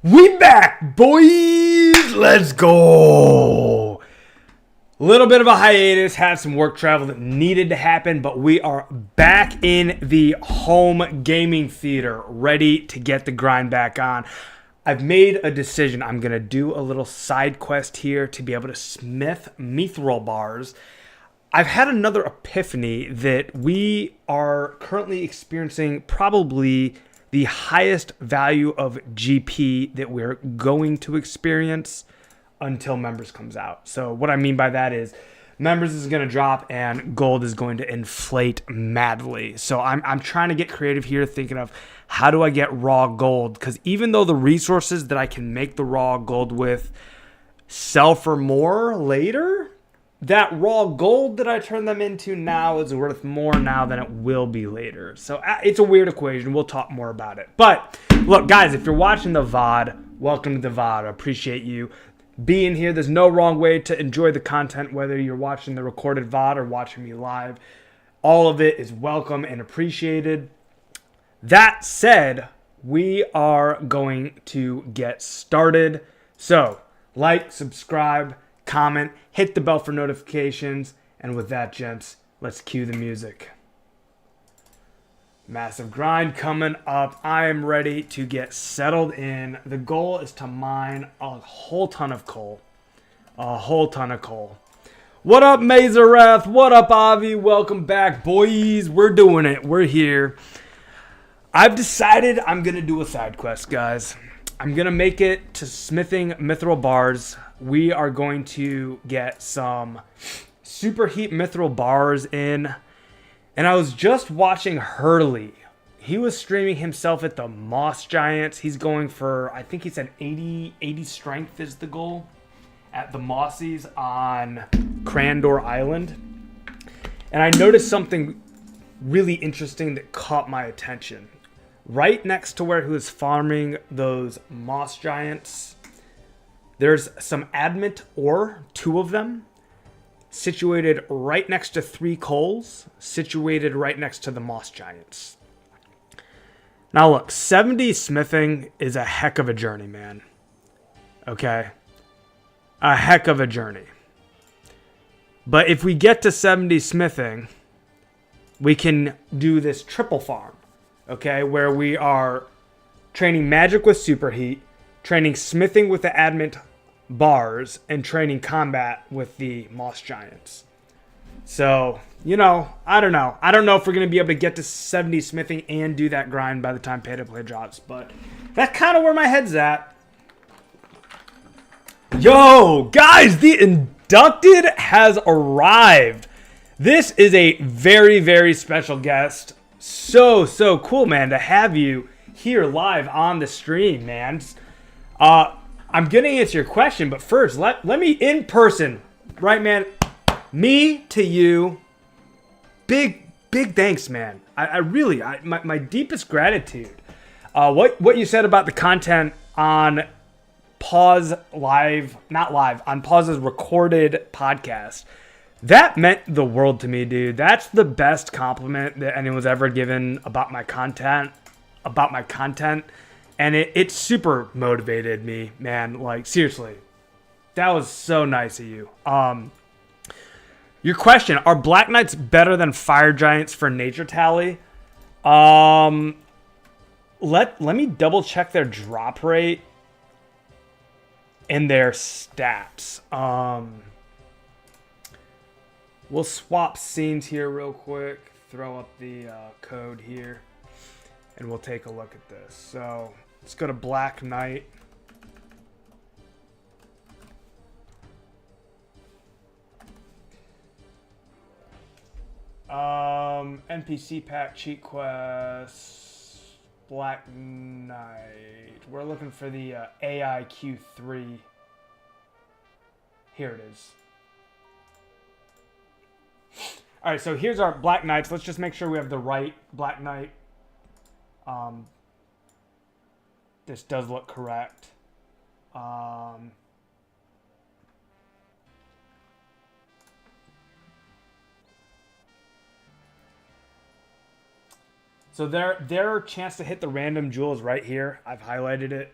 We back, boys! Let's go! Little bit of a hiatus, had some work travel that needed to happen, but we are back in the home gaming theater, ready to get the grind back on. I've made a decision. I'm going to do a little side quest here to be able to smith mithril bars. I've had another epiphany that we are currently experiencing probably the highest value of GP that we're going to experience until Members comes out. So what I mean by that is Members is going to drop and gold is going to inflate madly. So I'm trying to get creative here, thinking of how do I get raw gold? Because even though the resources that I can make the raw gold with sell for more later, that raw gold that I turn them into now is worth more now than it will be later. So it's a weird equation. We'll talk more about it. But look, guys, if you're watching the VOD, welcome to the VOD. I appreciate you being here. There's no wrong way to enjoy the content, whether you're watching the recorded VOD or watching me live. All of it is welcome and appreciated. That said, we are going to get started. So, like, subscribe, comment, hit the bell for notifications, and with that, gents, let's cue the music. Massive grind coming up. I am ready to get settled in. The goal is to mine a whole ton of coal. A whole ton of coal. What up, Mazerath? What up, Avi? Welcome back, boys. We're doing it. We're here. I've decided I'm going to do a side quest, guys. I'm going to make it to smithing mithril bars. We are going to get some superheat mithril bars in. And I was just watching Hurley. He was streaming himself at the Moss Giants. He's going for, I think he said 80 strength is the goal at the Mossies on Crandor Island. And I noticed something really interesting that caught my attention. Right next to where he was farming those Moss Giants, there's some adamant ore, 2 of them, situated right next to 3 coals, situated right next to the Moss Giants. Now look, 70 smithing is a heck of a journey, man. Okay? A heck of a journey. But if we get to 70 smithing, we can do this triple farm. Okay, where we are training magic with superheat, training smithing with the adamant bars, and training combat with the Moss Giants. So, you know, I don't know. I don't know if we're going to be able to get to 70 smithing and do that grind by the time pay to play drops, but that's kind of where my head's at. Yo, guys, the inducted has arrived. This is a very, very special guest. So cool, man, to have you here live on the stream, man. I'm going to answer your question, but first, let me in person, right, man? Me to you, big thanks, man. I really, my deepest gratitude. What you said about the content on Pause Live, not live, on Pause's recorded podcast. That meant the world to me, dude. That's the best compliment that anyone's ever given about my content. And it super motivated me, man. Like, seriously. That was so nice of you. Your question, are Black Knights better than Fire Giants for nature tally? Let me double check their drop rate and their stats. We'll swap scenes here real quick. Throw up the code here. And we'll take a look at this. So let's go to Black Knight. NPC pack cheat quest. Black Knight. We're looking for the AI Q3. Here it is. All right, so here's our Black Knights. Let's just make sure we have the right Black Knight. This does look correct. So their chance to hit the random jewel is right here. I've highlighted it.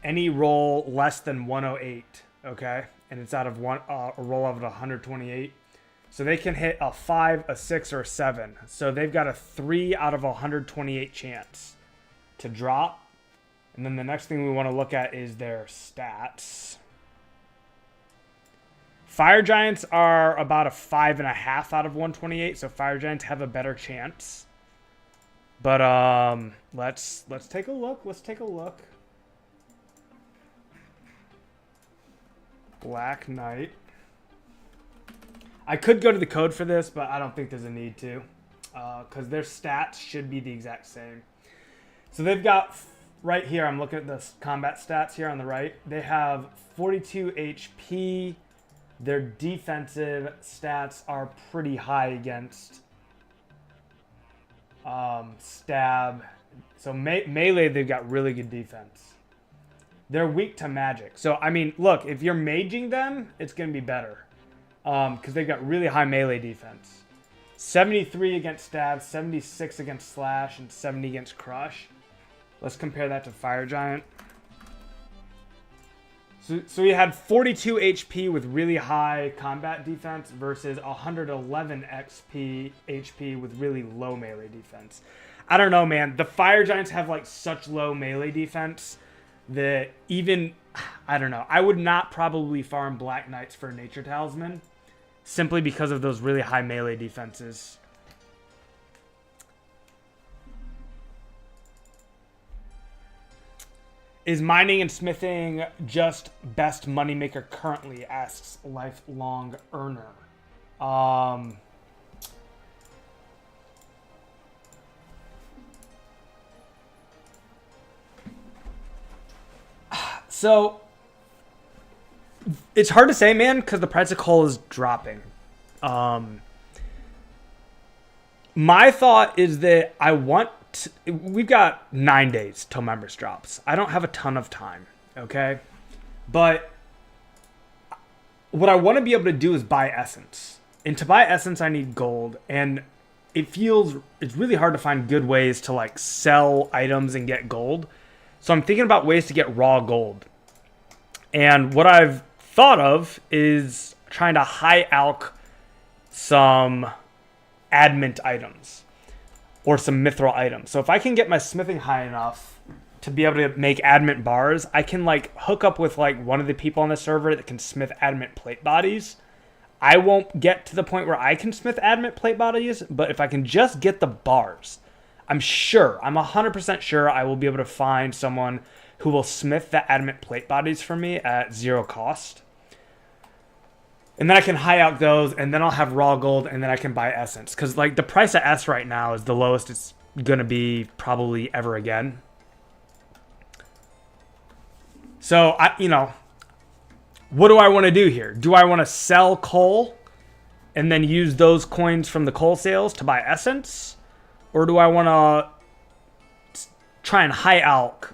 Any roll less than 108, okay? And it's out of a roll of 128. So they can hit a 5, a 6, or a 7. So they've got a 3 out of 128 chance to drop. And then the next thing we want to look at is their stats. Fire Giants are about a 5.5 out of 128, so Fire Giants have a better chance. But let's take a look. Let's take a look. Black Knight. I could go to the code for this, but I don't think there's a need to, because their stats should be the exact same. So they've got right here. I'm looking at the combat stats here on the right. They have 42 HP. Their defensive stats are pretty high against stab. So melee, they've got really good defense. They're weak to magic. So, I mean, look, if you're maging them, it's going to be better. Because they've got really high melee defense. 73 against stab, 76 against slash, and 70 against crush. Let's compare that to Fire Giant. So we had 42 HP with really high combat defense versus 111 HP with really low melee defense. I don't know, man. The Fire Giants have like such low melee defense that even, I don't know. I would not probably farm Black Knights for Nature Talisman simply because of those really high melee defenses. Is mining and smithing just best moneymaker currently, asks Lifelong Earner. So, it's hard to say, man, because the price of coal is dropping. My thought is that we've got 9 days till members drops. I don't have a ton of time, okay? But what I want to be able to do is buy essence. And to buy essence, I need gold. And it's really hard to find good ways to like sell items and get gold. So I'm thinking about ways to get raw gold. And what I've thought of is trying to high alch some admint items or some mithril items. So if I can get my smithing high enough to be able to make admint bars, I can like hook up with like one of the people on the server that can smith admint plate bodies. I won't get to the point where I can smith admint plate bodies, but if I can just get the bars, I'm 100% sure I will be able to find someone who will smith the adamant plate bodies for me at 0 cost. And then I can high out those, and then I'll have raw gold, and then I can buy essence. Because like the price of S right now is the lowest it's going to be probably ever again. So, what do I want to do here? Do I want to sell coal and then use those coins from the coal sales to buy essence? Or do I want to try and high alch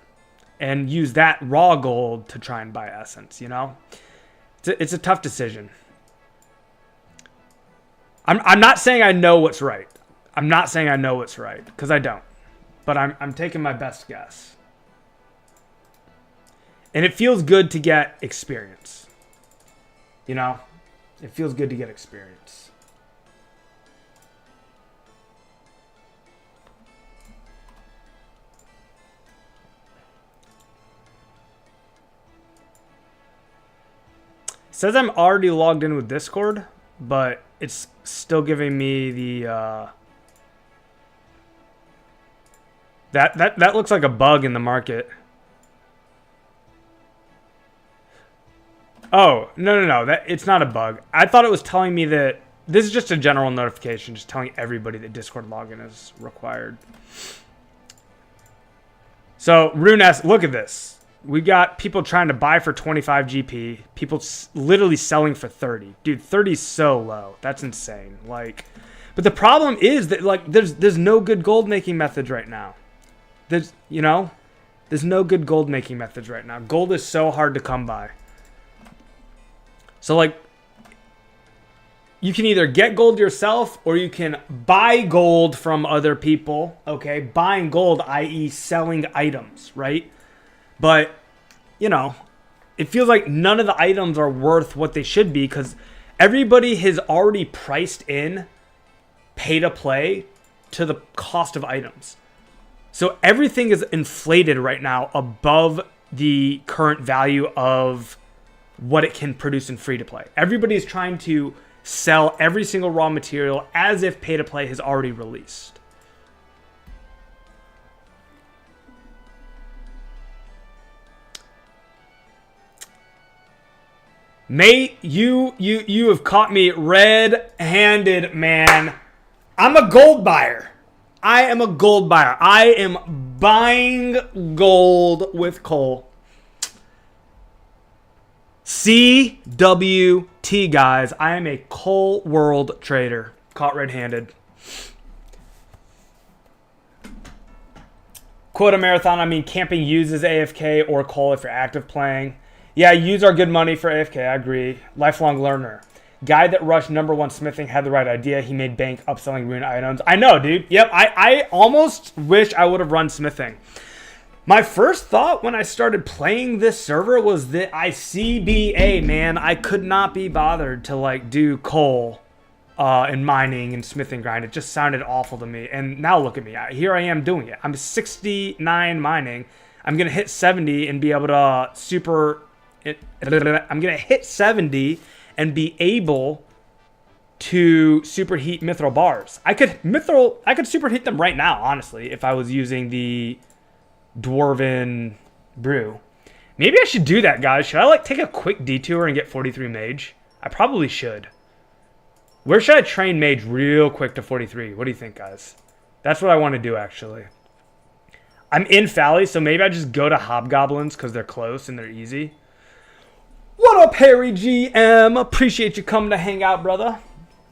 and use that raw gold to try and buy essence, It's a tough decision. I'm not saying I know what's right. I'm not saying I know what's right, because I don't. But I'm taking my best guess. And it feels good to get experience. It feels good to get experience. It says I'm already logged in with Discord, but it's still giving me the that looks like a bug in the market. Oh, no. It's not a bug. I thought it was telling me that this is just a general notification, just telling everybody that Discord login is required. So, Runescape, look at this. We got people trying to buy for 25 GP. People literally selling for 30. Dude, 30 is so low. That's insane. But the problem is that there's no good gold making methods right now. There's no good gold making methods right now. Gold is so hard to come by. So you can either get gold yourself or you can buy gold from other people. Okay, buying gold, i.e. selling items, right? But, you know, it feels like none of the items are worth what they should be because everybody has already priced in pay to play to the cost of items. So everything is inflated right now above the current value of what it can produce in free to play. Everybody is trying to sell every single raw material as if pay to play has already released. Mate, you have caught me red-handed, man. I'm a gold buyer. I am a gold buyer. I am buying gold with coal. CWT, guys. I am a coal world trader. Caught red-handed. Quota marathon, I mean camping uses AFK or coal if you're active playing. Yeah, use our good money for AFK, I agree. Lifelong learner. Guy that rushed #1 smithing had the right idea. He made bank upselling rune items. I know, dude. Yep, I almost wish I would have run smithing. My first thought when I started playing this server was that ICBA, man. I could not be bothered to like do coal and mining and smithing grind. It just sounded awful to me. And now look at me. Here I am doing it. I'm 69 mining. I'm going to hit 70 and be able to I'm going to hit 70 and be able to superheat mithril bars. I could superheat them right now, honestly, if I was using the Dwarven brew. Maybe I should do that, guys. Should I like take a quick detour and get 43 mage? I probably should. Where should I train mage real quick to 43? What do you think, guys? That's what I want to do, actually. I'm in Fally, so maybe I just go to Hobgoblins because they're close and they're easy. What up, Harry GM? Appreciate you coming to hang out, brother.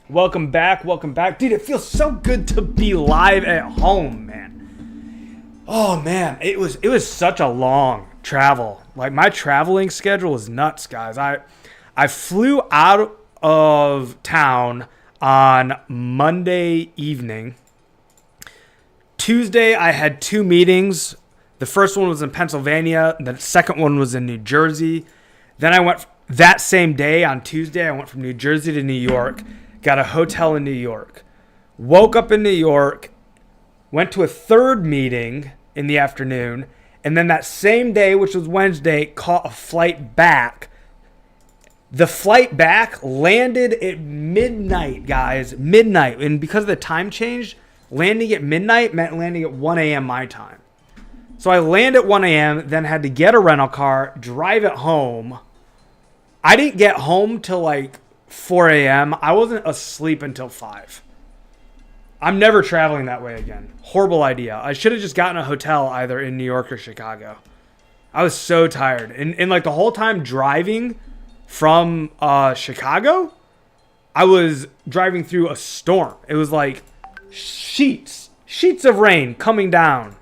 Welcome back, welcome back. Dude, it feels so good to be live at home, man. Oh, man, it was such a long travel. Like, my traveling schedule is nuts, guys. I flew out of town on Monday evening. Tuesday, I had 2 meetings. The first one was in Pennsylvania. The second one was in New Jersey. Then I went that same day on Tuesday. I went from New Jersey to New York. Got a hotel in New York. Woke up in New York. Went to a third meeting in the afternoon. And then that same day, which was Wednesday, caught a flight back. The flight back landed at midnight, guys. Midnight. And because of the time change, landing at midnight meant landing at 1 a.m. my time. So I land at 1 a.m., then had to get a rental car, drive it home. I didn't get home till like 4 a.m. I wasn't asleep until 5. I'm never traveling that way again. Horrible idea. I should have just gotten a hotel either in New York or Chicago. I was so tired. And like the whole time driving from Chicago, I was driving through a storm. It was like sheets of rain coming down.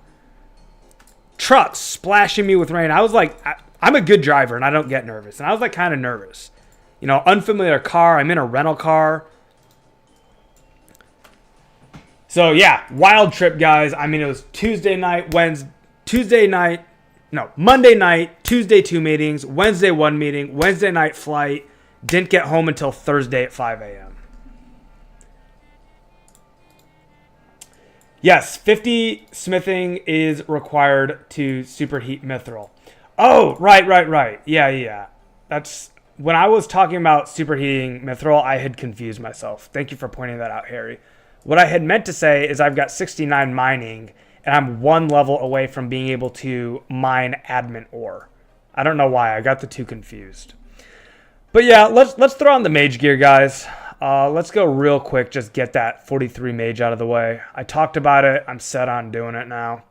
Trucks splashing me with rain. I was like, I'm a good driver and I don't get nervous. And I was like kind of nervous. You know, unfamiliar car. I'm in a rental car. So yeah, wild trip, guys. I mean, it was Monday night, Tuesday 2 meetings, Wednesday 1 meeting, Wednesday night flight. Didn't get home until Thursday at 5 a.m. Yes, 50 smithing is required to superheat mithril. Oh, right. Yeah. That's when I was talking about superheating mithril, I had confused myself. Thank you for pointing that out, Harry. What I had meant to say is I've got 69 mining, and I'm 1 level away from being able to mine adamant ore. I don't know why. I got the 2 confused. But yeah, let's throw on the mage gear, guys. Let's go real quick, just get that 43 mage out of the way. I talked about it. I'm set on doing it now.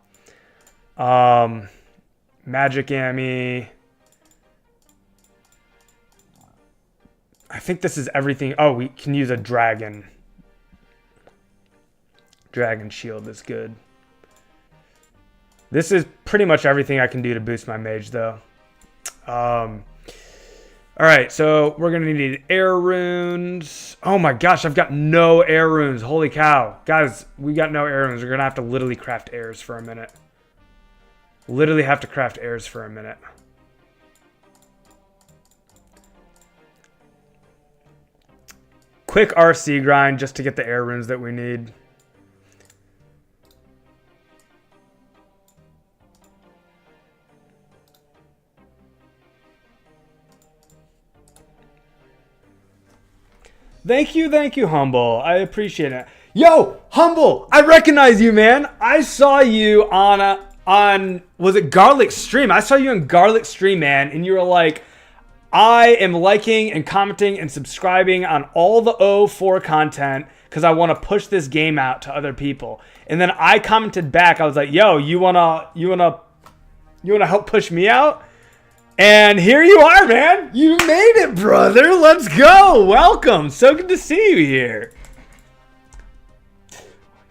Magic Ammy. I think this is everything. Oh, we can use a dragon. Dragon shield is good. This is pretty much everything I can do to boost my mage, though. All right, so we're going to need air runes. Oh my gosh, I've got no air runes. Holy cow. Guys, we got no air runes. We're going to have to literally craft airs for a minute. Literally have to craft airs for a minute. Quick RC grind just to get the air runes that we need. Thank you, Humble. I appreciate it. Yo, Humble, I recognize you, man. I saw you on was it Garlic Stream? I saw you on Garlic Stream, man, and you were like, I am liking and commenting and subscribing on all the 04 content because I want to push this game out to other people. And then I commented back. I was like, yo, you wanna help push me out? And here you are, man. You made it, brother. Let's go. Welcome. So good to see you here.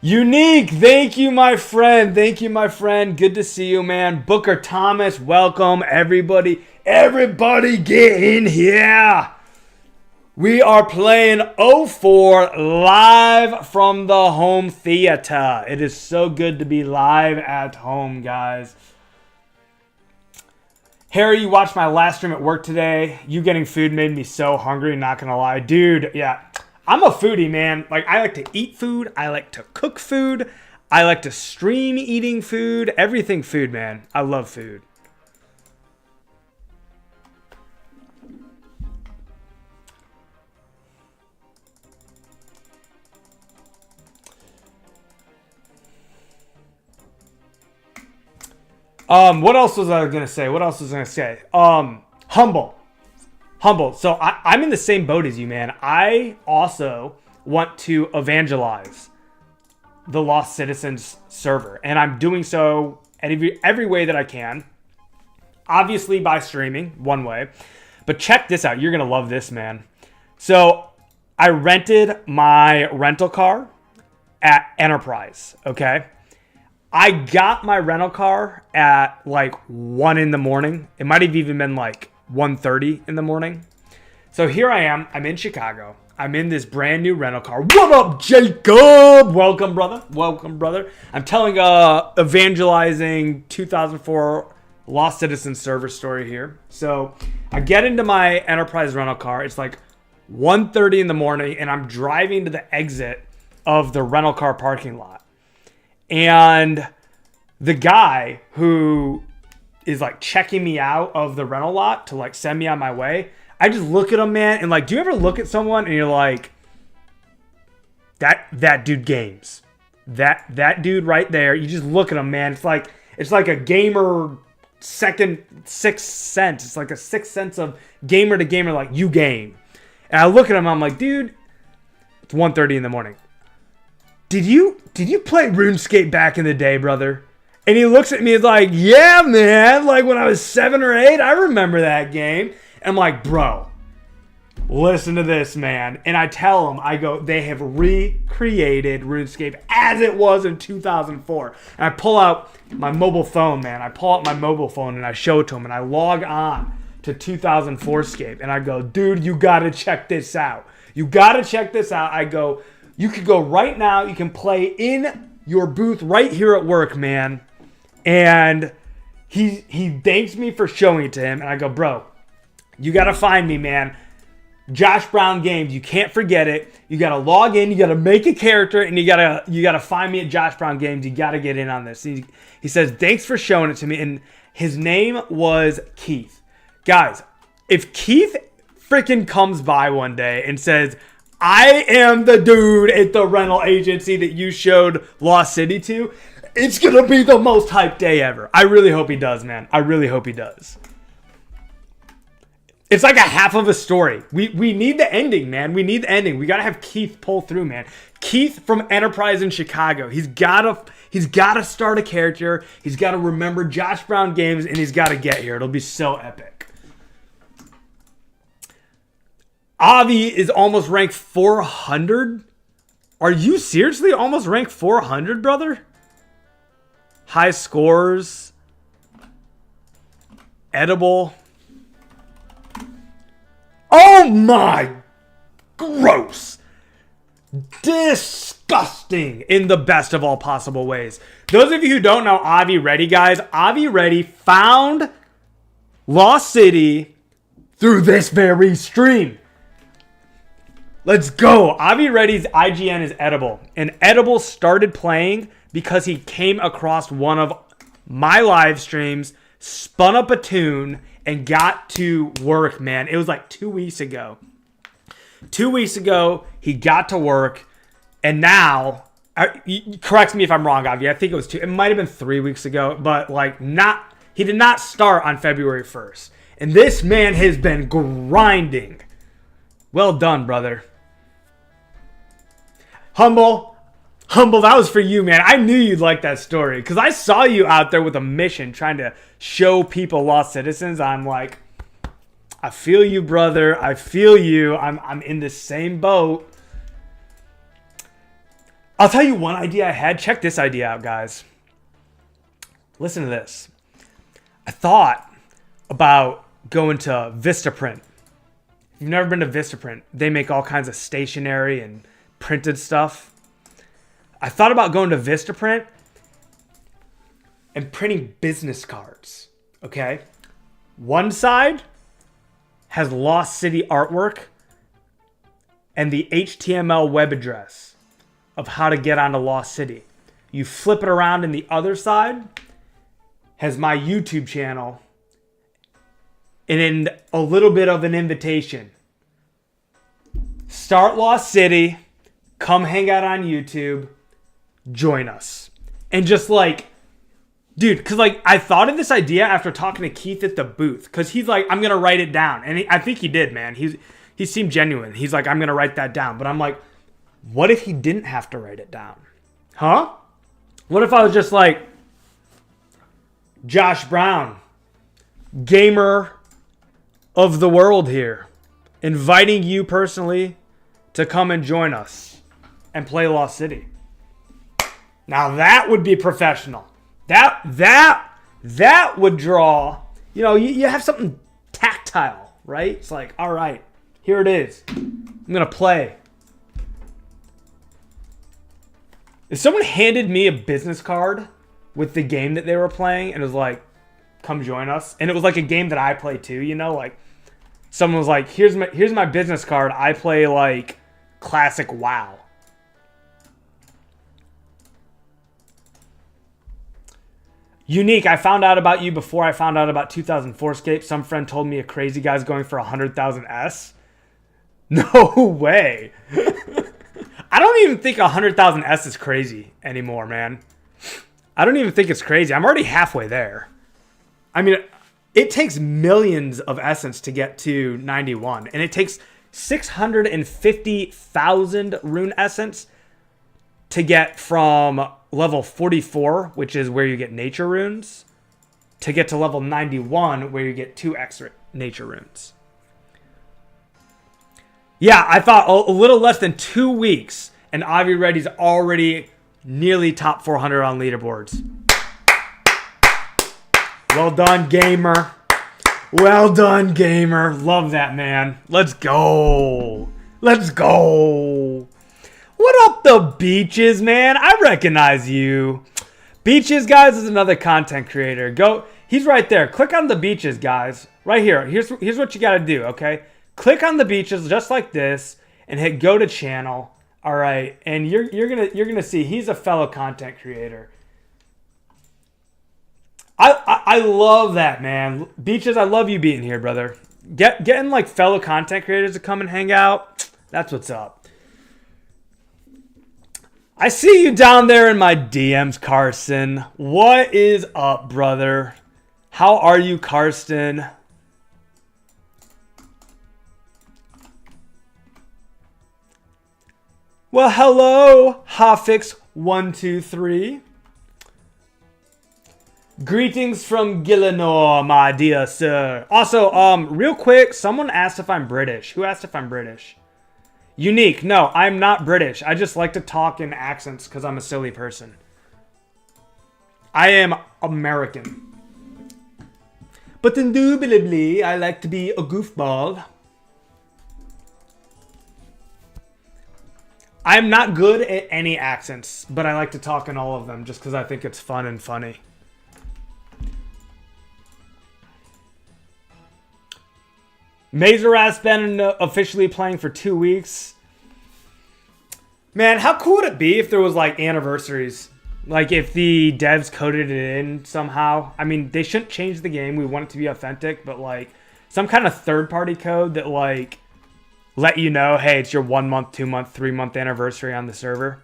Unique. Thank you, my friend. Thank you, my friend. Good to see you, man. Booker Thomas, welcome. Everybody get in here. We are playing 04 live from the home theater. It is so good to be live at home, guys. Harry, you watched my last stream at work today. You getting food made me so hungry, not gonna lie. Dude, yeah. I'm a foodie, man. Like, I like to eat food. I like to cook food. I like to stream eating food. Everything food, man. I love food. What else was I gonna say? Humble. So I'm in the same boat as you, man. I also want to evangelize the Lost Citizens server, and I'm doing so every way that I can. Obviously by streaming, one way. But check this out. You're gonna love this, man. So I rented my rental car at Enterprise, okay? I got my rental car at like 1 in the morning. It might have even been like 1:30 in the morning. So here I am. I'm in Chicago. I'm in this brand new rental car. What up, Jacob? Welcome, brother. Welcome, brother. I'm telling evangelizing 2004 Lost Citizen server story here. So I get into my Enterprise rental car. It's like 1:30 in the morning, and I'm driving to the exit of the rental car parking lot. And the guy who is like checking me out of the rental lot to like send me on my way, I just look at him, man, and like, do you ever look at someone and you're like, that dude games. That dude right there, you just look at him, man. It's like a gamer sixth sense. It's like a sixth sense of gamer to gamer, like, you game. And I look at him, I'm like, dude, it's 1:30 in the morning. Did you play Runescape back in the day, brother? And he looks at me and is like, yeah, man. Like when I was 7 or 8, I remember that game. And I'm like, bro, listen to this, man. And I tell him, I go, they have recreated RuneScape as it was in 2004. And I pull out my mobile phone, man. I pull out my mobile phone and I show it to him. And I log on to 2004Scape. And I go, dude, you got to check this out. You got to check this out. I go, you could go right now. You can play in your booth right here at work, man. And he thanks me for showing it to him. And I go, bro, you got to find me, man. Josh Brown Games. You can't forget it. You got to log in. You got to make a character. And you got to find me at Josh Brown Games. You got to get in on this. He says, thanks for showing it to me. And his name was Keith. Guys, if Keith freaking comes by one day and says, I am the dude at the rental agency that you showed Lost City to, it's going to be the most hyped day ever. I really hope he does, man. I really hope he does. It's like a half of a story. We need the ending, man. We need the ending. We got to have Keith pull through, man. Keith from Enterprise in Chicago. He's got to start a character. He's got to remember Josh Brown Games, and he's got to get here. It'll be so epic. Avi is almost ranked 400. Are you seriously almost ranked 400, brother? High scores. Edible. Oh my. Gross. Disgusting. disgusting in the best of all possible ways. Those of you who don't know Avi Reddy, guys, Avi Reddy found Lost City through this very stream. Let's go. Avi Reddy's IGN is Edible. And Edible started playing because he came across one of my live streams, spun up a tune, and got to work, man. It was like 2 weeks ago. 2 weeks ago, he got to work. And now, correct me if I'm wrong, Avi. I think it was it might have been 3 weeks ago. But like he did not start on February 1st. And this man has been grinding. Well done, brother. Humble, that was for you, man. I knew you'd like that story because I saw you out there with a mission trying to show people Lost Citizens. I'm like, I feel you, brother. I feel you. I'm in the same boat. I'll tell you one idea I had. Check this idea out, guys. Listen to this. I thought about going to Vistaprint. If you've never been to Vistaprint, they make all kinds of stationery and printed stuff. I thought about going to Vistaprint and printing business cards. Okay? One side has Lost City artwork and the HTML web address of how to get onto Lost City. You flip it around, and the other side has my YouTube channel and in a little bit of an invitation. Start Lost City. Come hang out on YouTube. Join us. And just like, dude, because like I thought of this idea after talking to Keith at the booth. Because he's like, I'm going to write it down. And I think he did, man. He seemed genuine. He's like, I'm going to write that down. But I'm like, what if he didn't have to write it down? Huh? What if I was just like, Josh Brown, gamer of the world here, inviting you personally to come and join us and play Lost City. Now that would be professional. That would draw, you have something tactile, right? It's like, all right, here it is. I'm going to play. If someone handed me a business card with the game that they were playing and was like, come join us. And it was like a game that I play too, like someone was like, here's my business card. I play like classic WoW. Unique, I found out about you before I found out about 2004Scape. Some friend told me a crazy guy's going for 100,000 S. No way. I don't even think 100,000 S is crazy anymore, man. I don't even think it's crazy. I'm already halfway there. I mean, it takes millions of essence to get to 91. And it takes 650,000 rune essence to get from level 44, which is where you get nature runes, to get to level 91, where you get 2 extra nature runes. Yeah, I thought a little less than 2 weeks, and Avi Reddy's already nearly top 400 on leaderboards. Well done, gamer. Well done, gamer. Love that, man. Let's go. Let's go. What up, the Beaches, man? I recognize you. Beaches, guys, is another content creator. Go. He's right there. Click on the Beaches, guys. Right here. Here's what you got to do, okay? Click on the Beaches just like this and hit go to channel. All right, and you're gonna see he's a fellow content creator. I love that, man. Beaches, I love you being here, brother. Getting like fellow content creators to come and hang out. That's what's up. I see you down there in my DMs, Carson. What is up, brother? How are you, Karsten? Well, hello, Hafix123. Greetings from Gillinor, my dear sir. Also, real quick, someone asked if I'm British. Who asked if I'm British? Unique. No, I'm not British. I just like to talk in accents because I'm a silly person. I am American. But indubitably, I like to be a goofball. I'm not good at any accents, but I like to talk in all of them just because I think it's fun and funny. Mazorath's been officially playing for 2 weeks. Man, how cool would it be if there was like anniversaries? Like if the devs coded it in somehow. I mean, they shouldn't change the game. We want it to be authentic, but like some kind of third-party code that like let you know, hey, it's your 1 month, 2 month, 3 month anniversary on the server.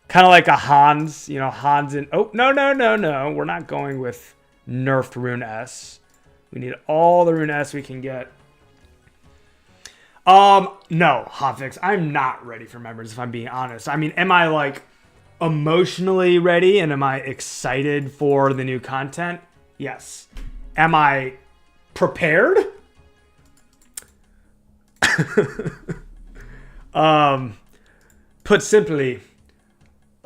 Kind of like a Hans, you know, Hans and oh no, we're not going with nerfed Rune S. We need all the Rune S we can get. No, Hotfix, I'm not ready for members, if I'm being honest. I mean, am I, like, emotionally ready and am I excited for the new content? Yes. Am I prepared? Put simply,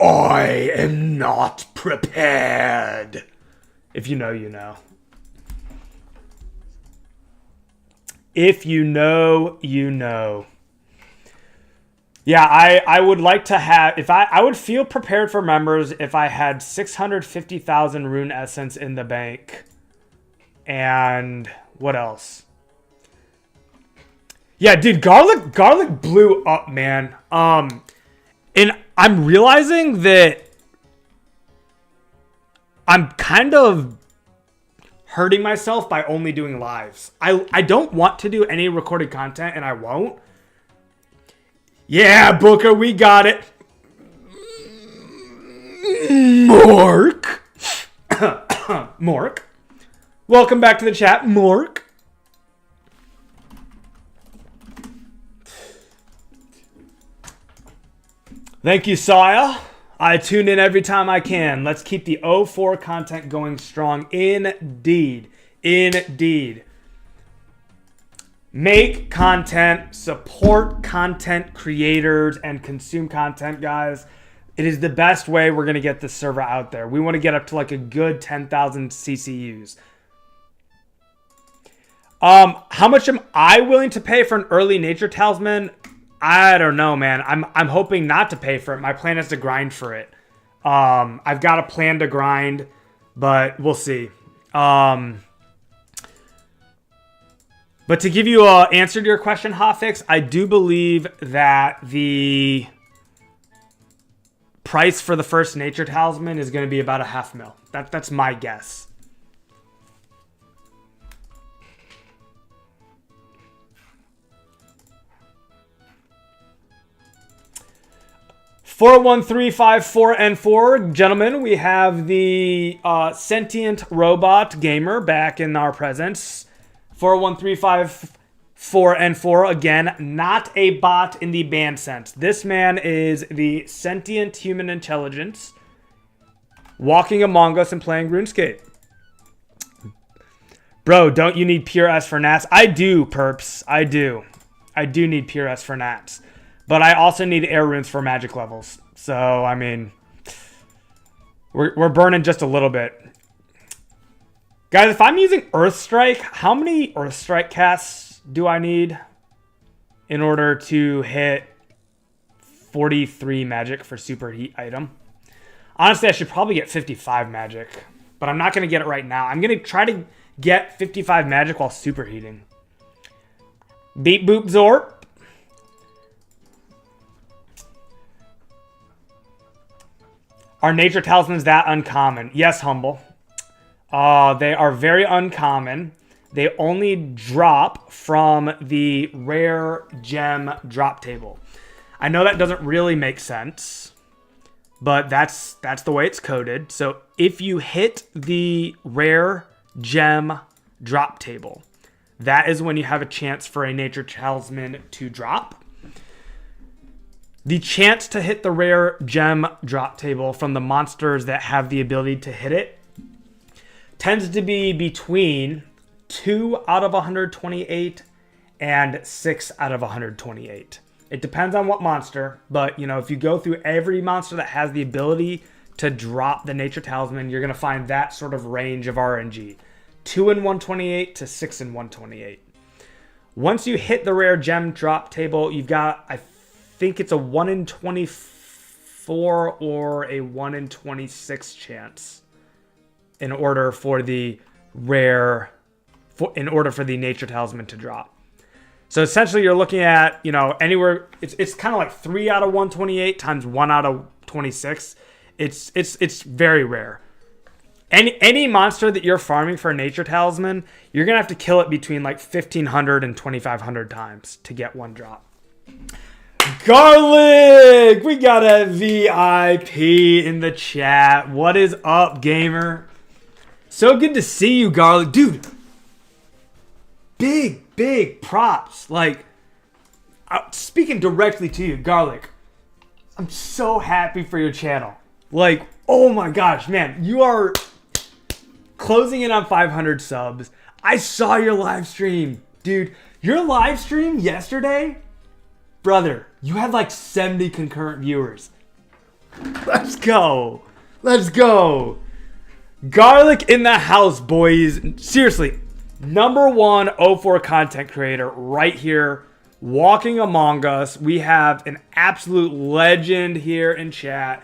I am not prepared. If you know, you know. If you know, you know. Yeah, I would like to have... I would feel prepared for members if I had 650,000 Rune Essence in the bank. And what else? Yeah, dude, Garlic blew up, man. And I'm realizing that I'm kind of hurting myself by only doing lives. I don't want to do any recorded content, and I won't. Yeah, Booker, we got it. Mork. Mork. Welcome back to the chat, Mork. Thank you, Saya. I tune in every time I can. Let's keep the 04 content going strong. Indeed. Indeed. Make content, support content creators, and consume content, guys. It is the best way we're going to get this server out there. We want to get up to like a good 10,000 CCUs. How much am I willing to pay for an early nature talisman? I don't know, man. I'm hoping not to pay for it. My plan is to grind for it. I've got a plan to grind, but we'll see. But to give you an answer to your question, Hotfix, I do believe that the price for the first nature talisman is going to be about $500,000. That's my guess. (41354N4), gentlemen, we have the sentient robot gamer back in our presence. 41354N4, again, not a bot in the band sense. This man is the sentient human intelligence walking among us and playing RuneScape. Bro, don't you need pure S for Nats? I do, perps. I do. I do need pure S for Nats. But I also need air runes for magic levels. So, I mean, we're burning just a little bit. Guys, if I'm using Earth Strike, how many Earth Strike casts do I need in order to hit 43 magic for superheat item? Honestly, I should probably get 55 magic, but I'm not going to get it right now. I'm going to try to get 55 magic while superheating. Beep boop zorp. Are nature talismans that uncommon? Yes, Humble. They are very uncommon. They only drop from the rare gem drop table. I know that doesn't really make sense, but that's the way it's coded. So if you hit the rare gem drop table, that is when you have a chance for a nature talisman to drop. The chance to hit the rare gem drop table from the monsters that have the ability to hit it tends to be between 2 out of 128 and 6 out of 128. It depends on what monster, but you know, if you go through every monster that has the ability to drop the nature talisman, you're going to find that sort of range of RNG. 2 in 128 to 6 in 128. Once you hit the rare gem drop table, you've got, I think it's a 1 in 24 or a 1 in 26 chance in order for the rare, in order for the nature talisman to drop. So essentially you're looking at, you know, anywhere, it's kind of like 3 out of 128 times 1 out of 26. It's very rare. Any monster that you're farming for a nature talisman, you're going to have to kill it between like 1,500 and 2,500 times to get one drop. Garlic! We got a VIP in the chat. What is up, gamer? So good to see you, Garlic. Dude, big props. Like, speaking directly to you, Garlic, I'm so happy for your channel. Like, oh my gosh, man, you are closing in on 500 subs. I saw your live stream, dude. Your live stream yesterday, brother, you had like 70 concurrent viewers. Let's go. Let's go. Garlic in the house, boys. Seriously, #1 04 content creator right here, walking among us. We have an absolute legend here in chat.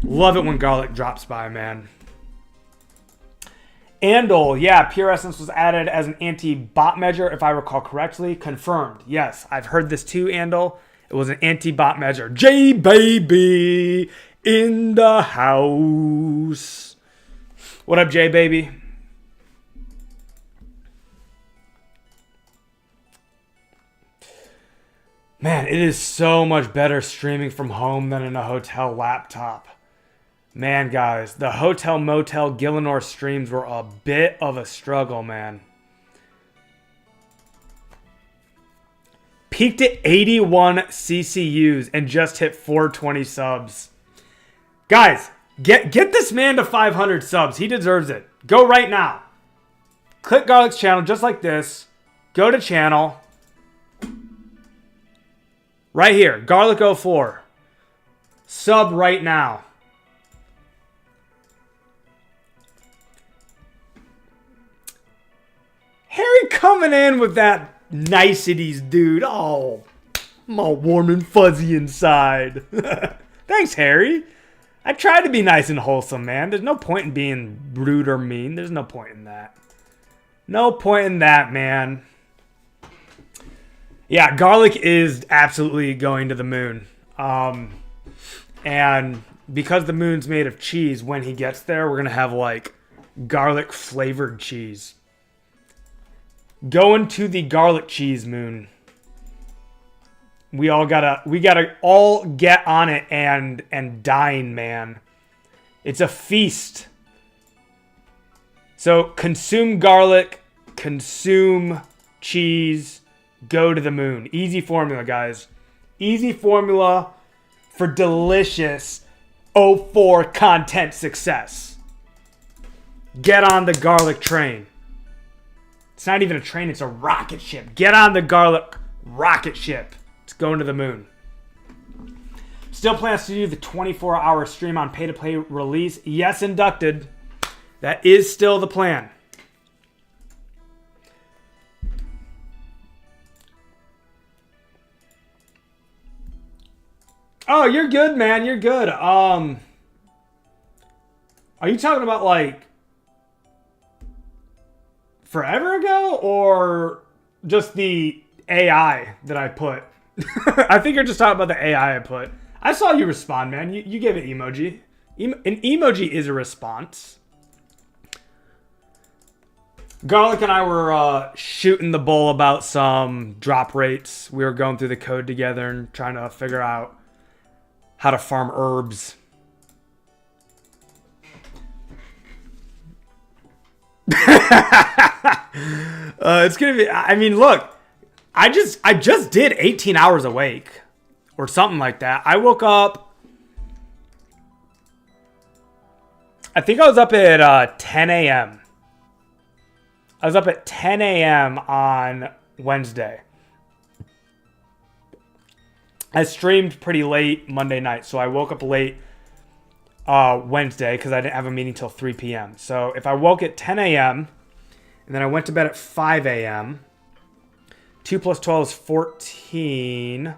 Love it when Garlic drops by, man. Andal, yeah, Pure Essence was added as an anti-bot measure, if I recall correctly. Confirmed. Yes, I've heard this too, Andal. It was an anti-bot measure. J-Baby in the house. What up, J-Baby? Man, it is so much better streaming from home than in a hotel laptop. Man, guys, the Hotel Motel Gillinor streams were a bit of a struggle, man. Peaked at 81 CCUs and just hit 420 subs. Guys, get this man to 500 subs. He deserves it. Go right now. Click Garlic's channel just like this. Go to channel. Right here, Garlic04. Sub right now. Harry coming in with that niceties, dude. Oh, I'm all warm and fuzzy inside. Thanks, Harry. I try to be nice and wholesome, man. There's no point in being rude or mean. There's no point in that. No point in that, man. Yeah, Garlic is absolutely going to the moon. And because the moon's made of cheese, when he gets there, we're going to have, like, garlic flavored cheese. Going to the garlic cheese moon. We gotta all get on it and dine, man. It's a feast. So consume garlic, consume cheese, go to the moon. Easy formula, guys. Easy formula for delicious 04 content success. Get on the garlic train. It's not even a train, it's a rocket ship. Get on the garlic rocket ship. It's going to the moon. Still plans to do the 24-hour stream on pay-to-play release. Yes, inducted. That is still the plan. Oh, you're good, man. You're good. Are you talking about, like, forever ago, or just the AI that I put? I think you're just talking about the AI I put. I saw you respond, man. You gave an emoji. An emoji is a response. Garlic and I were shooting the bull about some drop rates. We were going through the code together and trying to figure out how to farm herbs. It's gonna be, I mean, look, I just did 18 hours awake or something like that. I woke up, I think I was up at 10 a.m. I was up at 10 a.m. on Wednesday. I streamed pretty late Monday night, so I woke up late Wednesday because I didn't have a meeting till 3 p.m. So if I woke at 10 a.m. and then I went to bed at 5 a.m., 2 plus 12 is 14.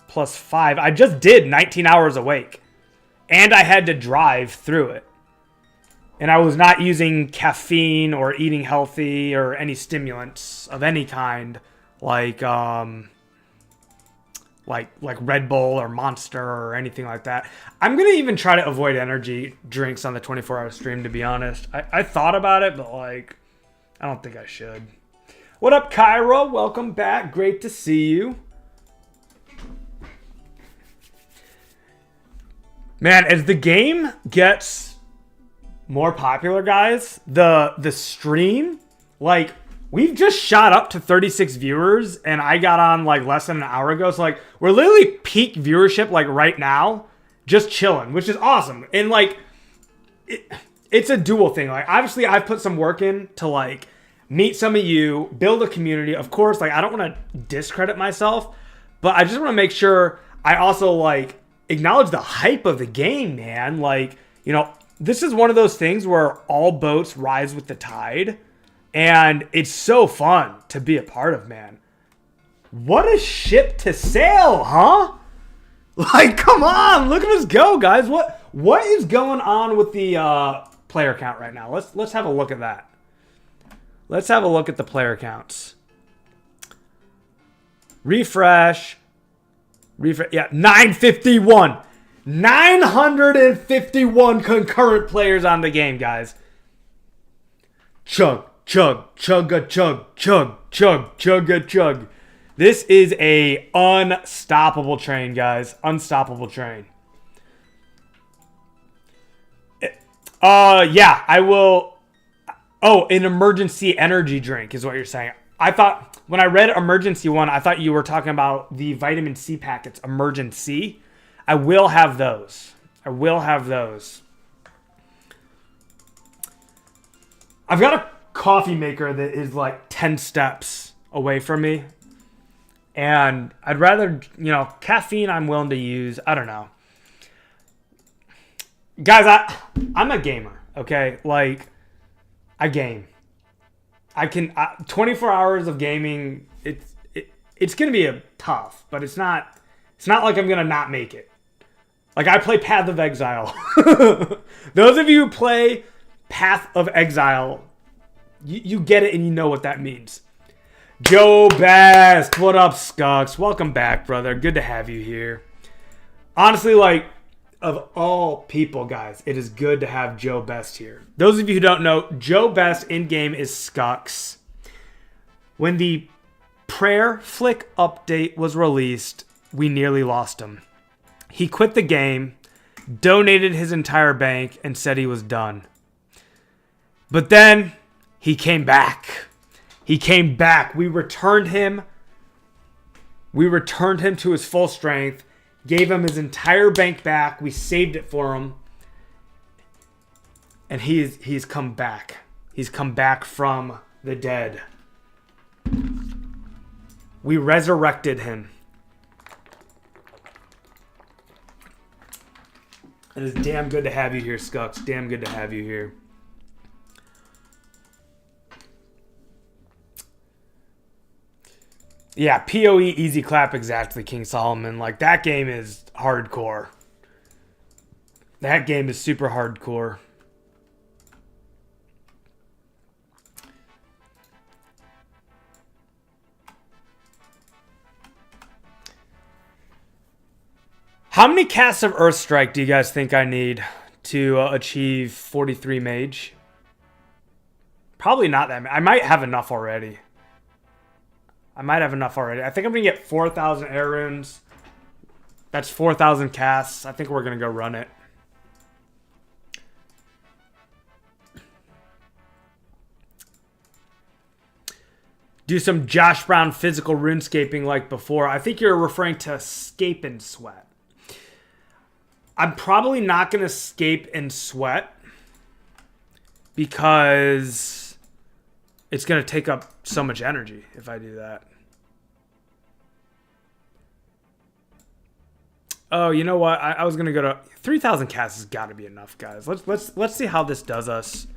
Plus 5. I just did 19 hours awake. And I had to drive through it. And I was not using caffeine or eating healthy or any stimulants of any kind. Like Red Bull or Monster or anything like that. I'm going to even try to avoid energy drinks on the 24-hour stream, to be honest. I thought about it, but like, I don't think I should. What up, Kyra? Welcome back. Great to see you. Man, as the game gets more popular, guys, the stream, like, we've just shot up to 36 viewers, and I got on, like, less than an hour ago. So, like, we're literally peak viewership, like, right now, just chilling, which is awesome. And, like, it's a dual thing. Like, obviously, I've put some work in to, like, meet some of you, build a community. Of course, like, I don't want to discredit myself, but I just want to make sure I also, like, acknowledge the hype of the game, man. Like, you know, this is one of those things where all boats rise with the tide. And it's so fun to be a part of, man. What a ship to sail, huh? Like, come on, look at us go, guys. What is going on with the player count right now? Let's have a look at that. Let's have a look at the player counts. Refresh. Yeah, 951. 951 concurrent players on the game, guys. Chug, chug, chugga, chug, chug, chug, chugga, chug. This is a unstoppable train, guys. Unstoppable train. Yeah, I will. Oh, an emergency energy drink is what you're saying. I thought, when I read emergency one, I thought you were talking about the vitamin C packets, emergency. I will have those. I will have those. I've got a coffee maker that is like 10 steps away from me. And I'd rather, you know, caffeine I'm willing to use. I don't know. Guys, I'm a gamer, okay? Like, I game. I can 24 hours of gaming. It's gonna be tough, but it's not like I'm gonna not make it. Like, I play Path of Exile. Those of you who play Path of Exile, you get it and you know what that means. Joe Best, what up, Skucks? Welcome back, brother. Good to have you here. Honestly, like, of all people, guys, it is good to have Joe Best here. Those of you who don't know, Joe Best in-game is Skucks. When the Prayer Flick update was released, we nearly lost him. He quit the game, donated his entire bank, and said he was done. But then, he came back. He came back. We returned him. We returned him to his full strength. Gave him his entire bank back. We saved it for him. And he's come back. He's come back from the dead. We resurrected him. It is damn good to have you here, Skucks. Damn good to have you here. Yeah, PoE easy clap, exactly, King Solomon. Like, that game is hardcore. That game is super hardcore. How many casts of Earthstrike do you guys think I need to achieve 43 mage? Probably not that many. I might have enough already. I think I'm going to get 4,000 air runes. That's 4,000 casts. I think we're going to go run it. Do some Josh Brown physical runescaping like before. I think you're referring to Scape and Sweat. I'm probably not going to Scape and Sweat because it's going to take up so much energy if I do that. Oh, you know what? I was going to go to 3,000 casts has got to be enough, guys. Let's see how this does us.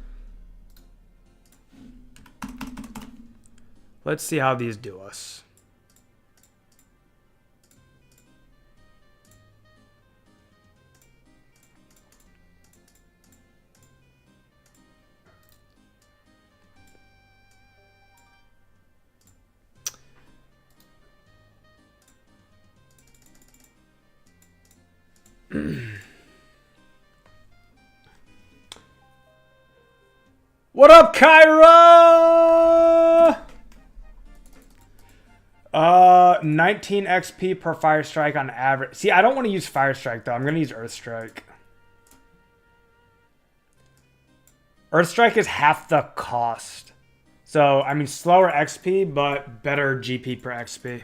Let's see how these do us. What up, Kyra? 19 XP per fire strike on average. See, I don't want to use fire strike though. I'm gonna use earth strike. Earth strike is half the cost. So, I mean, slower XP, but better GP per XP.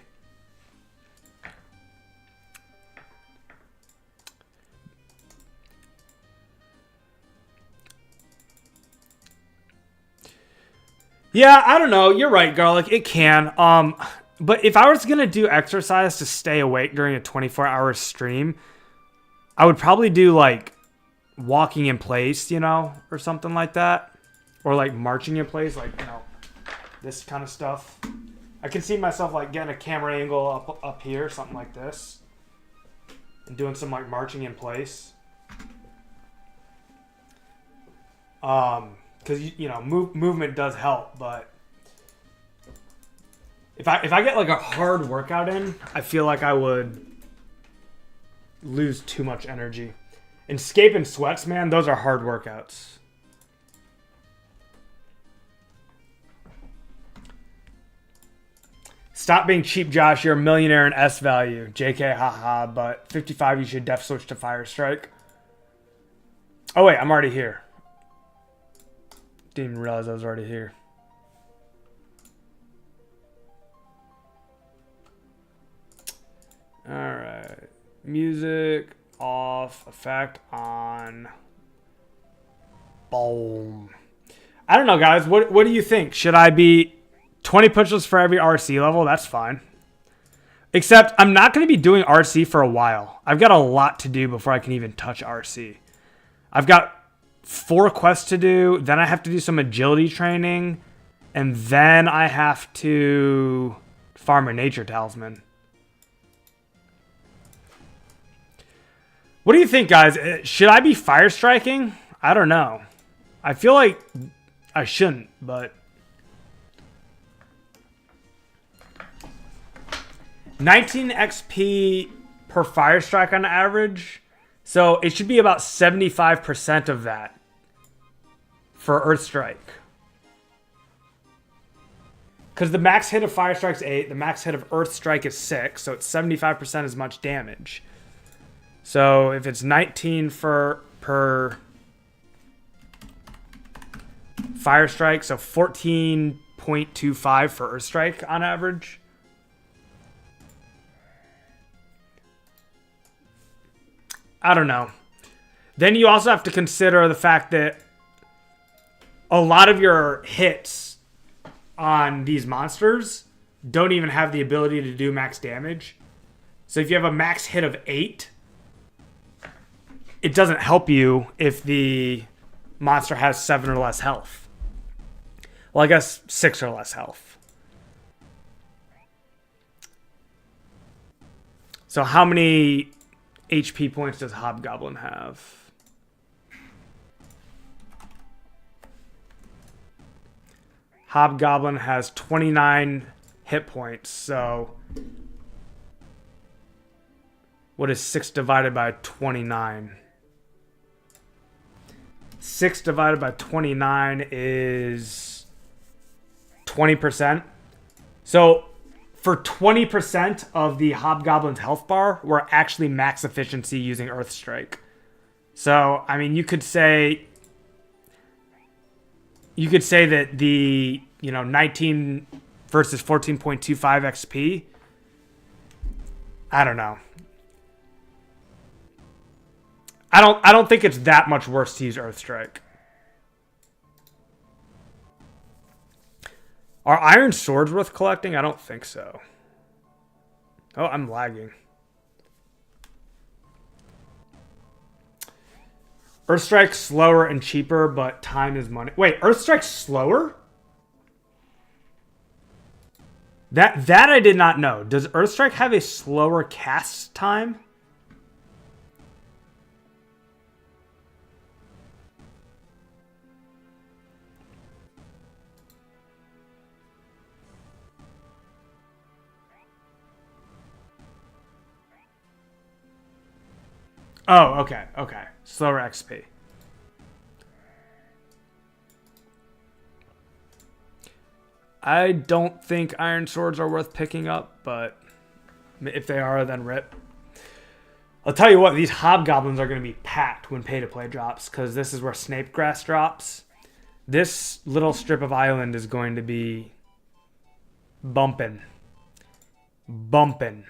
Yeah, I don't know. You're right, Garlic. It can. But if I was going to do exercise to stay awake during a 24-hour stream, I would probably do, like, walking in place, you know, or something like that. Or, like, marching in place, like, you know, this kind of stuff. I can see myself, like, getting a camera angle up here, something like this. And doing some, like, marching in place. Because, you know, movement does help, but if I get, like, a hard workout in, I feel like I would lose too much energy. And Scape and sweats, man, those are hard workouts. Stop being cheap, Josh. You're a millionaire in S value. JK, haha, but 55, you should def switch to Fire Strike. Oh, wait, I'm already here. Didn't even realize I was already here. Alright. Music off. Effect on. Boom. I don't know, guys. What do you think? Should I be 20 push-ups for every RC level? That's fine. Except I'm not going to be doing RC for a while. I've got a lot to do before I can even touch RC. I've got 4 quests to do, then I have to do some agility training, and then I have to farm a nature talisman. What do you think, guys? Should I be fire striking? I don't know. I feel like I shouldn't, but 19 XP per fire strike on average. So it should be about 75% of that for Earth Strike. Because the max hit of Fire Strike's 8, the max hit of Earth Strike is 6, so it's 75% as much damage. So if it's 19 per Fire Strike, so 14.25 for Earth Strike on average. I don't know. Then you also have to consider the fact that a lot of your hits on these monsters don't even have the ability to do max damage. So if you have a max hit of 8, it doesn't help you if the monster has 7 or less health. Well, I guess 6 or less health. So how many HP points does Hobgoblin have? Hobgoblin has 29 hit points, so what is 6 divided by 29? 6 divided by 29 is 20%. So for 20% of the Hobgoblin's health bar, we're actually max efficiency using Earth Strike. So, I mean, you could say that the, 19 versus 14.25 XP, I don't know. I don't think it's that much worse to use Earth Strike. Are iron swords worth collecting? I don't think so. Oh, I'm lagging. Earth Strike's slower and cheaper, but time is money. Wait, Earth Strike's slower? That I did not know. Does Earth Strike have a slower cast time? Oh, okay, okay. Slower XP. I don't think iron swords are worth picking up, but if they are, then rip. I'll tell you what, these hobgoblins are going to be packed when pay-to-play drops, because this is where Snape Grass drops. This little strip of island is going to be bumping. Bumping.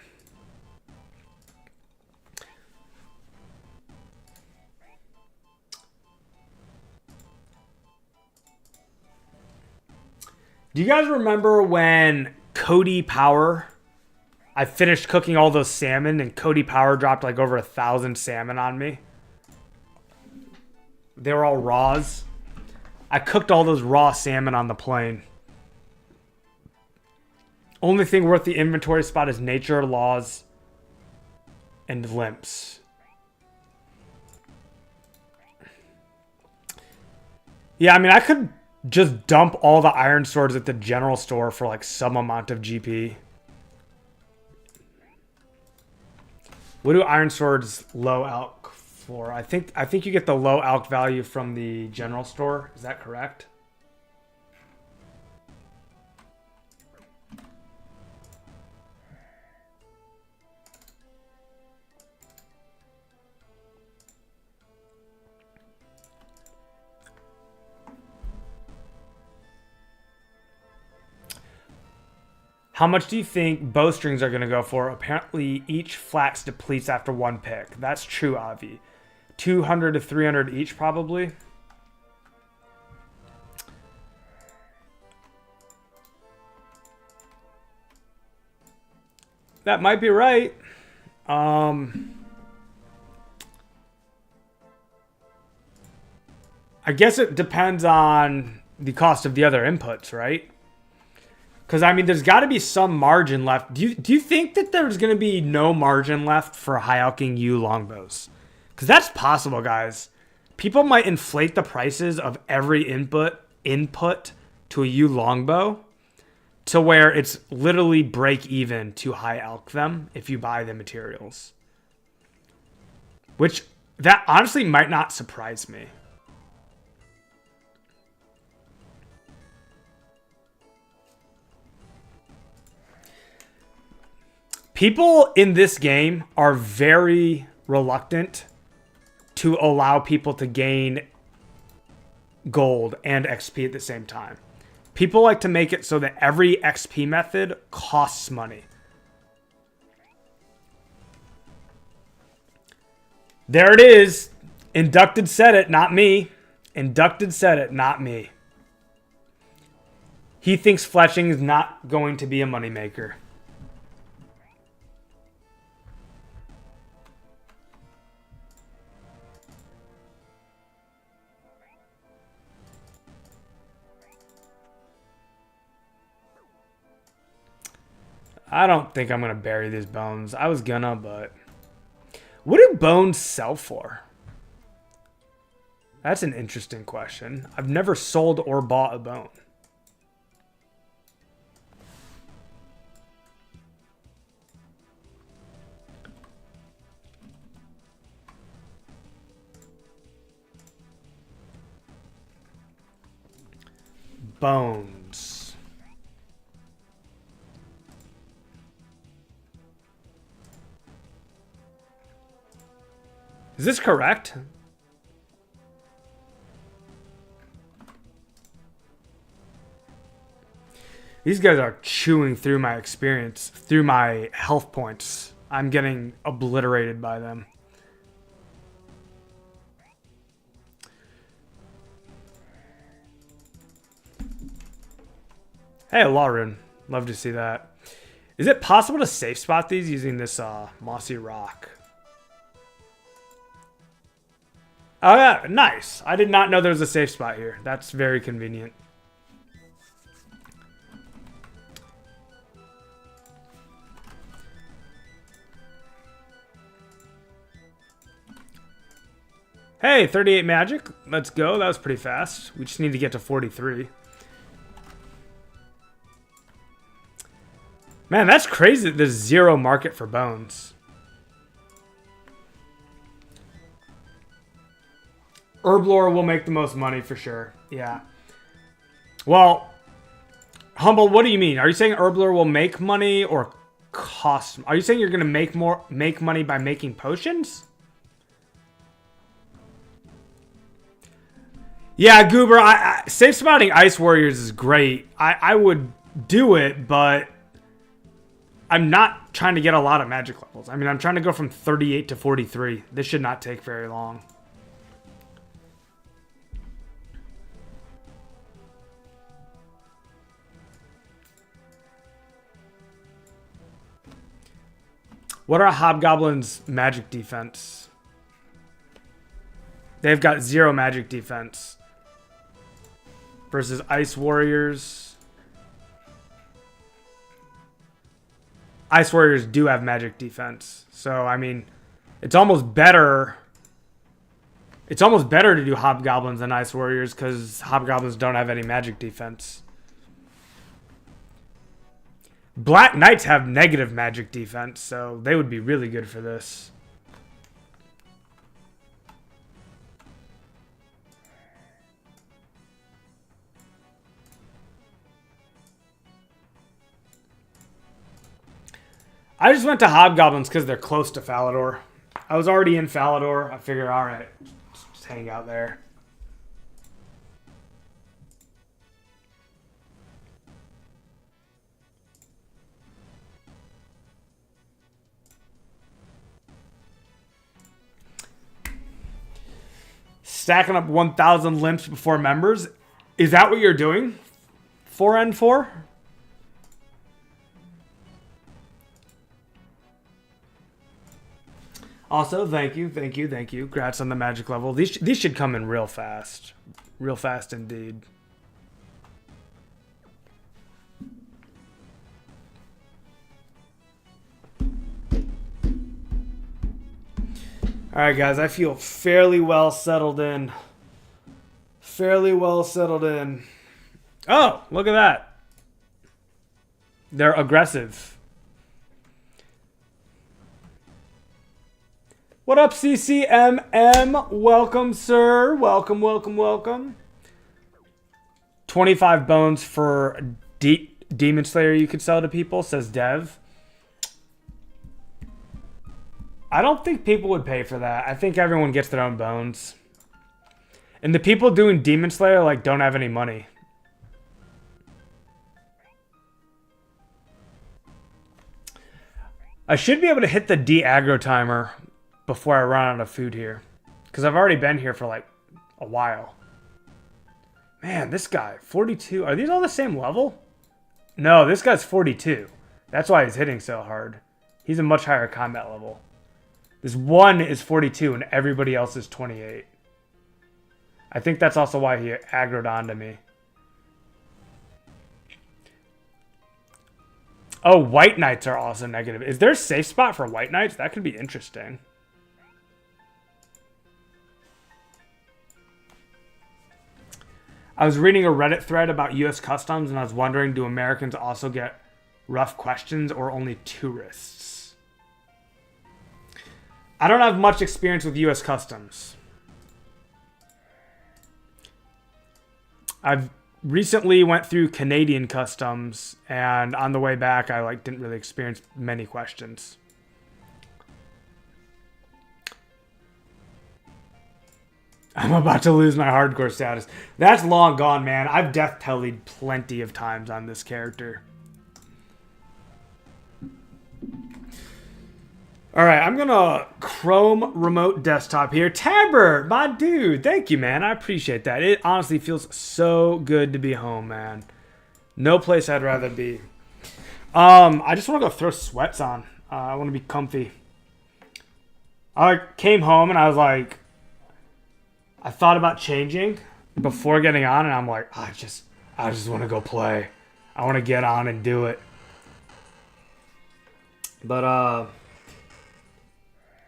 Do you guys remember when Cody Power... I finished cooking all those salmon and Cody Power dropped like over 1,000 salmon on me. They were all raws. I cooked all those raw salmon on the plane. Only thing worth the inventory spot is nature, laws, and limps. Yeah, I mean, I could just dump all the iron swords at the general store for like some amount of GP. What do iron swords low alch for? I think you get the low alch value from the general store. Is that correct? How much do you think bowstrings are going to go for? Apparently, each flax depletes after one pick. That's true, Avi. 200 to 300 each, probably. That might be right. I guess it depends on the cost of the other inputs, right? Because, I mean, there's got to be some margin left. Do you think that there's going to be no margin left for high-alching U longbows? Because that's possible, guys. People might inflate the prices of every input to a U longbow to where it's literally break even to high-alch them if you buy the materials. Which, that honestly might not surprise me. People in this game are very reluctant to allow people to gain gold and XP at the same time. People like to make it so that every XP method costs money. There it is. Inducted said it, not me. Inducted said it, not me. He thinks fletching is not going to be a moneymaker. I don't think I'm going to bury these bones. I was gonna, but... What do bones sell for? That's an interesting question. I've never sold or bought a bone. Bones. Is this correct? These guys are chewing through my experience, through my health points. I'm getting obliterated by them. Hey, Lauren. Love to see that. Is it possible to safe spot these using this mossy rock? Oh, yeah. Nice. I did not know there was a safe spot here. That's very convenient. Hey, 38 magic. Let's go. That was pretty fast. We just need to get to 43. Man, that's crazy that there's zero market for bones. Herblore will make the most money for sure. Yeah. Well, Humble, what do you mean? Are you saying Herblore will make money or cost? Are you saying you're gonna make money by making potions? Yeah, Goober. Safe spotting Ice Warriors is great. I would do it, but I'm not trying to get a lot of magic levels. I mean, I'm trying to go from 38 to 43. This should not take very long. What are Hobgoblin's magic defense? They've got 0 magic defense. Versus Ice Warriors. Ice Warriors do have magic defense. So, I mean, it's almost better. It's almost better to do Hobgoblins than Ice Warriors because Hobgoblins don't have any magic defense. Black Knights have negative magic defense, so they would be really good for this. I just went to Hobgoblins because they're close to Falador. I was already in Falador. I figured, all right, just hang out there. Stacking up 1,000 limps before members. Is that what you're doing? 4N4? Also, thank you. Congrats on the magic level. These should come in real fast. Real fast indeed. Alright guys, I feel fairly well settled in. Oh, look at that. They're aggressive. What up, CCMM? Welcome, sir. Welcome. 25 bones for Demon Slayer you could sell to people, says Dev. I don't think people would pay for that. I think everyone gets their own bones. And the people doing Demon Slayer, like, don't have any money. I should be able to hit the de-aggro timer before I run out of food here. Because I've already been here for, like, a while. Man, this guy, 42. Are these all the same level? No, this guy's 42. That's why he's hitting so hard. He's a much higher combat level. This one is 42 and everybody else is 28. I think that's also why he aggroed onto me. Oh, White Knights are also negative. Is there a safe spot for White Knights? That could be interesting. I was reading a Reddit thread about U.S. Customs and I was wondering, do Americans also get rough questions or only tourists? I don't have much experience with U.S. Customs. I've recently went through Canadian Customs, and on the way back, I didn't really experience many questions. I'm about to lose my hardcore status. That's long gone, man. I've death tellied plenty of times on this character. All right, I'm going to Chrome remote desktop here. Tabber, my dude, thank you, man. I appreciate that. It honestly feels so good to be home, man. No place I'd rather be. I just want to go throw sweats on. I want to be comfy. I came home and I was like, I thought about changing before getting on, and I'm like, I just want to go play. I want to get on and do it. But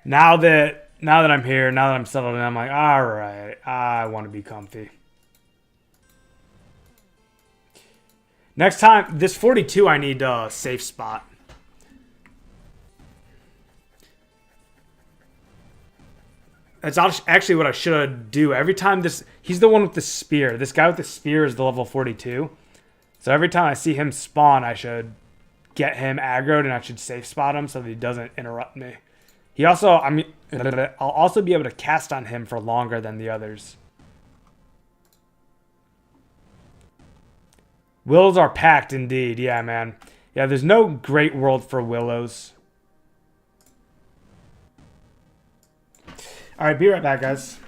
Now that I'm here, now that I'm settled in, I'm like, all right, I want to be comfy. Next time, this 42, I need a safe spot. That's actually what I should do. Every time he's the one with the spear. This guy with the spear is the level 42. So every time I see him spawn, I should get him aggroed and I should safe spot him so that he doesn't interrupt me. He also, I'll also be able to cast on him for longer than the others. Willows are packed indeed. Yeah, man. Yeah, there's no great world for willows. All right, be right back, guys.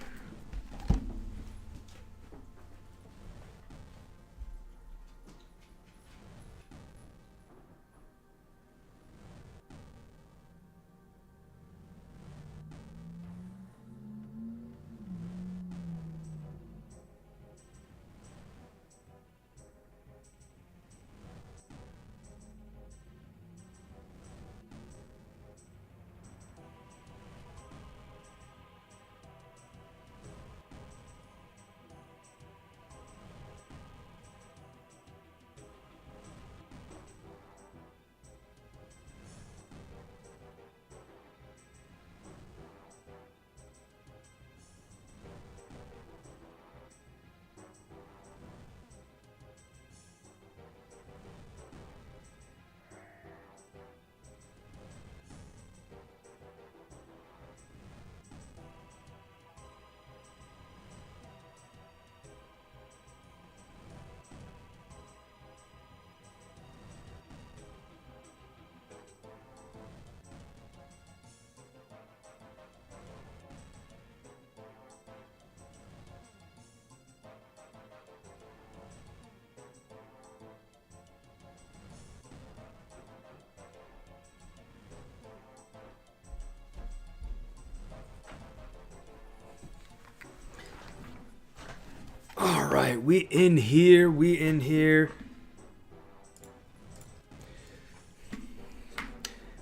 All right, we in here.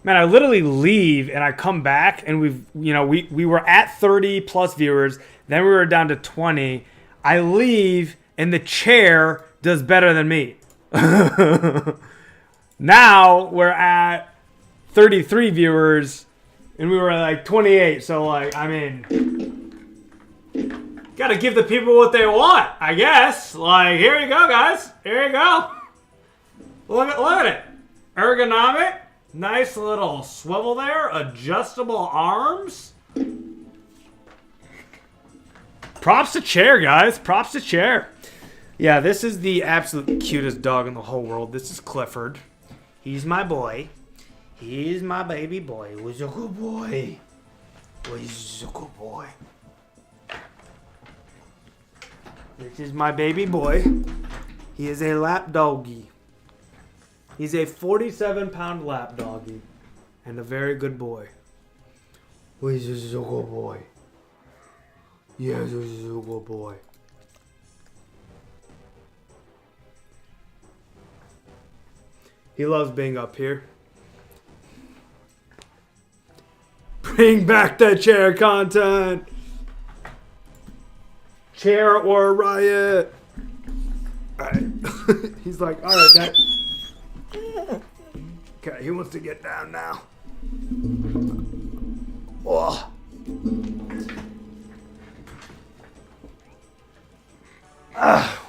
Man, I literally leave and I come back and we were at 30 plus viewers. Then we were down to 20. I leave and the chair does better than me. Now we're at 33 viewers and we were at like 28. So like, I mean, gotta give the people what they want, I guess. Like, here you go, guys. Here you go. Look at it. Ergonomic. Nice little swivel there. Adjustable arms. Props to chair, guys. Props to chair. Yeah, this is the absolute cutest dog in the whole world. This is Clifford. He's my boy. He's my baby boy. He's a good boy. He's a good boy. This is my baby boy. He is a lap doggy. He's a 47-pound lap doggy. And a very good boy. He's a good boy. Yes, he's a good boy. He loves being up here. Bring back the chair content. Chair or riot. Alright. He's like, alright, that. Okay, he wants to get down now. Oh.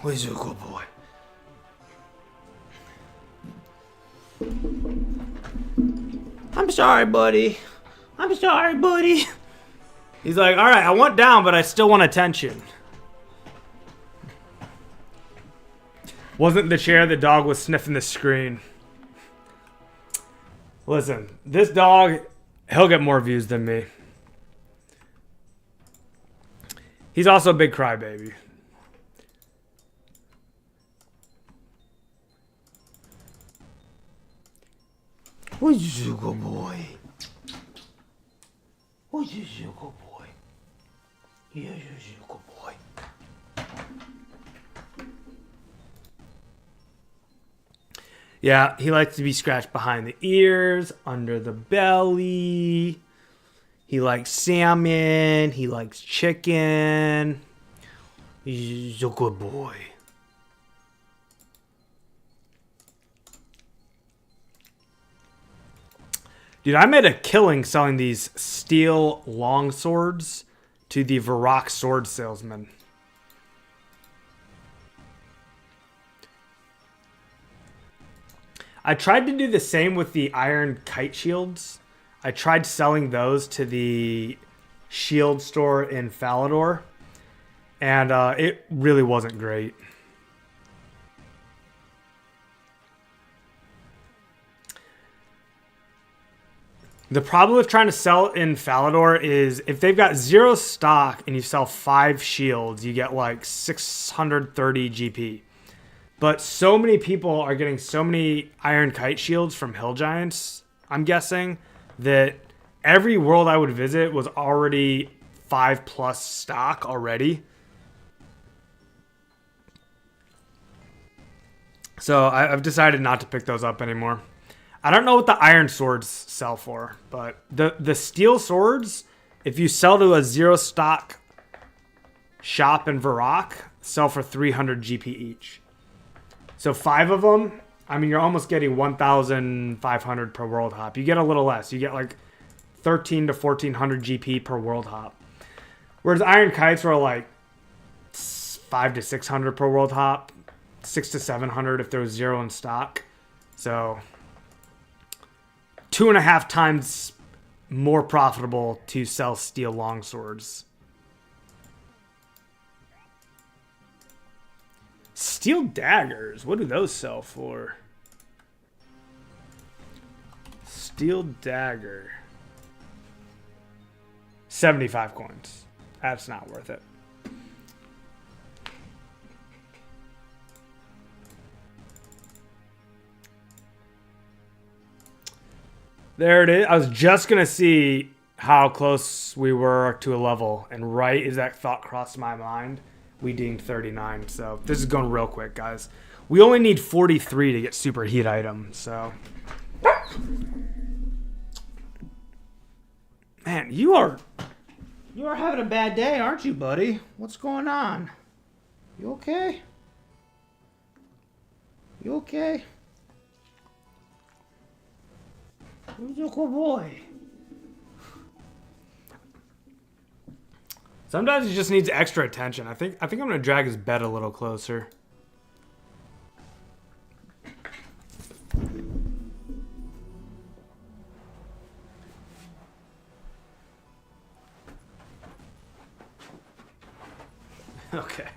He's a good boy. I'm sorry, buddy. I'm sorry, buddy. He's like, alright, I want down, but I still want attention. Wasn't the chair, the dog was sniffing the screen. Listen, this dog, he'll get more views than me. He's also a big crybaby. Who's a good boy? Who's a good boy? Yes, he's a good boy. Yeah, he likes to be scratched behind the ears, under the belly. He likes salmon. He likes chicken. He's a good boy. Dude, I made a killing selling these steel long swords to the Varrock Sword Salesman. I tried to do the same with the Iron Kite Shields. I tried selling those to the shield store in Falador, and it really wasn't great. The problem with trying to sell in Falador is if they've got 0 stock and you sell 5 shields, you get like 630 GP. But so many people are getting so many Iron Kite Shields from Hill Giants, I'm guessing, that every world I would visit was already 5+ stock already. So I've decided not to pick those up anymore. I don't know what the iron swords sell for, but the steel swords, if you sell to a 0 stock shop in Varrock, sell for 300 GP each. So 5 of them, I mean, you're almost getting 1,500 per world hop. You get a little less. You get like 1,300 to 1,400 GP per world hop. Whereas iron kites were like 500 to 600 per world hop, 600 to 700 if there was 0 in stock. So 2.5 times more profitable to sell steel longswords. Steel daggers, what do those sell for? Steel dagger. 75 coins. That's not worth it. There it is. I was just going to see how close we were to a level. And right as that thought crossed my mind, we dinged 39. So this is going real quick, guys. We only need 43 to get superheat item. So, man, you are having a bad day, aren't you, buddy? What's going on? You okay? You okay? Who's your good boy? Sometimes he just needs extra attention. I think I'm gonna drag his bed a little closer. Okay,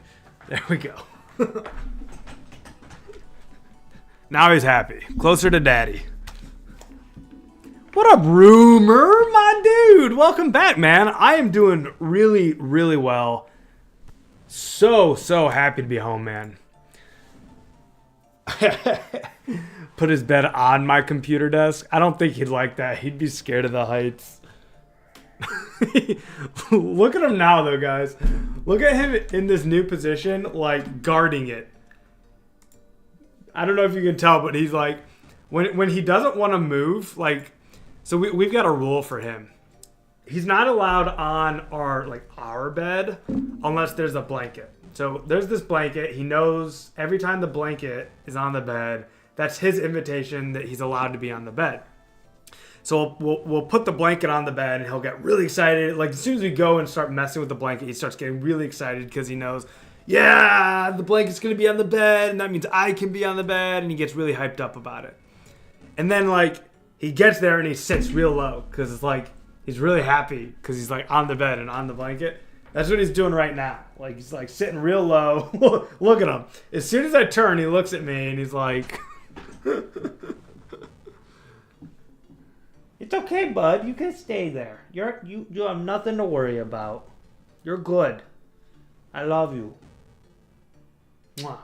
there we go. Now he's happy. Closer to daddy. What up, Rumor? My dude, welcome back, man. I am doing really, really well. So happy to be home, man. Put his bed on my computer desk. I don't think he'd like that. He'd be scared of the heights. Look at him now, though, guys. Look at him in this new position, like, guarding it. I don't know if you can tell, but he's like, when he doesn't want to move, like, so we've got a rule for him. He's not allowed on our bed unless there's a blanket. So there's this blanket. He knows every time the blanket is on the bed, that's his invitation that he's allowed to be on the bed. So we'll put the blanket on the bed and he'll get really excited. Like as soon as we go and start messing with the blanket, he starts getting really excited because he knows, yeah, the blanket's going to be on the bed and that means I can be on the bed, and he gets really hyped up about it. And then like he gets there and he sits real low because it's like he's really happy because he's like on the bed and on the blanket. That's what he's doing right now. Like he's like sitting real low. Look at him. As soon as I turn, he looks at me and he's like, "It's okay, bud. You can stay there. You have nothing to worry about. You're good. I love you. Mwah.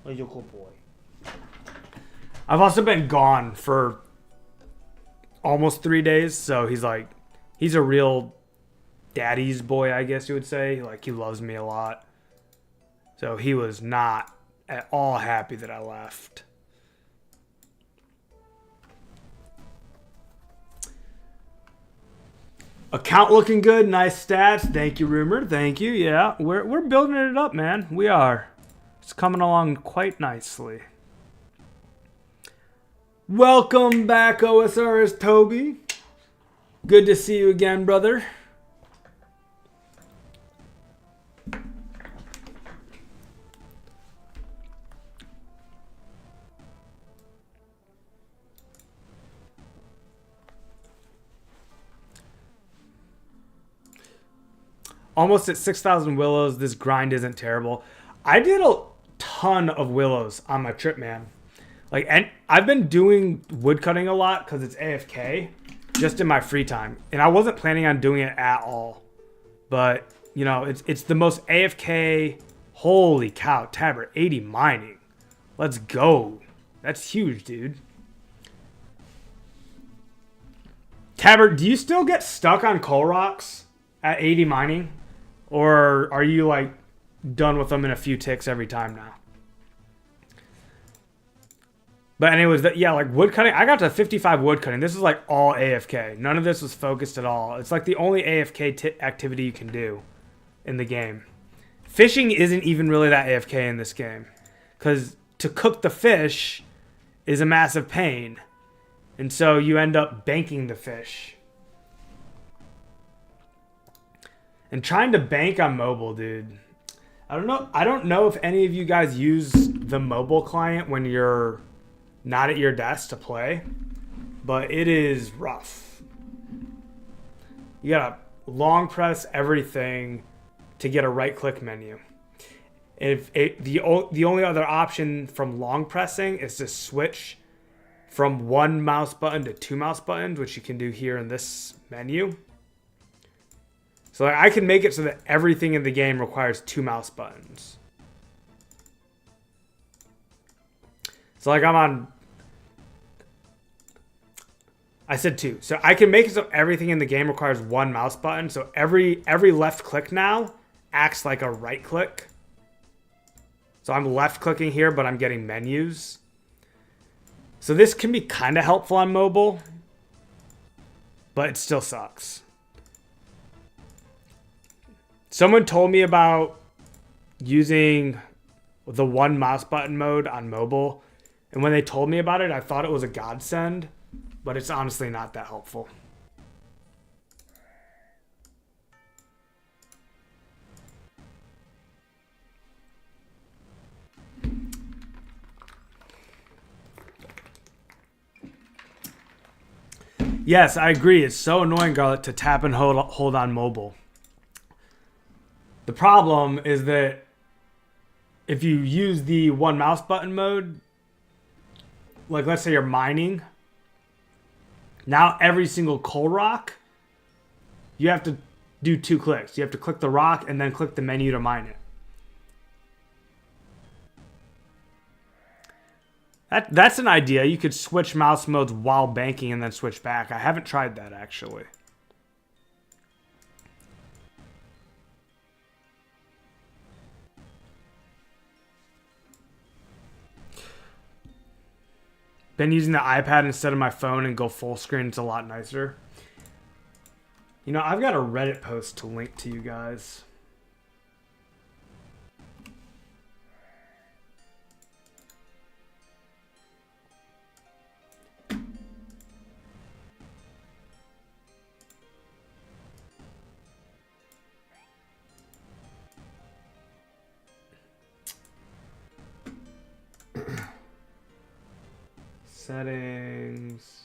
Oh, you're a good boy." I've also been gone for almost 3 days, so he's like, he's a real daddy's boy, I guess you would say. Like, he loves me a lot. So he was not at all happy that I left. Account looking good, nice stats. Thank you, Rumor. Thank you. Yeah, we're building it up, man. We are. It's coming along quite nicely. Welcome back, OSRS Toby. Good to see you again, brother. almost at 6,000 willows. This grind isn't terrible. I did a ton of willows on my trip, man. Like, and I've been doing woodcutting a lot because it's AFK, just in my free time. And I wasn't planning on doing it at all. But, you know, it's the most AFK. Holy cow, Tabber, 80 mining. Let's go. That's huge, dude. Tabber, do you still get stuck on coal rocks at 80 mining? Or are you, like, done with them in a few ticks every time now? But anyways, yeah, like woodcutting. I got to 55 woodcutting. This is like all AFK. None of this was focused at all. It's like the only AFK activity you can do in the game. Fishing isn't even really that AFK in this game. Because to cook the fish is a massive pain. And so you end up banking the fish. And trying to bank on mobile, dude. I don't know if any of you guys use the mobile client when you're not at your desk to play. But it is rough. You gotta long press everything to get a right click menu. The only other option from long pressing is to switch from one mouse button to two mouse buttons, which you can do here in this menu. So like, I can make it so that everything in the game requires two mouse buttons. So like I said two. So I can make it so everything in the game requires one mouse button. So every left click now acts like a right click. So I'm left clicking here, but I'm getting menus. So this can be kind of helpful on mobile, but it still sucks. Someone told me about using the one mouse button mode on mobile, and when they told me about it, I thought it was a godsend, but it's honestly not that helpful. Yes, I agree. It's so annoying, Garlic, to tap and hold on mobile. The problem is that if you use the one mouse button mode, like let's say you're mining, now every single coal rock, you have to do two clicks. You have to click the rock and then click the menu to mine it. That's an idea. You could switch mouse modes while banking and then switch back. I haven't tried that, actually. Been using the iPad instead of my phone and go full screen. It's a lot nicer. You know, I've got a Reddit post to link to you guys. Settings.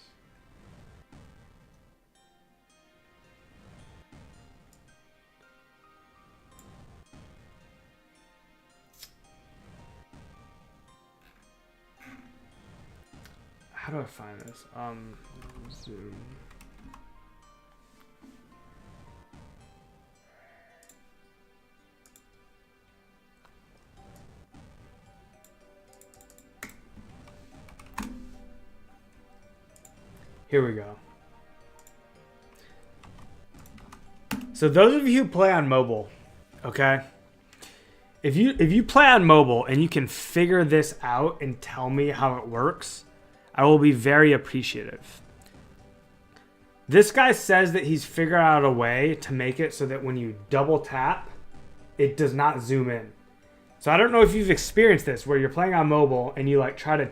How do I find this? Zoom. Here we go. So those of you who play on mobile, okay? If you play on mobile and you can figure this out and tell me how it works, I will be very appreciative. This guy says that he's figured out a way to make it so that when you double tap, it does not zoom in. So I don't know if you've experienced this where you're playing on mobile and you like try to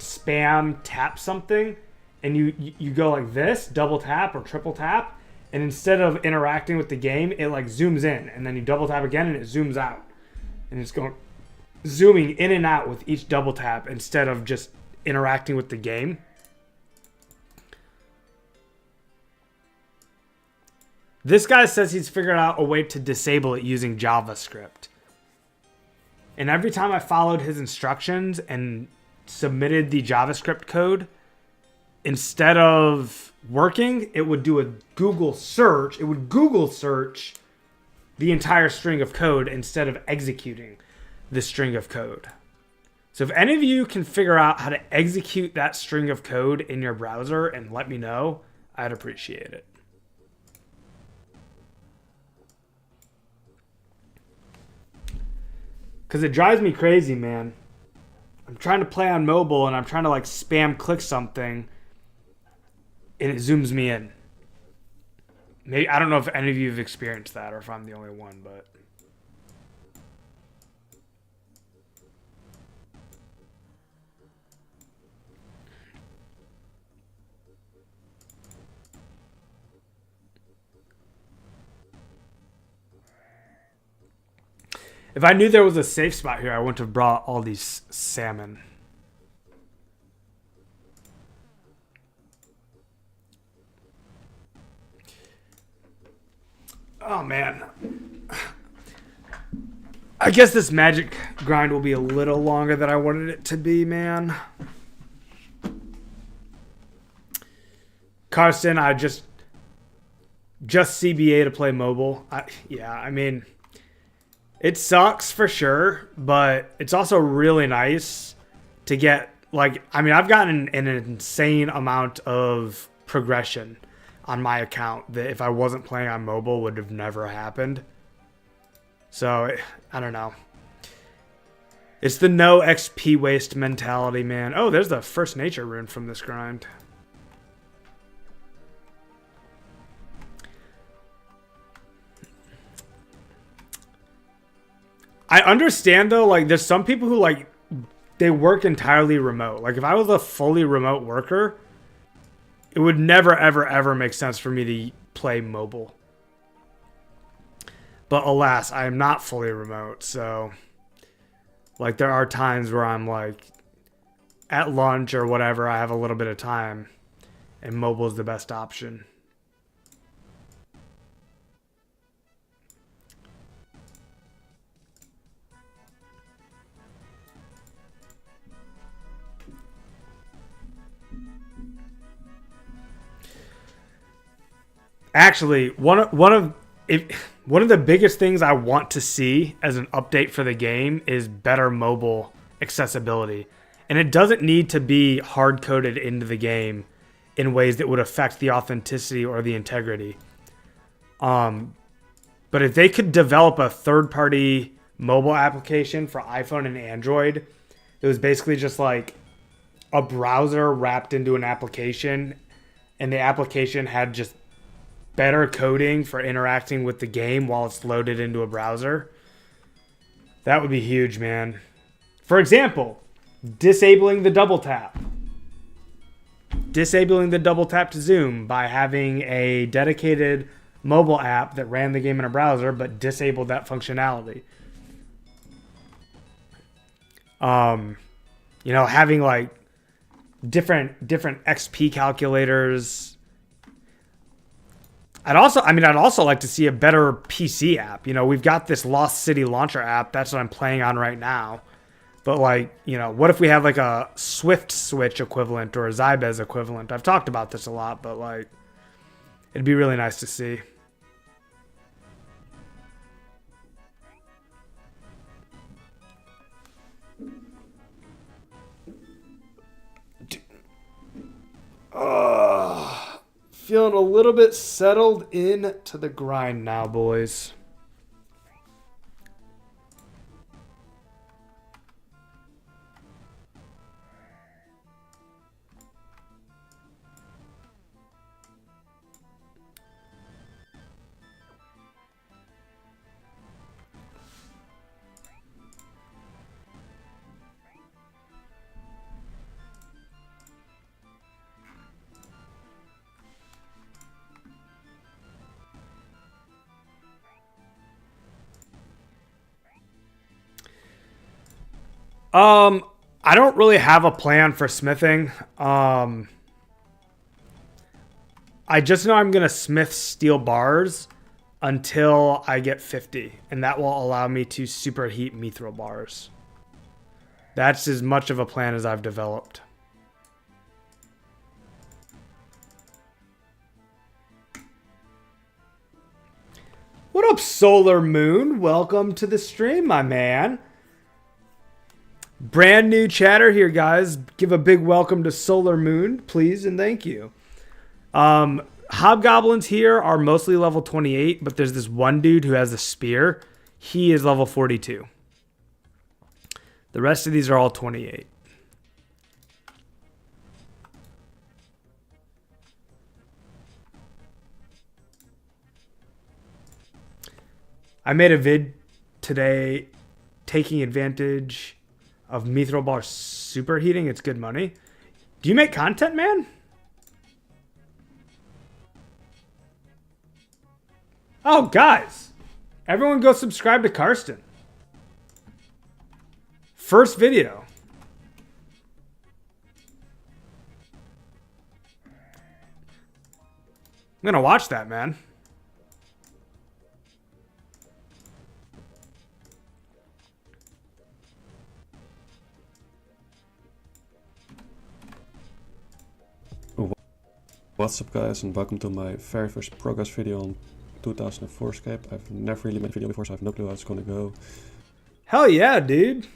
spam tap something and you go like this, double tap or triple tap, and instead of interacting with the game, it like zooms in, and then you double tap again and it zooms out. And it's going zooming in and out with each double tap instead of just interacting with the game. This guy says he's figured out a way to disable it using JavaScript. And every time I followed his instructions and submitted the JavaScript code, instead of working, it would do a Google search. It would Google search the entire string of code instead of executing the string of code. So if any of you can figure out how to execute that string of code in your browser and let me know, I'd appreciate it. Because it drives me crazy, man. I'm trying to play on mobile and I'm trying to like spam click something and it zooms me in. Maybe, I don't know if any of you have experienced that or if I'm the only one, but... If I knew there was a safe spot here, I wouldn't have brought all these salmon. Oh, man. I guess this magic grind will be a little longer than I wanted it to be, man. Carson, I just CBA to play mobile. Yeah, I mean... It sucks for sure, but it's also really nice to get, like, I mean, I've gotten an insane amount of progression on my account that if I wasn't playing on mobile would have never happened. So, I don't know. It's the no XP waste mentality, man. Oh, there's the first nature rune from this grind. I understand, though, like, there's some people who, like, they work entirely remote. Like, if I was a fully remote worker, it would never, ever, ever make sense for me to play mobile. But alas, I am not fully remote, so, like, there are times where I'm, like, at lunch or whatever, I have a little bit of time, and mobile is the best option. Actually, one of the biggest things I want to see as an update for the game is better mobile accessibility. And it doesn't need to be hard-coded into the game in ways that would affect the authenticity or the integrity. But if they could develop a third-party mobile application for iPhone and Android, it was basically just like a browser wrapped into an application, and the application had just better coding for interacting with the game while it's loaded into a browser. That would be huge, man. For example, disabling the double tap. Disabling the double tap to zoom by having a dedicated mobile app that ran the game in a browser but disabled that functionality. You know, having like different XP calculators. I'd also like to see a better PC app. You know, we've got this Lost City Launcher app. That's what I'm playing on right now. But, like, you know, what if we have, like, a Swift Switch equivalent or a Zybez equivalent? I've talked about this a lot, but, like, it'd be really nice to see. Feeling a little bit settled in to the grind now, boys. I don't really have a plan for smithing. I just know I'm going to smith steel bars until I get 50, and that will allow me to superheat mithril bars. That's as much of a plan as I've developed. What up, Solar Moon? Welcome to the stream, my man. Brand new chatter here, guys. Give a big welcome to Solar Moon, please, and thank you. Hobgoblins here are mostly level 28, but there's this one dude who has a spear. He is level 42. The rest of these are all 28. I made a vid today taking advantage of mithril bar superheating. It's good money. Do you make content, man? Oh, guys. Everyone go subscribe to Karsten. First video. I'm going to watch that, man. What's up, guys, and welcome to my very first progress video on 2004Scape. I've never really made a video before, so I have no clue how it's gonna go. Hell yeah, dude.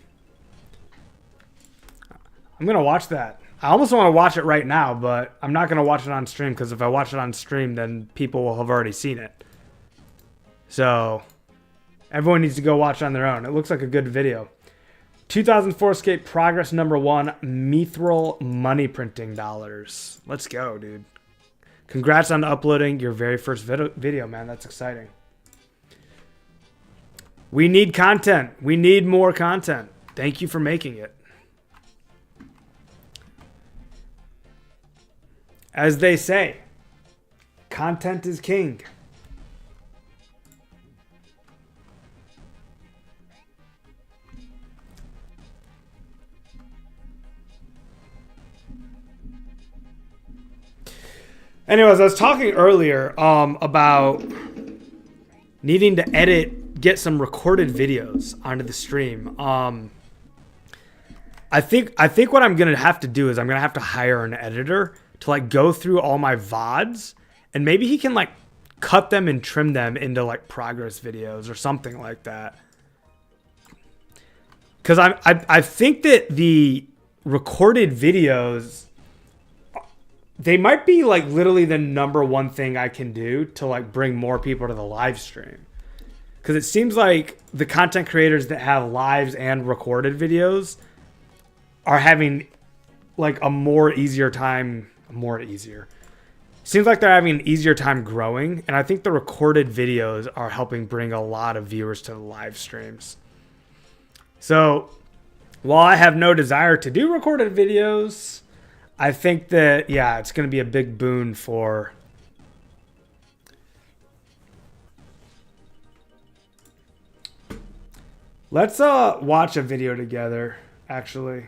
I'm gonna watch that. I almost want to watch it right now, but I'm not gonna watch it on stream, because if I watch it on stream, then people will have already seen it. So everyone needs to go watch it on their own. It looks like a good video. 2004Scape progress number 1, mithril money printing dollars. Let's go, dude. Congrats on uploading your very first video, man. That's exciting. We need content. We need more content. Thank you for making it. As they say, content is king. Anyways, I was talking earlier about needing to get some recorded videos onto the stream. I think what I'm gonna have to do is I'm gonna have to hire an editor to like go through all my VODs, and maybe he can like cut them and trim them into like progress videos or something like that. Because I think that the recorded videos, they might be like literally the number one thing I can do to like bring more people to the live stream. Because it seems like the content creators that have lives and recorded videos are having like seems like they're having an easier time growing. And I think the recorded videos are helping bring a lot of viewers to the live streams. So while I have no desire to do recorded videos, I think that, yeah, it's going to be a big boon for... Let's watch a video together, actually,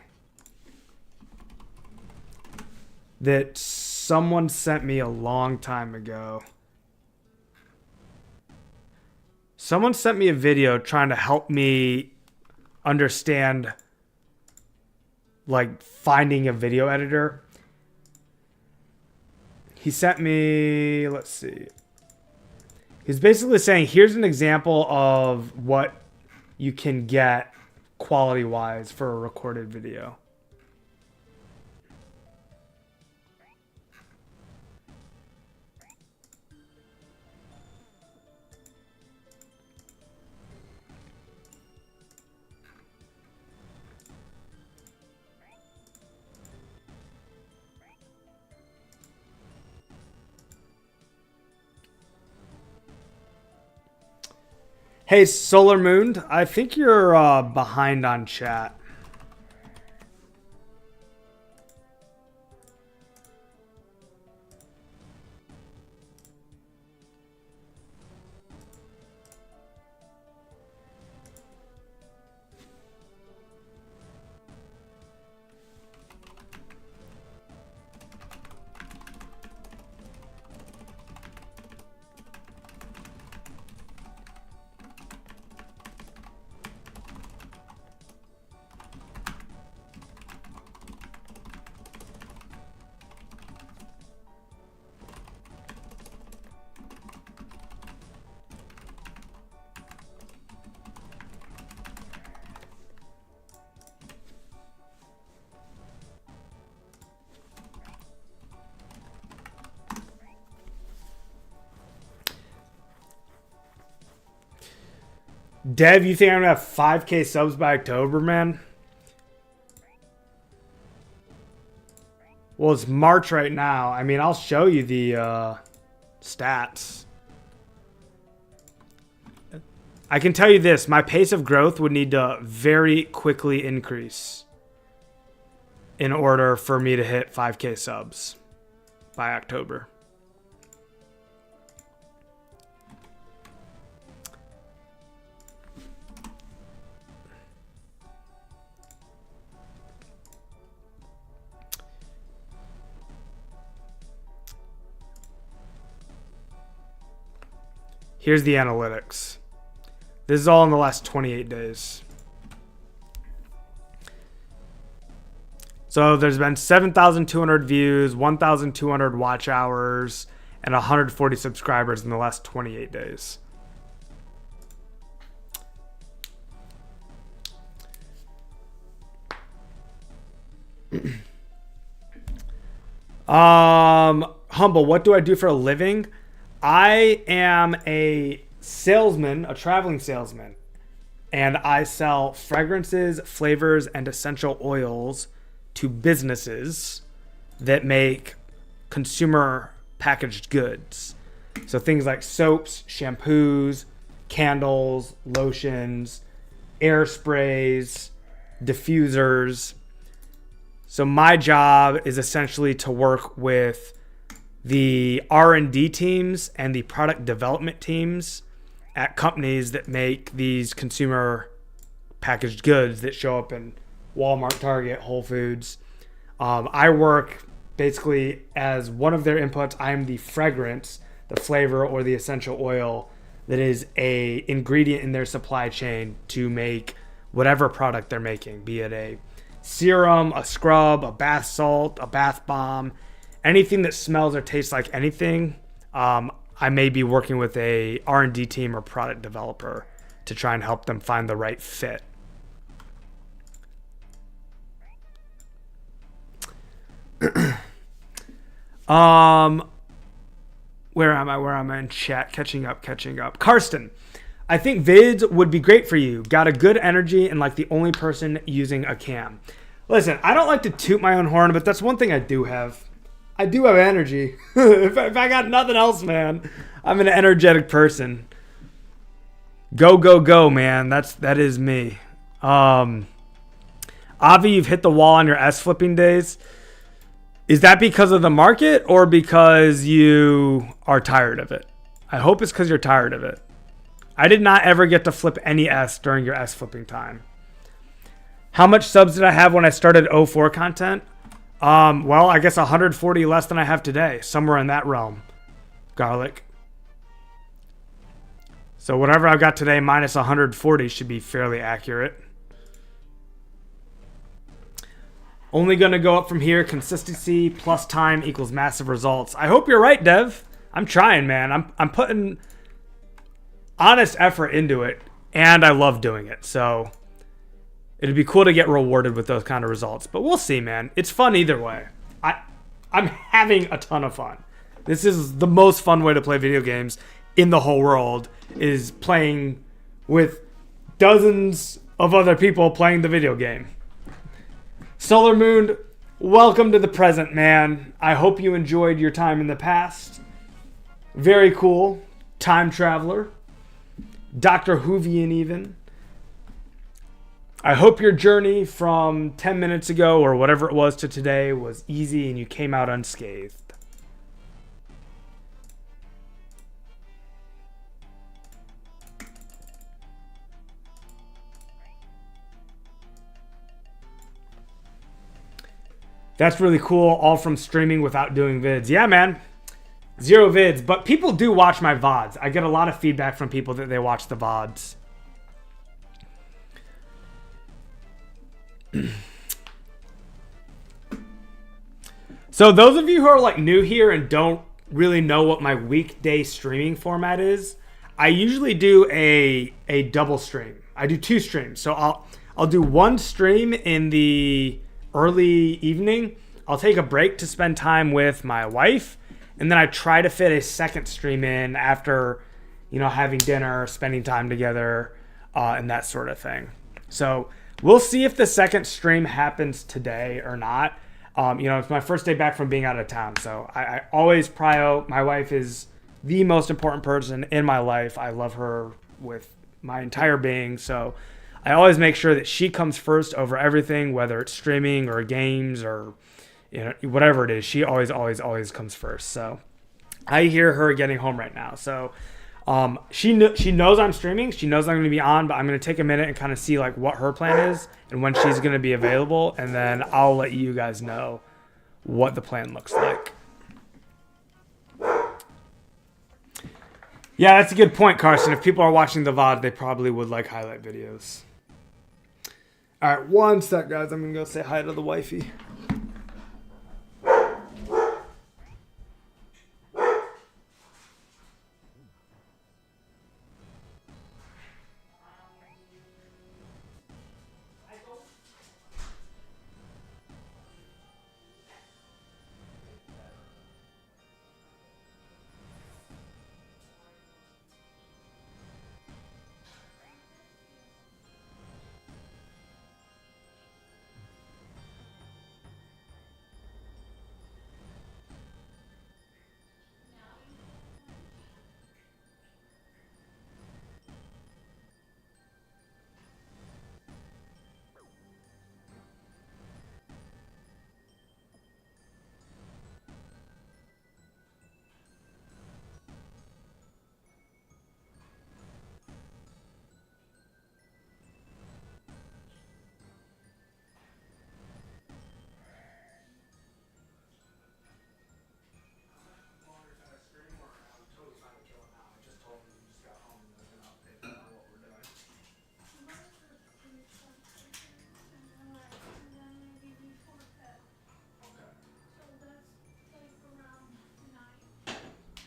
that someone sent me a long time ago. Someone sent me a video trying to help me understand like finding a video editor. He sent me, let's see. He's basically saying, here's an example of what you can get quality wise for a recorded video. Hey, Solar Moon, I think you're behind on chat. Dev, you think I'm going to have 5K subs by October, man? Well, it's March right now. I mean, I'll show you the stats. I can tell you this. My pace of growth would need to very quickly increase in order for me to hit 5K subs by October. Here's the analytics. This is all in the last 28 days. So there's been 7,200 views, 1,200 watch hours, and 140 subscribers in the last 28 days. Humble, what do I do for a living? I am a salesman, a traveling salesman, and I sell fragrances, flavors, and essential oils to businesses that make consumer packaged goods. So things like soaps, shampoos, candles, lotions, air sprays, diffusers. So my job is essentially to work with the R&D teams and the product development teams at companies that make these consumer packaged goods that show up in Walmart, Target, Whole Foods. I work basically as one of their inputs. I'm the fragrance, the flavor, or the essential oil that is a ingredient in their supply chain to make whatever product they're making, be it a serum, a scrub, a bath salt, a bath bomb, anything that smells or tastes like anything. I may be working with a R&D team or product developer to try and help them find the right fit. Where am I in chat? Catching up. Karsten, I think vids would be great for you. Got a good energy and like the only person using a cam. Listen, I don't like to toot my own horn, but that's one thing I do have. I do have energy. if I got nothing else, man, I'm an energetic person. Go, man. That is me. Avi, you've hit the wall on your S flipping days. Is that because of the market or because you are tired of it? I hope it's because you're tired of it. I did not ever get to flip any S during your S flipping time. How much subs did I have when I started 04 content? Well, I guess 140 less than I have today. Somewhere in that realm. Garlic. So whatever I've got today minus 140 should be fairly accurate. Only going to go up from here. Consistency plus time equals massive results. I hope you're right, Dev. I'm trying, man. I'm putting honest effort into it, and I love doing it. So it'd be cool to get rewarded with those kind of results. But we'll see, man. It's fun either way. I'm having a ton of fun. This is the most fun way to play video games in the whole world, is playing with dozens of other people playing the video game. Solar Moon, welcome to the present, man. I hope you enjoyed your time in the past. Very cool. Time traveler. Dr. Whovian even. I hope your journey from 10 minutes ago or whatever it was to today was easy and you came out unscathed. That's really cool, all from streaming without doing vids. Yeah, man. 0 vids, but people do watch my VODs. I get a lot of feedback from people that they watch the VODs. So those of you who are like new here and don't really know what my weekday streaming format is, I usually do a double stream. I do 2 streams. So I'll do 1 stream in the early evening. I'll take a break to spend time with my wife, and then I try to fit a second stream in after, having dinner, spending time together. and that sort of thing. So we'll see if the second stream happens today or not. It's my first day back from being out of town, so I always prio. My wife is the most important person in my life. I love her with my entire being, so I always make sure that she comes first over everything, whether it's streaming or games or whatever it is. She always comes first. So I hear her getting home right now. So she knows I'm streaming. She knows I'm going to be on, but I'm going to take a minute and kind of see like what her plan is and when she's going to be available, and then I'll let you guys know what the plan looks like. Yeah, that's a good point, Carson. If people are watching the VOD, they probably would like highlight videos. All right, one sec, guys. I'm going to go say hi to the wifey.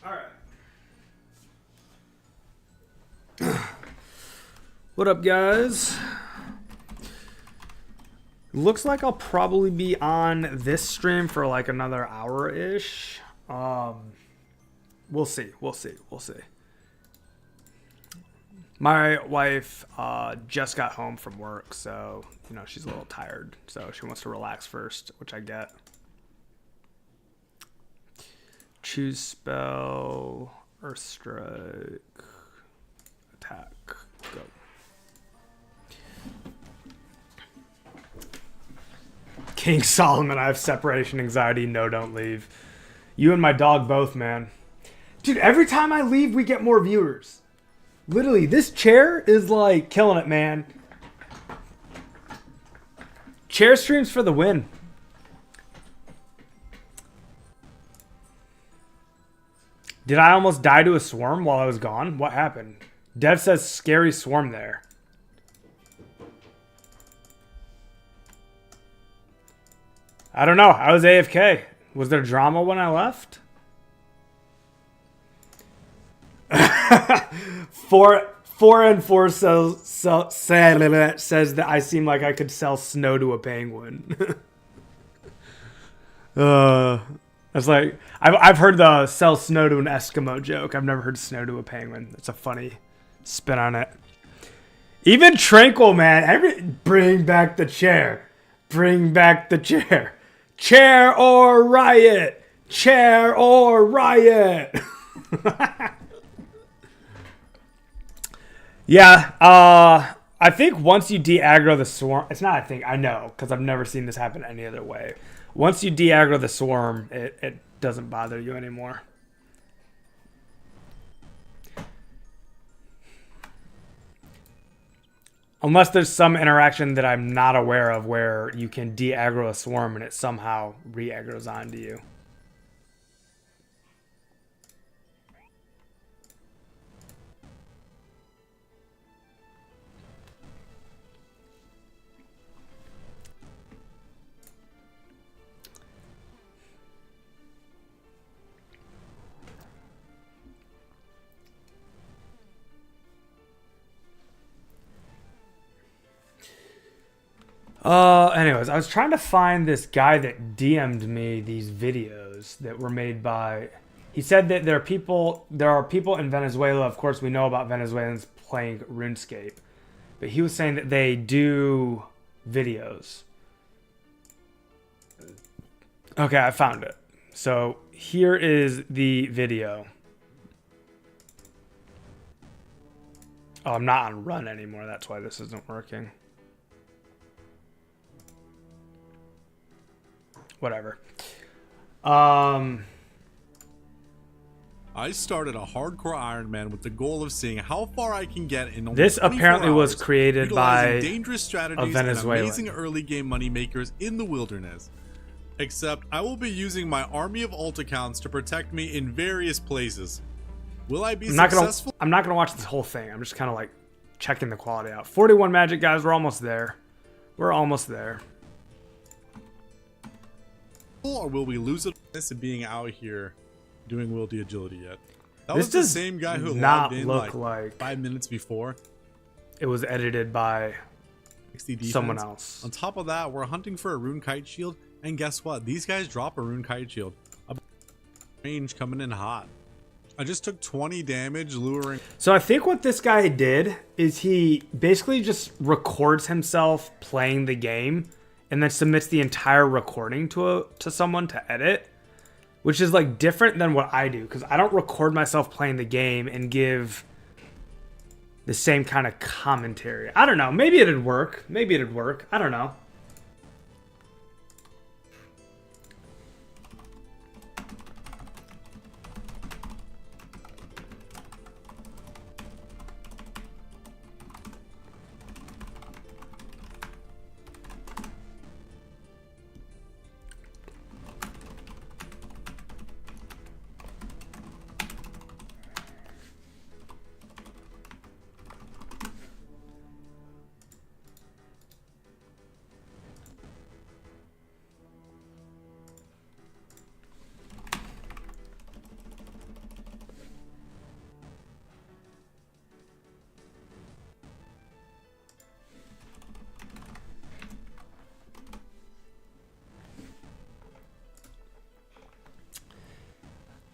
All right. What up, guys? Looks like I'll probably be on this stream for like another hour-ish. We'll see. My wife just got home from work, so she's a little tired. So she wants to relax first, which I get. Choose spell, Earth Strike, attack, go. King Solomon, I have separation anxiety. No, don't leave. You and my dog both, man. Dude, every time I leave, we get more viewers. Literally, this chair is like killing it, man. Chair streams for the win. Did I almost die to a swarm while I was gone? What happened? Dev says scary swarm there. I don't know. I was AFK. Was there drama when I left? 4N4 says that I seem like I could sell snow to a penguin. That's like I've heard the sell snow to an Eskimo joke. I've never heard snow to a penguin. It's a funny spin on it. Even Tranquil, man. Bring back the chair. Bring back the chair. Chair or riot. Chair or riot. Yeah. I think once you de-aggro the swarm, it's not. I know because I've never seen this happen any other way. Once you de-aggro the swarm, it doesn't bother you anymore. Unless there's some interaction that I'm not aware of where you can de-aggro a swarm and it somehow re-aggroes onto you. Anyways, I was trying to find this guy that DM'd me these videos that were made by. He said that there are people in Venezuela. Of course, we know about Venezuelans playing RuneScape. but he was saying that they do videos. Okay, I found it. So here is the video. Oh, I'm not on run anymore. That's why this isn't working. Whatever. I started a hardcore Ironman with the goal of seeing how far I can get in only This 24 apparently was hours, created by utilizing dangerous strategies and Venezuelan. amazing early game money makers in the wilderness. Except I will be using my army of alt accounts to protect me in various places. Will I be successful? I'm not gonna watch this whole thing. I'm just kind of like checking the quality out. 41 magic, guys. We're almost there. We're almost there. Or will we lose it to being out here doing wieldy agility yet? That This was the does same guy who not logged in look like 5 minutes before. It was edited by 60 defense. someone else. On top of that, we're hunting for a rune kite shield, and guess what? These guys drop a rune kite shield. A range coming in hot. I just took 20 damage luring. So I think what this guy did is he basically just records himself playing the game and then submits the entire recording to someone to edit, which is like different than what I do, because I don't record myself playing the game and give the same kind of commentary. I don't know. Maybe it'd work. Maybe it'd work. I don't know.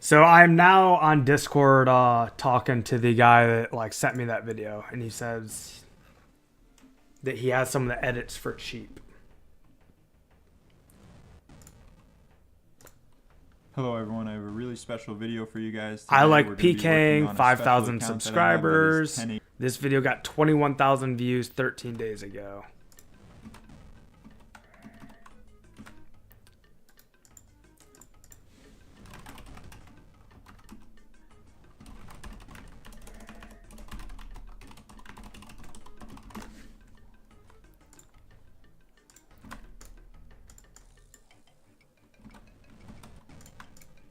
So I'm now on Discord talking to the guy that like sent me that video, and he says that he has some of the edits for cheap. Hello everyone, I have a really special video for you guys. I Today like we're gonna be working PKing, on a 5,000 special account that I have that is subscribers. 10 This video got 21,000 views 13 days ago.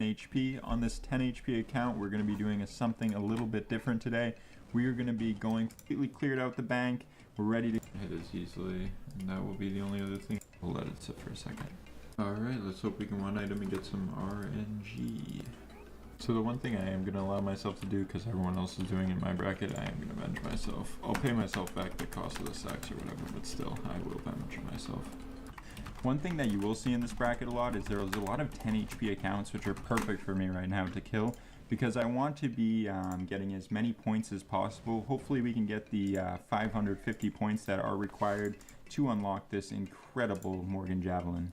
HP. On this 10 HP account, we're going to be doing something a little bit different today. We are going to be going completely cleared out the bank. We're ready to hit as easily, and that will be the only other thing. We'll let it sit for a second. Alright, let's hope we can one item and get some RNG. So the one thing I am going to allow myself to do, because everyone else is doing in my bracket, I am going to avenge myself. I'll pay myself back the cost of the sacks or whatever, but still, I will avenge myself. One thing that you will see in this bracket a lot is there is a lot of 10 HP accounts, which are perfect for me right now to kill, because I want to be getting as many points as possible. Hopefully we can get the 550 points that are required to unlock this incredible Morgan Javelin.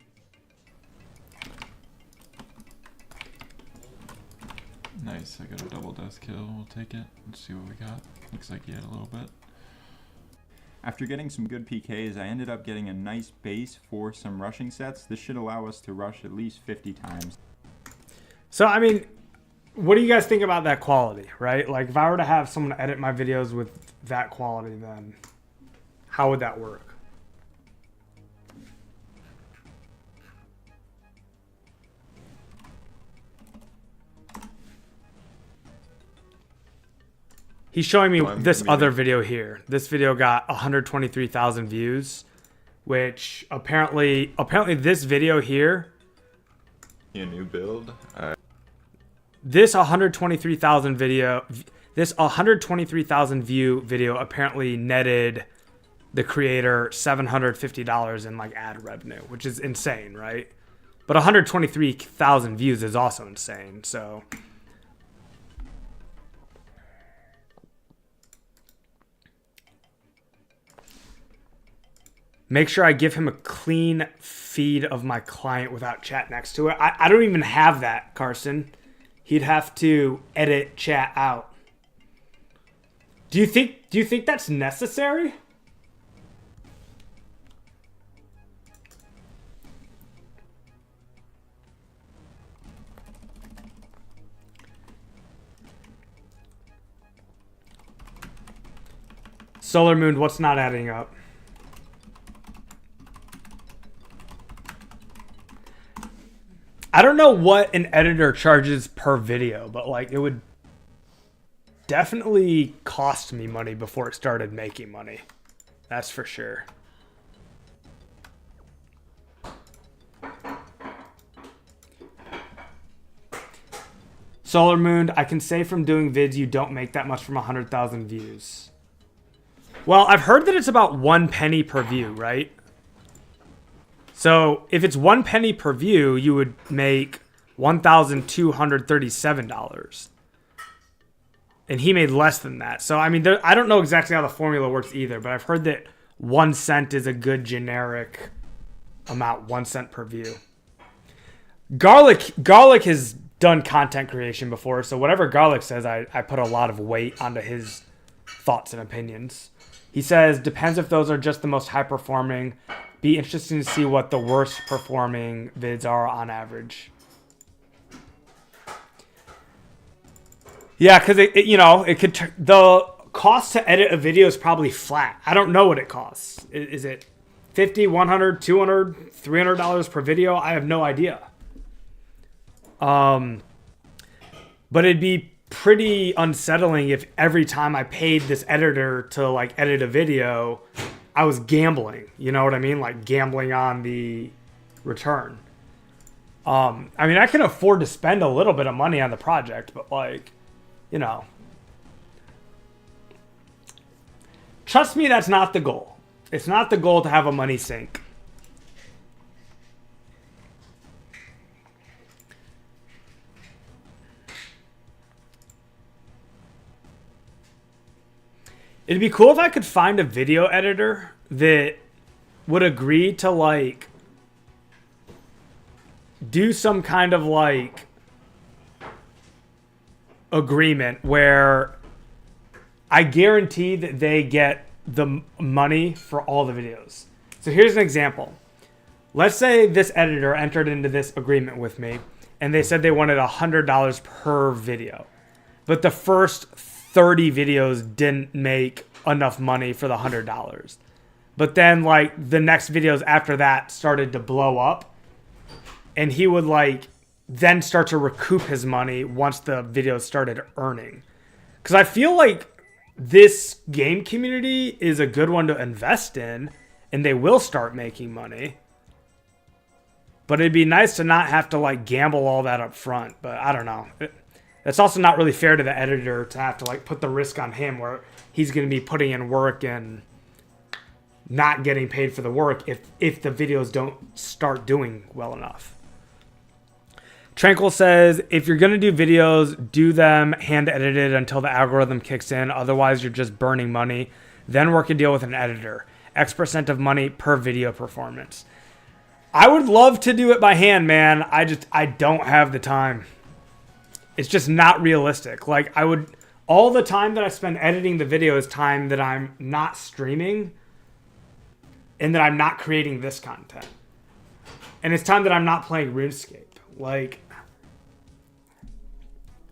Nice, I got a double death kill, we'll take it. Let's see what we got. Looks like he had a little bit. After getting some good PKs, I ended up getting a nice base for some rushing sets. This should allow us to rush at least 50 times. So, I mean, what do you guys think about that quality, right? Like, if I were to have someone edit my videos with that quality, then how would that work? He's showing me this other video here. This video got 123,000 views, which apparently this video here, A new build. this 123,000 view video apparently netted the creator $750 in like ad revenue, which is insane, right? But 123,000 views is also insane. So Make sure I give him a clean feed of my client without chat next to it. I don't even have that, Carson. He'd have to edit chat out. Do you think that's necessary? Solar Moon, what's not adding up? I don't know what an editor charges per video, but like it would definitely cost me money before it started making money. That's for sure. Solar Moon, I can say from doing vids you don't make that much from 100,000 views. Well, I've heard that it's about 1 penny per view, right? So if it's 1 penny per view, you would make $1,237. And he made less than that. So, I mean, I don't know exactly how the formula works either, but I've heard that 1 cent is a good generic amount, 1 cent per view. Garlic has done content creation before, so whatever Garlic says, I put a lot of weight onto his thoughts and opinions. He says, depends if those are just the most high performing. Be interesting to see what the worst performing vids are on average. Yeah, because the cost to edit a video is probably flat. I don't know what it costs. Is it $50, $100, $200, $300 per video? I have no idea. But it'd be pretty unsettling if every time I paid this editor to like edit a video, I was gambling. You know what I mean? Like gambling on the return. I mean, I can afford to spend a little bit of money on the project, but like, you know, trust me, that's not the goal. It's not the goal to have a money sink. It'd be cool if I could find a video editor that would agree to like do some kind of like agreement where I guarantee that they get the money for all the videos. So here's an example. Let's say this editor entered into this agreement with me and they said they wanted $100 per video, but the first 30 videos didn't make enough money for the $100. But then like the next videos after that started to blow up and he would like then start to recoup his money once the videos started earning. Because I feel like this game community is a good one to invest in and they will start making money. But it'd be nice to not have to like gamble all that up front. But I don't know. That's also not really fair to the editor to have to like put the risk on him where he's going to be putting in work and not getting paid for the work if the videos don't start doing well enough. Tranquil says, if you're going to do videos, do them hand edited until the algorithm kicks in. Otherwise, you're just burning money. Then work a deal with an editor. X% of money per video performance. I would love to do it by hand, man. I don't have the time. It's just not realistic. Like all the time that I spend editing the video is time that I'm not streaming and that I'm not creating this content. And it's time that I'm not playing RuneScape. Like,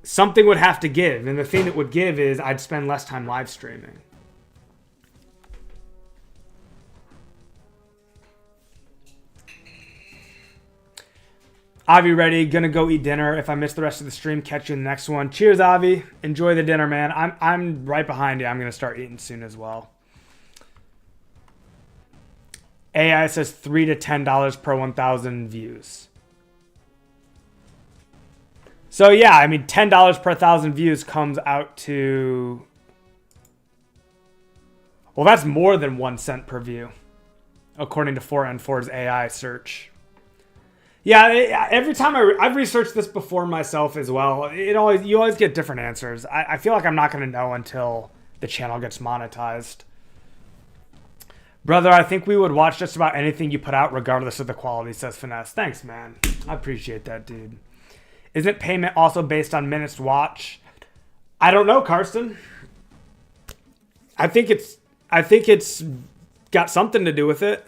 something would have to give. And the thing that would give is I'd spend less time live streaming. Avi ready, gonna go eat dinner. If I miss the rest of the stream, catch you in the next one. Cheers, Avi. Enjoy the dinner, man. I'm right behind you. I'm gonna start eating soon as well. AI says $3 to $10 per 1,000 views. So yeah, I mean $10 per 1,000 views comes out to, well, that's more than 1 cent per view, according to 4N4's AI search. Yeah, every time I've researched this before myself as well. You always get different answers. I feel like I'm not going to know until the channel gets monetized. Brother, I think we would watch just about anything you put out regardless of the quality, says Finesse. Thanks, man. I appreciate that, dude. Isn't payment also based on minutes watch? I don't know, Karsten. I think it's got something to do with it.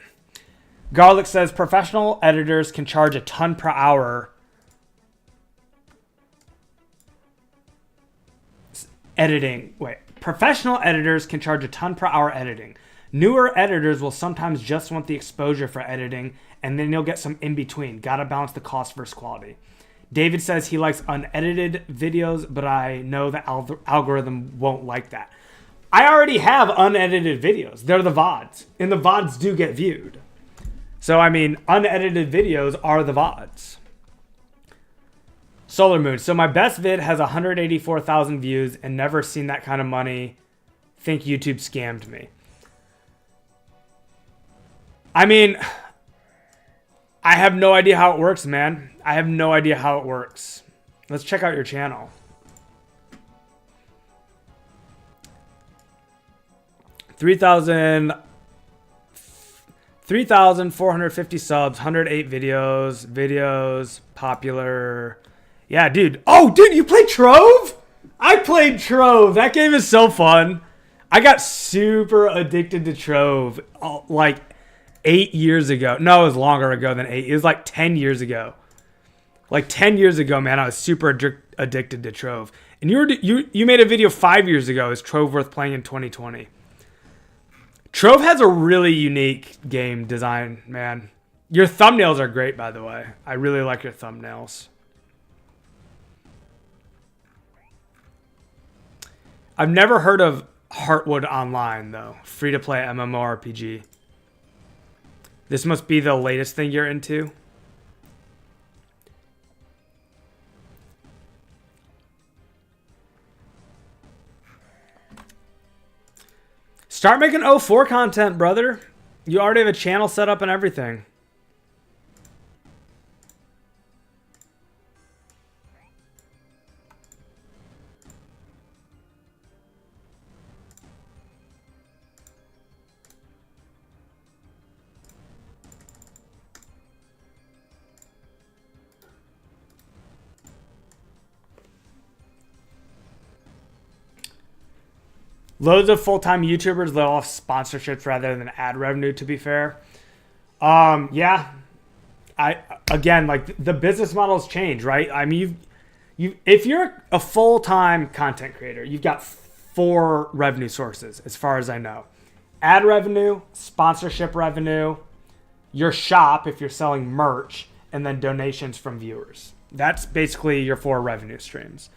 Garlic says professional editors can charge a ton per hour editing. Wait, professional editors can charge a ton per hour editing. Newer editors will sometimes just want the exposure for editing, and then you'll get some in between. Gotta balance the cost versus quality. David says he likes unedited videos, but I know the algorithm won't like that. I already have unedited videos. They're the VODs, and the VODs do get viewed. So, I mean, unedited videos are the VODs. Solar Moon. So my best vid has 184,000 views and never seen that kind of money. Think YouTube scammed me. I mean, I have no idea how it works, man. I have no idea how it works. Let's check out your channel. 3,450 subs, 108 videos, popular. Yeah, dude. Oh, dude, you played Trove? I played Trove. That game is so fun. I got super addicted to Trove like 8 years ago. No, it was longer ago than 8. It was like 10 years ago. Like 10 years ago, man, I was super addicted to Trove. And you made a video 5 years ago. Is Trove worth playing in 2020? Trove has a really unique game design, man. Your thumbnails are great, by the way. I really like your thumbnails. I've never heard of Heartwood Online, though. Free-to-play MMORPG. This must be the latest thing you're into. Start making 04 content, brother. You already have a channel set up and everything. Loads of full-time YouTubers live off sponsorships rather than ad revenue, to be fair. Yeah. Again, like the business models change, right? I mean, if you're a full-time content creator, you've got 4 revenue sources, as far as I know. Ad revenue, sponsorship revenue, your shop if you're selling merch, and then donations from viewers. That's basically your 4 revenue streams.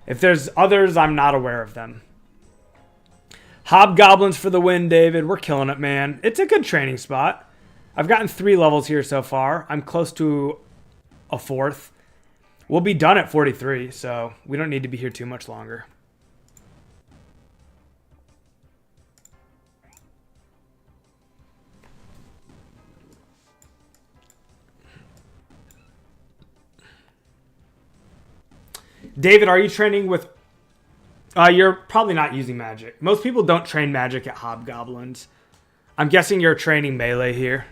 If there's others, I'm not aware of them. Hobgoblins for the win, David. We're killing it, man. It's a good training spot. I've gotten 3 levels here so far. I'm close to a 4th. We'll be done at 43, so we don't need to be here too much longer. David, are you training with... you're probably not using magic. Most people don't train magic at Hobgoblins. I'm guessing you're training melee here.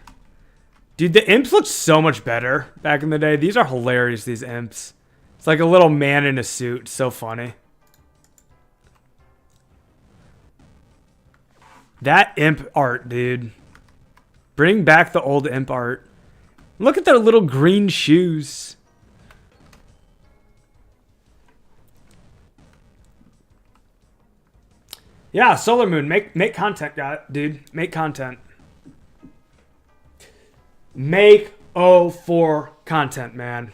Dude, the imps looked so much better back in the day. These are hilarious, these imps. It's like a little man in a suit. So funny. That imp art, dude. Bring back the old imp art. Look at their little green shoes. Yeah, Solar Moon, make content, dude. Make content. Make 04 content, man.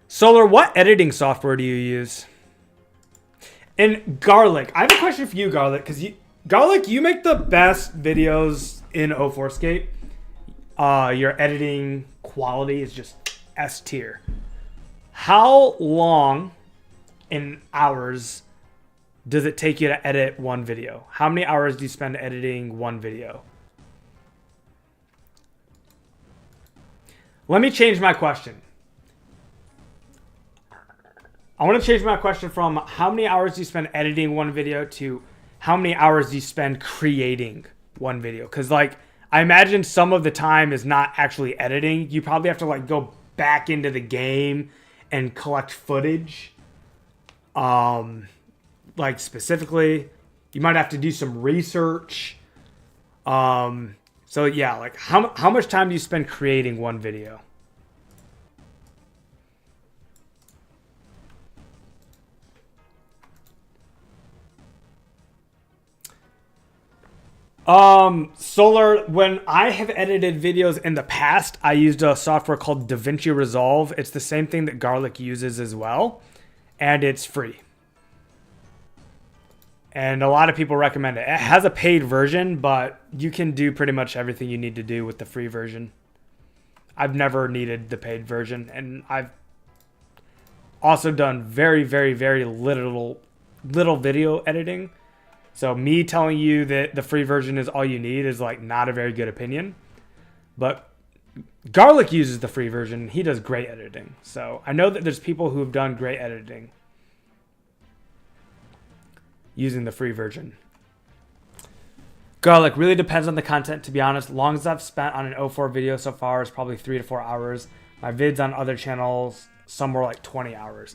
Solar, what editing software do you use? And Garlic, I have a question for you, Garlic, because Garlic, you make the best videos in 04Scape. Your editing quality is just S tier. How long in hours does it take you to edit one video? How many hours do you spend editing one video? Let me change my question. I want to change my question from how many hours do you spend editing one video to how many hours do you spend creating one video? Because like I imagine some of the time is not actually editing. You probably have to like go back into the game and collect footage. Like specifically, you might have to do some research. So yeah, like how much time do you spend creating one video? Solar, when I have edited videos in the past, I used a software called DaVinci Resolve. It's the same thing that Garlic uses as well, and it's free. And a lot of people recommend it. It has a paid version, but you can do pretty much everything you need to do with the free version. I've never needed the paid version, and I've also done very, very, very little video editing. So me telling you that the free version is all you need is like not a very good opinion. But Garlic uses the free version. He does great editing. So I know that there's people who have done great editing using the free version. Garlic really depends on the content, to be honest. Longest I've spent on an 04 video so far is probably 3 to 4 hours. My vids on other channels, some were like 20 hours.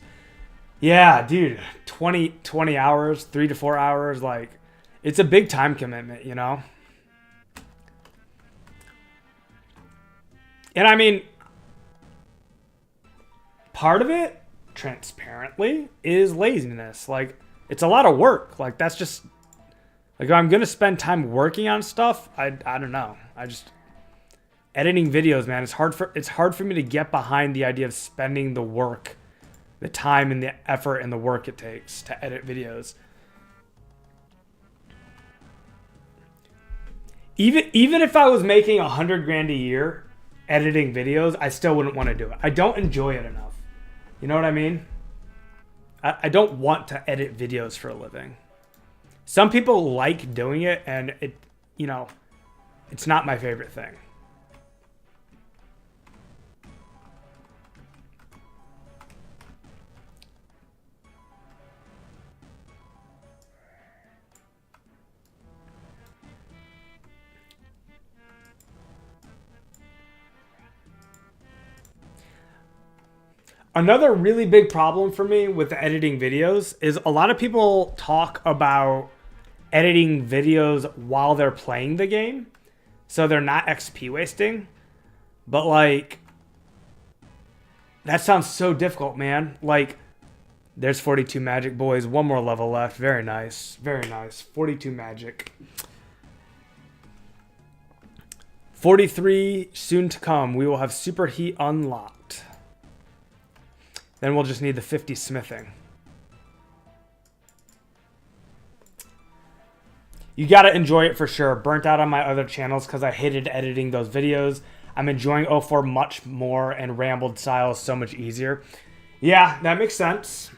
Yeah, dude, 20 hours, 3 to 4 hours, like, it's a big time commitment, you know? And I mean, part of it, transparently, is laziness. Like, it's a lot of work. Like, that's just, like, if I'm going to spend time working on stuff, I don't know. Editing videos, man, it's hard for me to get behind the idea of spending the work, the time and the effort and the work it takes to edit videos. Even if I was making $100,000 a year editing videos, I still wouldn't want to do it. I don't enjoy it enough. You know what I mean? I don't want to edit videos for a living. Some people like doing it, and it, you know, it's not my favorite thing. Another really big problem for me with the editing videos is a lot of people talk about editing videos while they're playing the game, so they're not XP wasting. But like, that sounds so difficult, man. Like, there's 42 magic, boys. One more level left. Very nice. Very nice. 42 magic. 43 soon to come. We will have superheat unlocked. Then we'll just need the 50 smithing. You gotta enjoy it for sure. Burnt out on my other channels because I hated editing those videos. I'm enjoying 04 much more, and rambled style is so much easier. Yeah, that makes sense.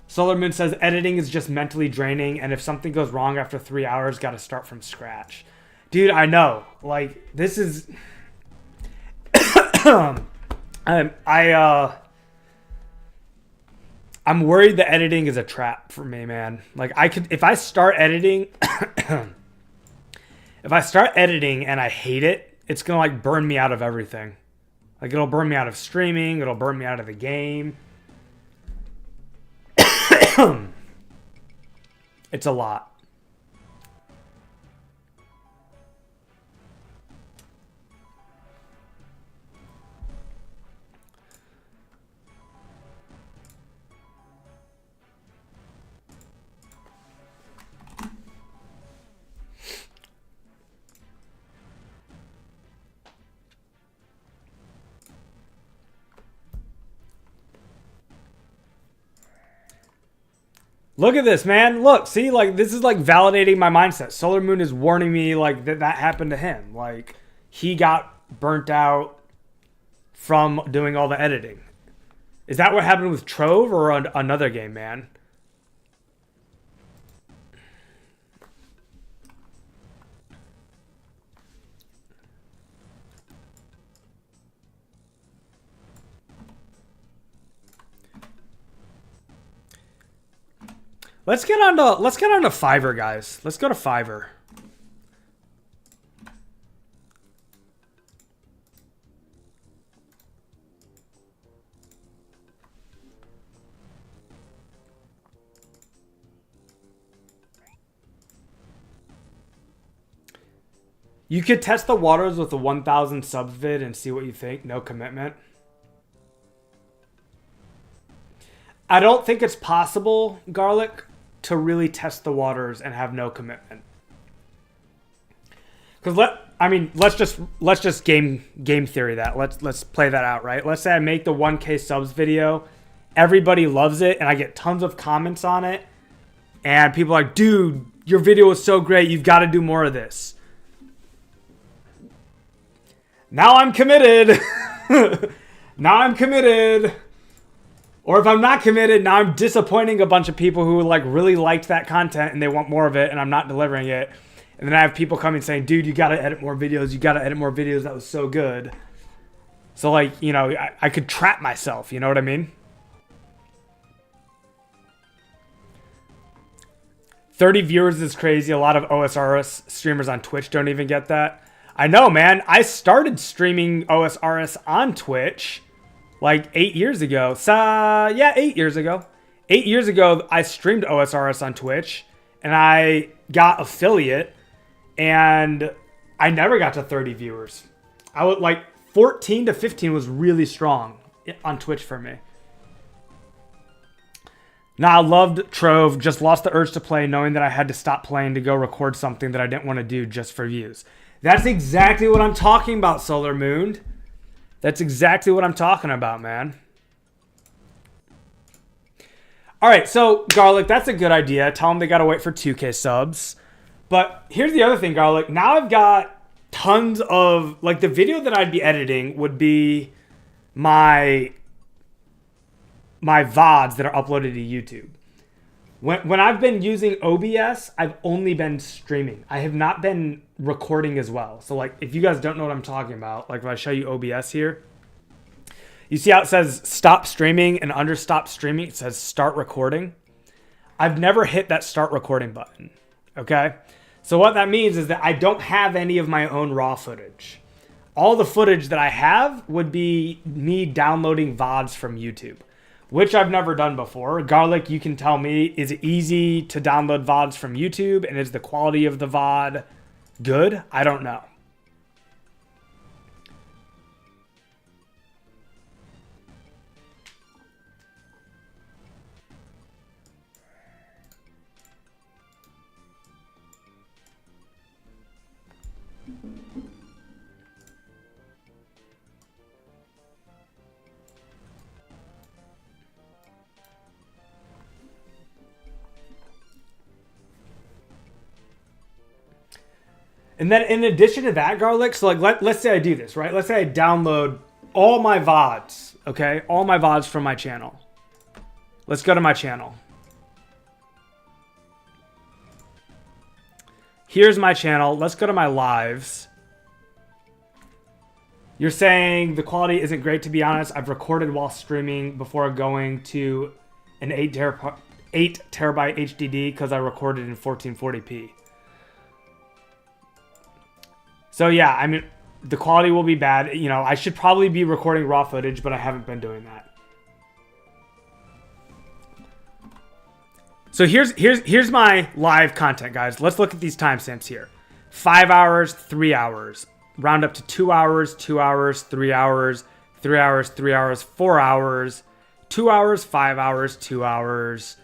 Solar Moon says editing is just mentally draining, and if something goes wrong after 3 hours, gotta start from scratch. Dude, I know. Like, this is... I'm worried the editing is a trap for me, man. Like, if I start editing, if I start editing and I hate it, it's gonna like burn me out of everything. Like, it'll burn me out of streaming. It'll burn me out of the game. It's a lot. Look at this, man. Look, see, like, this is like validating my mindset. Solar Moon is warning me like that happened to him. Like, he got burnt out from doing all the editing. Is that what happened with Trove or another game, man? Let's get on to Fiverr, guys. Let's go to Fiverr. You could test the waters with a 1,000 subs vid and see what you think. No commitment. I don't think it's possible, Garlic, to really test the waters and have no commitment. Because let's just game theory that. Let's play that out, right? Let's say I make the 1K subs video, everybody loves it, and I get tons of comments on it, and people are like, dude, your video is so great, you've got to do more of this. Now I'm committed. Now I'm committed. Or if I'm not committed, now I'm disappointing a bunch of people who like really liked that content and they want more of it and I'm not delivering it. And then I have people coming saying, dude, you got to edit more videos. You got to edit more videos. That was so good. So like, you know, I could trap myself. You know what I mean? 30 viewers is crazy. A lot of OSRS streamers on Twitch don't even get that. I know, man. I started streaming OSRS on Twitch like 8 years ago. So, yeah, 8 years ago. 8 years ago, I streamed OSRS on Twitch, and I got affiliate, and I never got to 30 viewers. I would like 14 to 15 was really strong on Twitch for me. Nah, I loved Trove. Just lost the urge to play, knowing that I had to stop playing to go record something that I didn't want to do just for views. That's exactly what I'm talking about, Solar Moon. That's exactly what I'm talking about, man. All right, so, Garlic, that's a good idea. Tell them they got to wait for 2K subs. But here's the other thing, Garlic. Now I've got tons of... Like, the video that I'd be editing would be my VODs that are uploaded to YouTube. When I've been using OBS, I've only been streaming. I have not been recording as well. So like, if you guys don't know what I'm talking about, like if I show you OBS here, you see how it says stop streaming, and under stop streaming, it says start recording. I've never hit that start recording button, okay? So what that means is that I don't have any of my own raw footage. All the footage that I have would be me downloading VODs from YouTube, which I've never done before. Garlic, you can tell me, is it easy to download VODs from YouTube, and is the quality of the VOD good? I don't know. And then in addition to that, Garlic, so like let's say I do this, right? Let's say I download all my VODs, okay? All my VODs from my channel. Let's go to my channel. Here's my channel. Let's go to my lives. You're saying the quality isn't great, to be honest. I've recorded while streaming before going to an 8 terabyte HDD because I recorded in 1440p. So yeah, I mean, the quality will be bad. You know, I should probably be recording raw footage, but I haven't been doing that. So here's my live content, guys. Let's look at these timestamps here. 5 hours, 3 hours. Round up to 2 hours, 2 hours, 3 hours, 3 hours, 3 hours, 4 hours, 2 hours, 5 hours, 2 hours,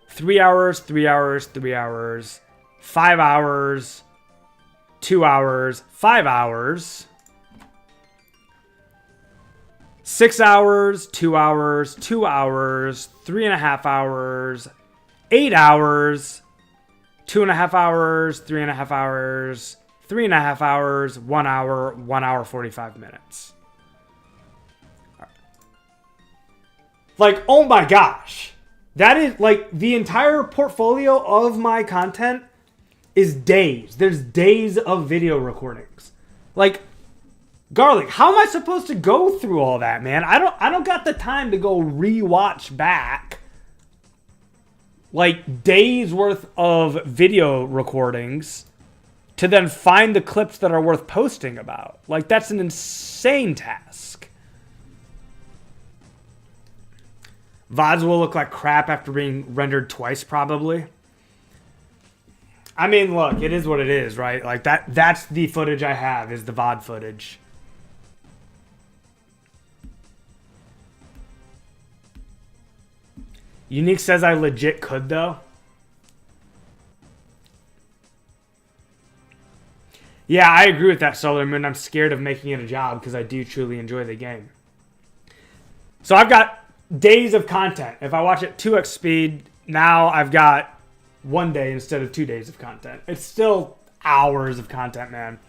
3 hours, 3 hours, 3 hours, 5 hours, 2 hours, 5 hours, 6 hours, 2 hours, 2 hours, 3.5 hours, 8 hours, 2.5 hours, 3.5 hours, 3.5 hours, 1 hour, 1 hour, 45 minutes. Like, oh my gosh. That is, like, the entire portfolio of my content is days. There's days of video recordings. Like, Garlic, how am I supposed to go through all that, man? I don't got the time to go rewatch back like days worth of video recordings to then find the clips that are worth posting about. Like, that's an insane task. VODs will look like crap after being rendered twice, probably. I mean, look, it is what it is, right? Like, that's the footage I have, is the VOD footage. Unique says I legit could, though. Yeah, I agree with that, Solar Moon. I'm scared of making it a job because I do truly enjoy the game. So I've got days of content. If I watch it 2x speed, now I've got 1 day instead of 2 days of content. It's still hours of content, man.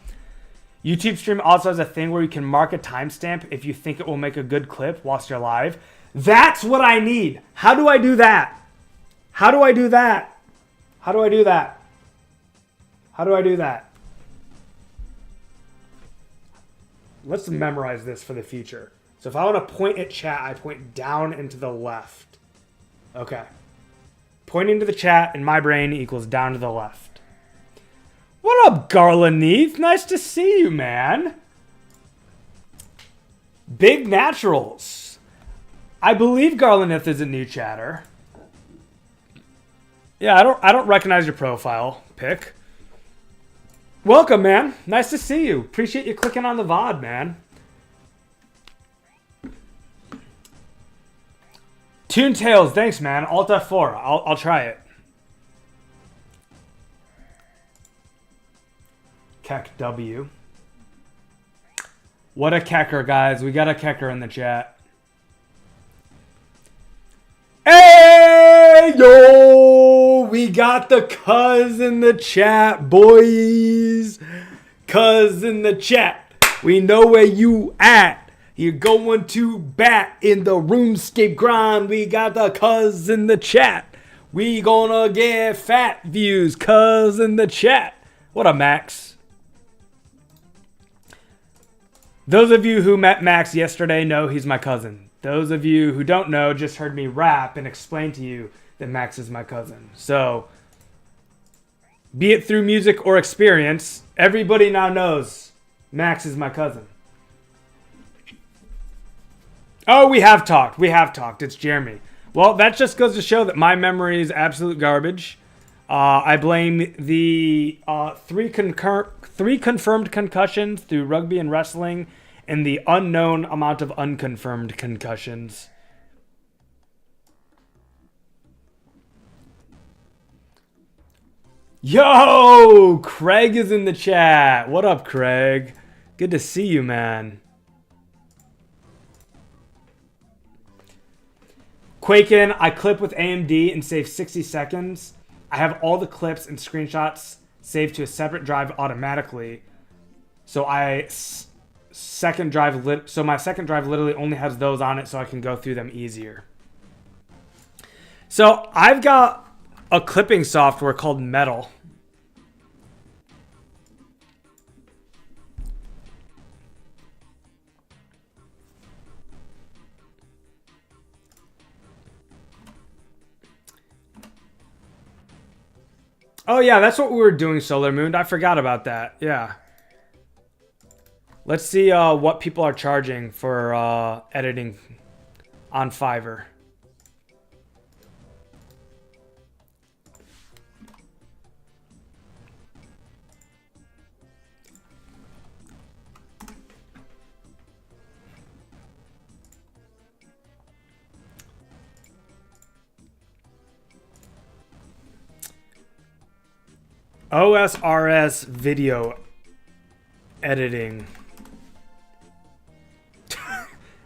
YouTube stream also has a thing where you can mark a timestamp if you think it will make a good clip whilst you're live. That's what I need. How do I do that? How do I do that? How do I do that? How do I do that? Let's memorize this for the future. So if I want to point at chat, I point down and to the left. Okay. Pointing to the chat in my brain equals down to the left. What up, Garland Neath? Nice to see you, man. Big Naturals. I believe Garlandith is a new chatter. Yeah, I don't recognize your profile pic. Welcome, man. Nice to see you. Appreciate you clicking on the VOD, man. Toon Tales, thanks, man. Alt F4. I'll try it. Keck W. What a kecker, guys. We got a kecker in the chat. Hey, yo! We got the cuz in the chat, boys. Cuz in the chat. We know where you at. You're going to bat in the Runescape grind. We got the cuz in the chat. We gonna get fat views, cuz in the chat. What up, Max? Those of you who met Max yesterday know he's my cousin. Those of you who don't know just heard me rap and explain to you that Max is my cousin. So, be it through music or experience, everybody now knows Max is my cousin. Oh, we have talked. We have talked. It's Jeremy. Well, that just goes to show that my memory is absolute garbage. I blame the three confirmed concussions through rugby and wrestling and the unknown amount of unconfirmed concussions. Yo, Craig is in the chat. What up, Craig? Good to see you, man. Quaken, I clip with AMD and save 60 seconds. I have all the clips and screenshots saved to a separate drive automatically. So my second drive literally only has those on it so I can go through them easier. So I've got a clipping software called Metal. Oh yeah, that's what we were doing, Solar Moon. I forgot about that. Yeah. Let's see what people are charging for editing on Fiverr. OSRS video editing.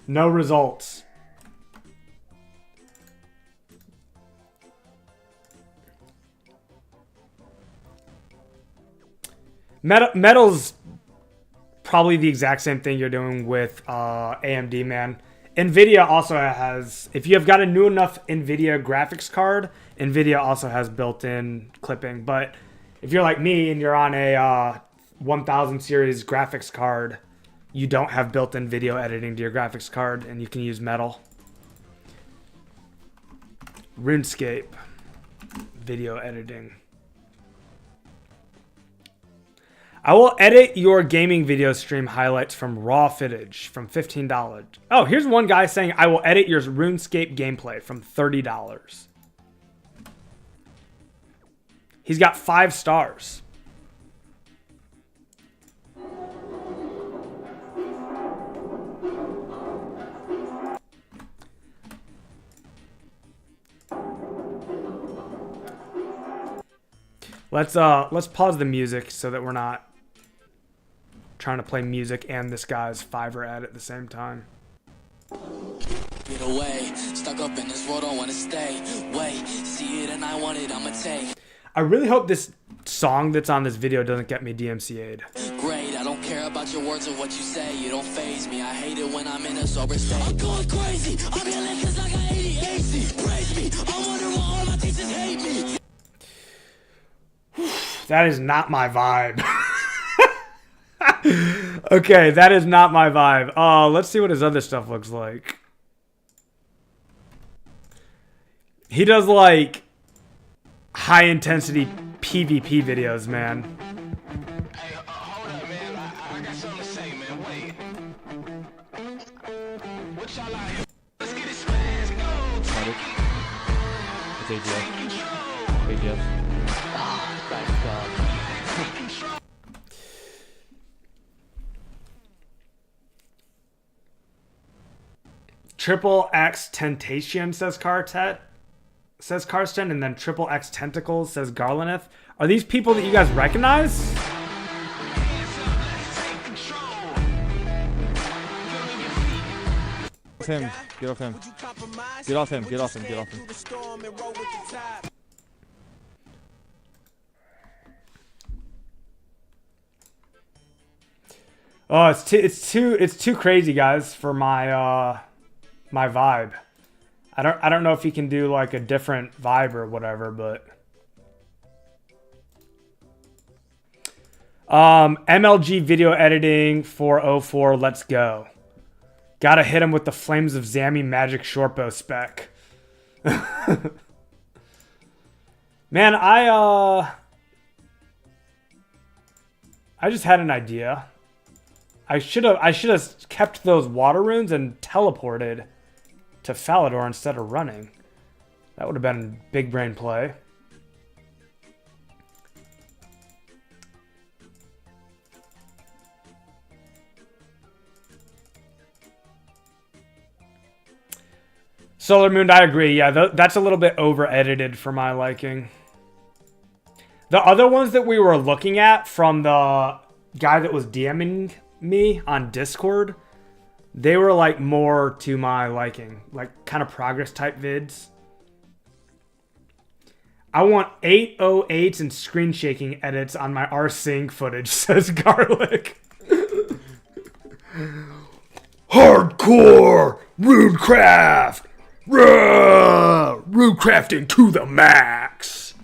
No results. Metal's probably the exact same thing you're doing with AMD, man. NVIDIA also has, if you have got a new enough NVIDIA graphics card, NVIDIA also has built-in clipping. But if you're like me and you're on a 1000 series graphics card, you don't have built-in video editing to your graphics card, and you can use Metal. Runescape. video editing. I will edit your gaming video stream highlights from raw footage from $15. Oh, here's one guy saying I will edit your RuneScape gameplay from $30. He's got 5 stars. Let's pause the music so that we're not trying to play music and this guy's Fiverr ad at the same time. Get away, stuck up in this world, don't wanna stay. Wait, see it and I want it, I'ma take. I really hope this song that's on this video doesn't get me DMCA'd. Great, I don't care about your words or what you say. You don't faze me, I hate it when I'm in a sober state. I'm going crazy, I'm yelling cause I got ADHD. Praise me, I wonder why all my teachers hate me. That is not my vibe. Okay, that is not my vibe. Let's see what his other stuff looks like. He does like high intensity PvP videos, man. Hey, hold up, man. I got something to say, man. Wait. What y'all out here? Let's get it smashed. Go. It's AGS. Triple X Temptation says Karsten, and then Triple X Tentacles says Garlaneth. Are these people that you guys recognize? Him. Get off him. Get off him. Get off him. Get off him. Oh, it's too crazy, guys, for my my vibe. I don't know if he can do like a different vibe or whatever, but MLG video editing 404, let's go. Gotta hit him with the Flames of Zami Magic Shortbow spec. Man, I just had an idea. I should have kept those water runes and teleported to Falador instead of running. That would have been big brain play. Solar Moon, I agree. Yeah, that's a little bit over-edited for my liking. The other ones that we were looking at from the guy that was DMing me on Discord, they were like more to my liking, like kind of progress type vids. I want 808s and screen shaking edits on my rsync footage, says Garlic. Hardcore runecraft, runecrafting to the max.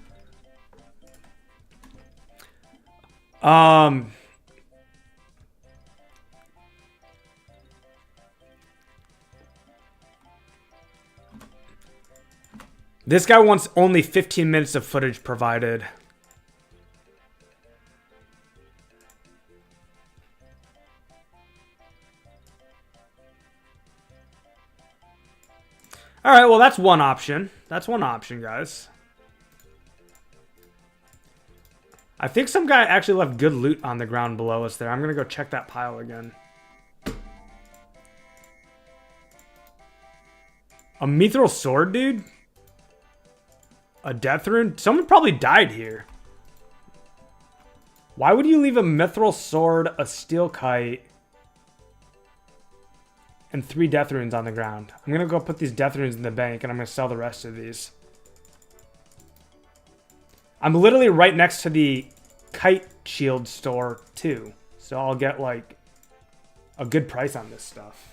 This guy wants only 15 minutes of footage provided. All right, well, that's one option. That's one option, guys. I think some guy actually left good loot on the ground below us there. I'm going to go check that pile again. A mithril sword, dude? A death rune? Someone probably died here. Why would you leave a mithril sword, a steel kite, and 3 death runes on the ground? I'm going to go put these death runes in the bank, and I'm going to sell the rest of these. I'm literally right next to the kite shield store, too. So I'll get, like, a good price on this stuff.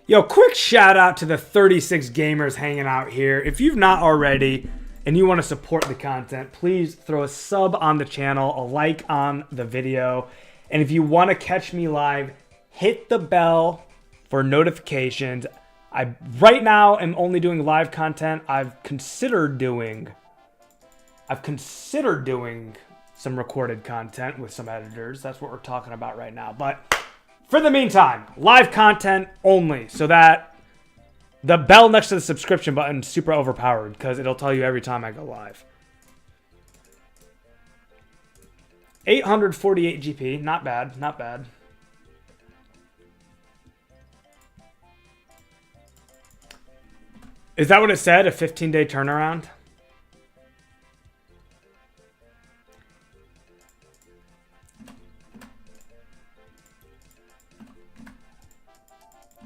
Yo, quick shout out to the 36 gamers hanging out here. If you've not already and you want to support the content, please throw a sub on the channel, a like on the video. And if you want to catch me live, hit the bell for notifications. I right now am only doing live content. I've considered doing some recorded content with some editors. That's what we're talking about right now. But for the meantime, live content only, so that the bell next to the subscription button is super overpowered because it'll tell you every time I go live. 848 GP, not bad, not bad. Is that what it said? A 15-day turnaround?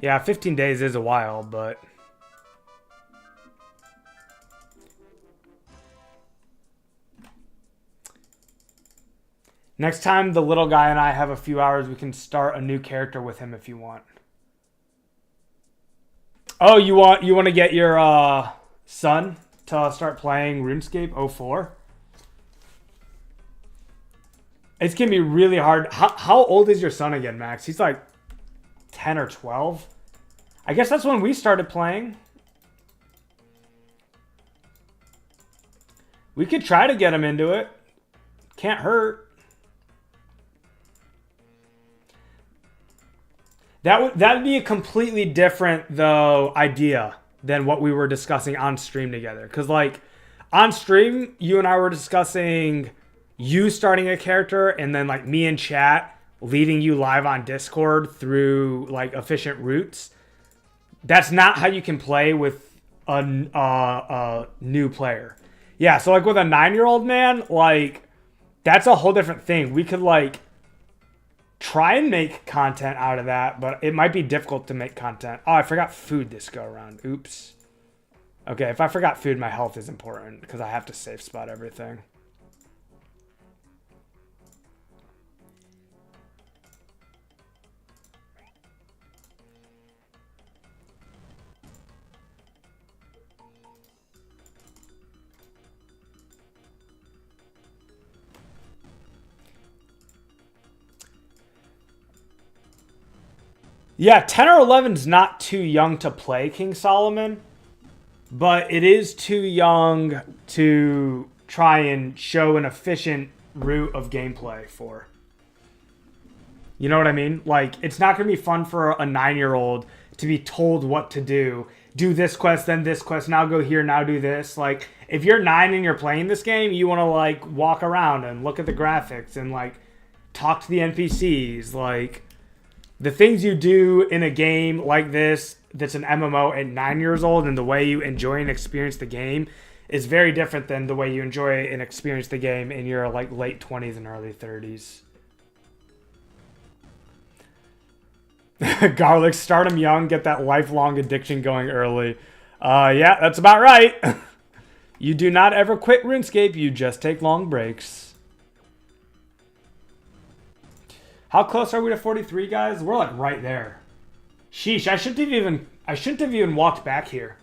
Yeah, 15 days is a while, but... Next time the little guy and I have a few hours, we can start a new character with him if you want. Oh, you want to get your son to start playing RuneScape 04? It's going to be really hard. How old is your son again, Max? He's like 10 or 12. I guess that's when we started playing. We could try to get him into it. Can't hurt. That'd be a completely different, though, idea than what we were discussing on stream together. Because, like, on stream, you and I were discussing you starting a character and then, like, me in chat leading you live on Discord through, like, efficient routes. That's not how you can play with a new player. Yeah, so, like, with a 9-year-old, man, like, that's a whole different thing. We could, like, try and make content out of that, but it might be difficult to make content. Oh, I forgot food this go around. Oops. Okay, if I forgot food, my health is important because I have to safe spot everything. Yeah, 10 or 11 is not too young to play King Solomon, but it is too young to try and show an efficient route of gameplay for. You know what I mean? Like, it's not going to be fun for a 9-year-old to be told what to do. Do this quest, then this quest, now go here, now do this. Like, if you're 9 and you're playing this game, you want to, like, walk around and look at the graphics and, like, talk to the NPCs, like... The things you do in a game like this, that's an MMO at 9 years old, and the way you enjoy and experience the game is very different than the way you enjoy and experience the game in your like late 20s and early 30s. Garlic, start them young, get that lifelong addiction going early. Yeah, that's about right. You do not ever quit RuneScape, you just take long breaks. How close are we to 43, guys? We're like right there. Sheesh, I shouldn't have even walked back here.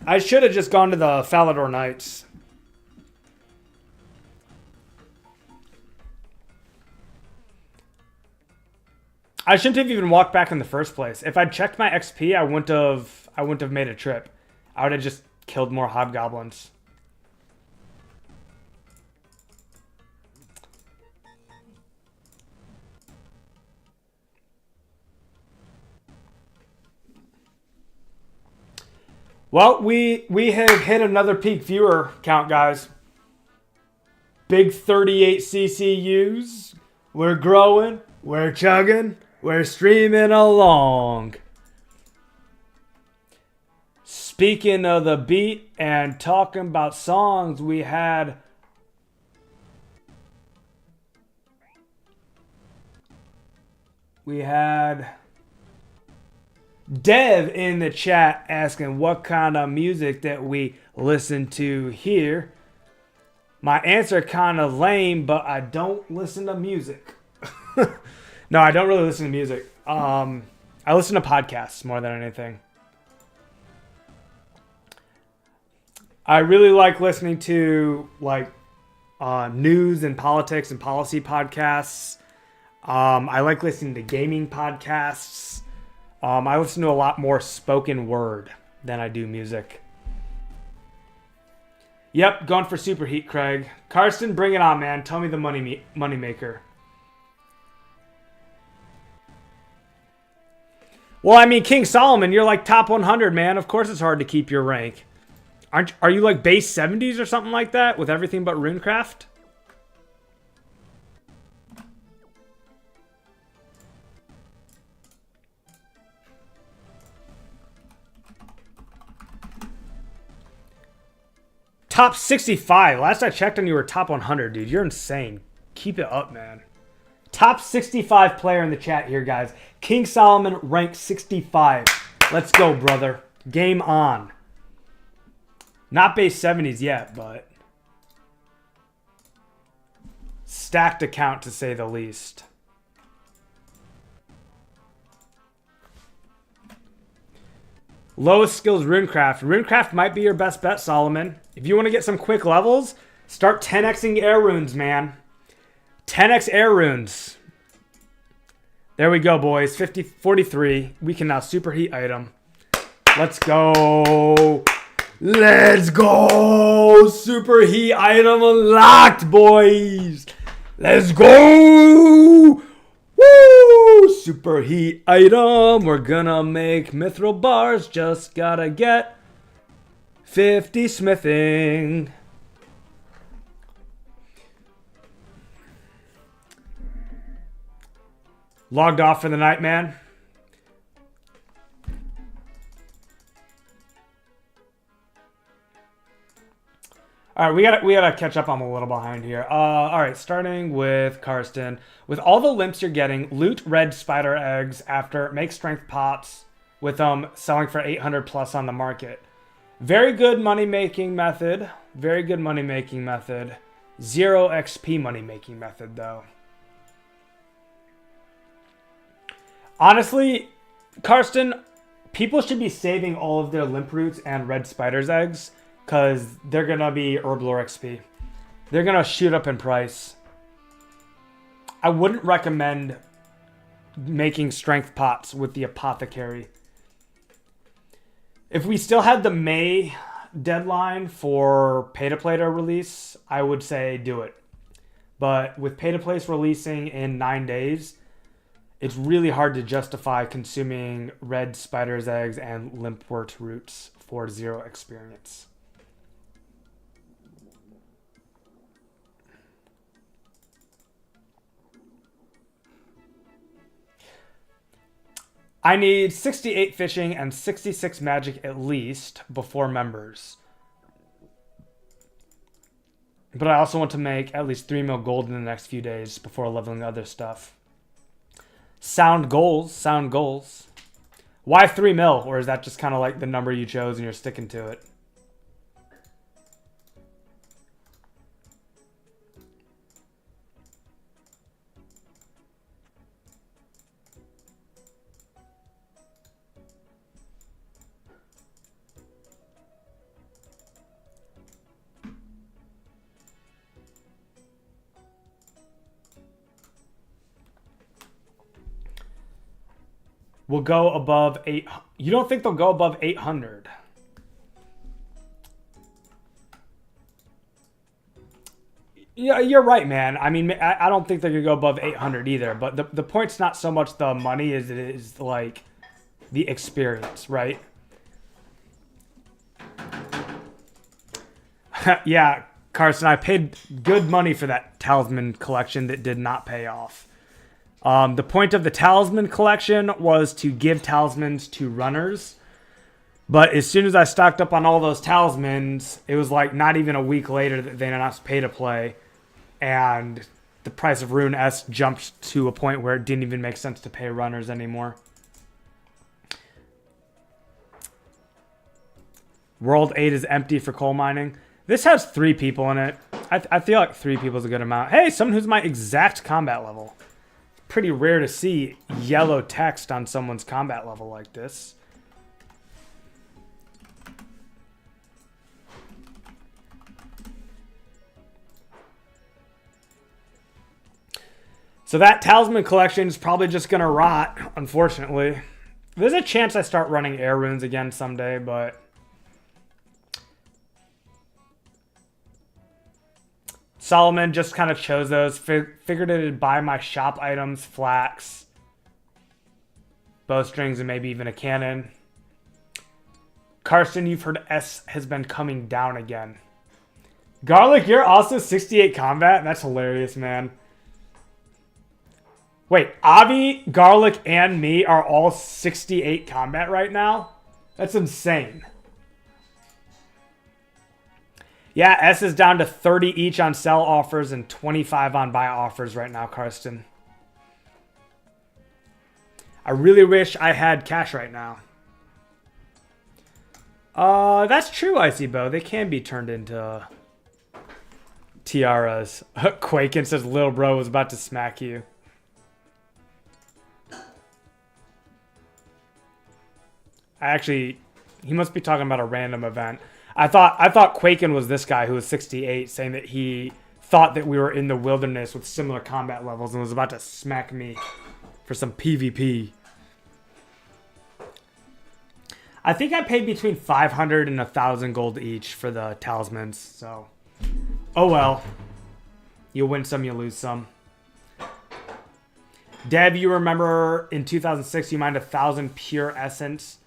I should have just gone to the Falador Knights. I shouldn't have even walked back in the first place. If I'd checked my XP, I wouldn't have made a trip. I would have just killed more hobgoblins. Well, we have hit another peak viewer count, guys. Big 38 CCUs. We're growing. We're chugging. We're streaming along. Speaking of the beat and talking about songs, we had... Dev in the chat asking what kind of music that we listen to here. My answer kind of lame, but I don't listen to music. No, I don't really listen to music. I listen to podcasts more than anything. I really like listening to like news and politics and policy podcasts. I like listening to gaming podcasts. I listen to a lot more spoken word than I do music. Yep, going for Superheat, Craig. Karsten, bring it on, man. Tell me the money maker. Well, I mean, King Solomon, you're like top 100, man. Of course it's hard to keep your rank. Are you like base 70s or something like that with everything but Runecraft? Top 65. Last I checked on you were top 100, dude. You're insane. Keep it up, man. Top 65 player in the chat here, guys. King Solomon, rank 65. Let's go, brother. Game on. Not base 70s yet, but stacked account to say the least. Lowest skills Runecraft. Runecraft might be your best bet, Solomon. If you want to get some quick levels, start 10xing air runes, man. 10x air runes. There we go, boys. 43. We can now superheat item. Let's go. Let's go. Superheat item unlocked, boys. Let's go. Woo! Superheat item. We're gonna make mithril bars. Just gotta get 50 smithing. Logged off for the night, man. All right, we gotta catch up. I'm a little behind here. All right, starting with Karsten. With all the limps you're getting, loot red spider eggs after make strength pots with them selling for 800 plus on the market. Very good money making method. Very good money making method. 0 XP money making method though. Honestly, Karsten, people should be saving all of their limp roots and red spider's eggs because they're going to be herblore XP. They're going to shoot up in price. I wouldn't recommend making strength pots with the apothecary. If we still had the May deadline for pay-to-play to release, I would say do it. But with pay-to-play releasing in 9 days, it's really hard to justify consuming red spider's eggs and limpwort roots for 0 experience. I need 68 fishing and 66 magic at least before members. But I also want to make at least 3 mil gold in the next few days before leveling other stuff. Sound goals, sound goals. Why 3 mil? Or is that just kind of like the number you chose and you're sticking to it? Will go above 8. You don't think they'll go above 800? Yeah, you're right, man. I mean, I don't think they're gonna go above 800 either. But the point's not so much the money as it is like the experience, right? Yeah, Carson, I paid good money for that Talisman collection that did not pay off. The point of the Talisman collection was to give talismans to runners. But as soon as I stocked up on all those talismans, it was like not even a week later that they announced pay to play. And the price of Rune S jumped to a point where it didn't even make sense to pay runners anymore. World 8 is empty for coal mining. This has 3 people in it. I feel like 3 people is a good amount. Hey, someone who's my exact combat level. Pretty rare to see yellow text on someone's combat level like this. So that Talisman collection is probably just going to rot, unfortunately. There's a chance I start running air runes again someday, but Solomon just kind of chose those. Figured it'd buy my shop items, flax, bowstrings, and maybe even a cannon. Karsten, you've heard S has been coming down again. Garlic, you're also 68 combat? That's hilarious, man. Wait, Avi, Garlic, and me are all 68 combat right now? That's insane. Yeah, S is down to 30 each on sell offers and 25 on buy offers right now, Karsten. I really wish I had cash right now. That's true, Icy Bow. They can be turned into tiaras. Quakin says little bro was about to smack you. Actually, he must be talking about a random event. I thought Quakin was this guy who was 68, saying that he thought that we were in the wilderness with similar combat levels and was about to smack me for some PvP. I think I paid between 500 and 1,000 gold each for the talismans, so oh well. You win some, you lose some. Dev, you remember in 2006 you mined 1,000 pure essence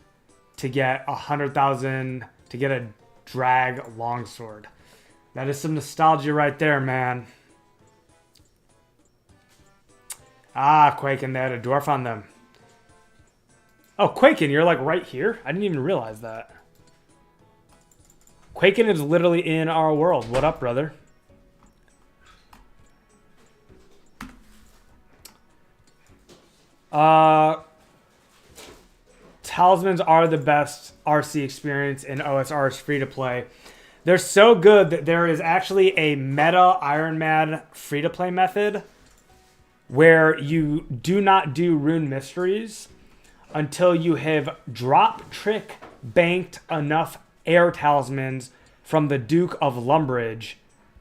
to get 100,000 to get a drag longsword. That is some nostalgia right there, man. Ah, Quakin, they had a dwarf on them. Oh, Quakin, you're like right here? I didn't even realize that. Quakin is literally in our world. What up, brother? Talismans are the best RC experience in OSRS free-to-play. They're so good that there is actually a meta Iron Man free-to-play method where you do not do rune mysteries until you have drop trick banked enough air talismans from the Duke of Lumbridge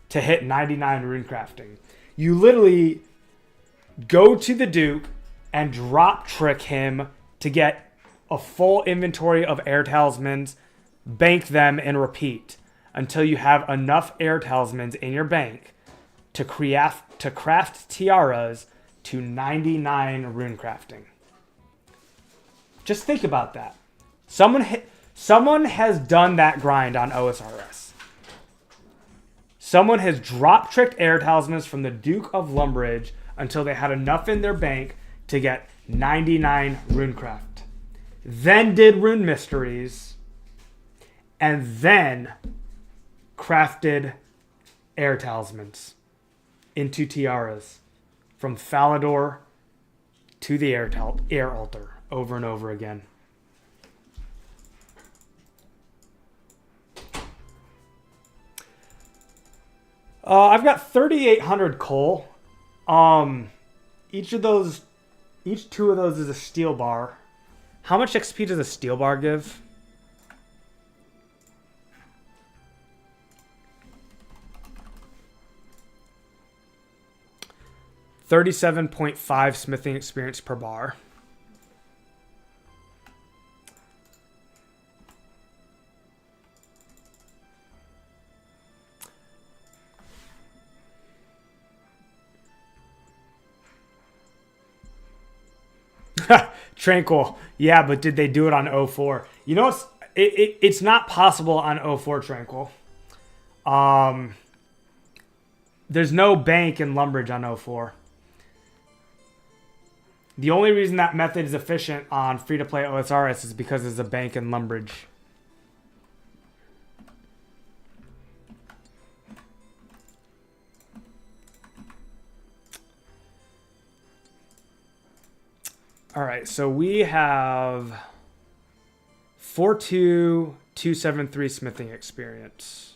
to hit 99 rune crafting. You literally go to the Duke and drop trick him to get a full inventory of air talismans, bank them, and repeat until you have enough air talismans in your bank to craft tiaras to 99 rune crafting. Just think about that. Someone has done that grind on OSRS. Someone has drop tricked air talismans from the Duke of Lumbridge until they had enough in their bank to get 99 runecraft. Then did rune mysteries, and then crafted air talismans into tiaras from Falador to the air altar over and over again. I've got 3,800 coal. Each two of those is a steel bar. How much XP does a steel bar give? $37.5 smithing experience per bar. Tranquil. Yeah, but did they do it on 04? You know, it's not possible on 04 Tranquil. There's no bank in Lumbridge on 04. The only reason that method is efficient on free-to-play OSRS is because there's a bank in Lumbridge. All right, so we have 42273 smithing experience.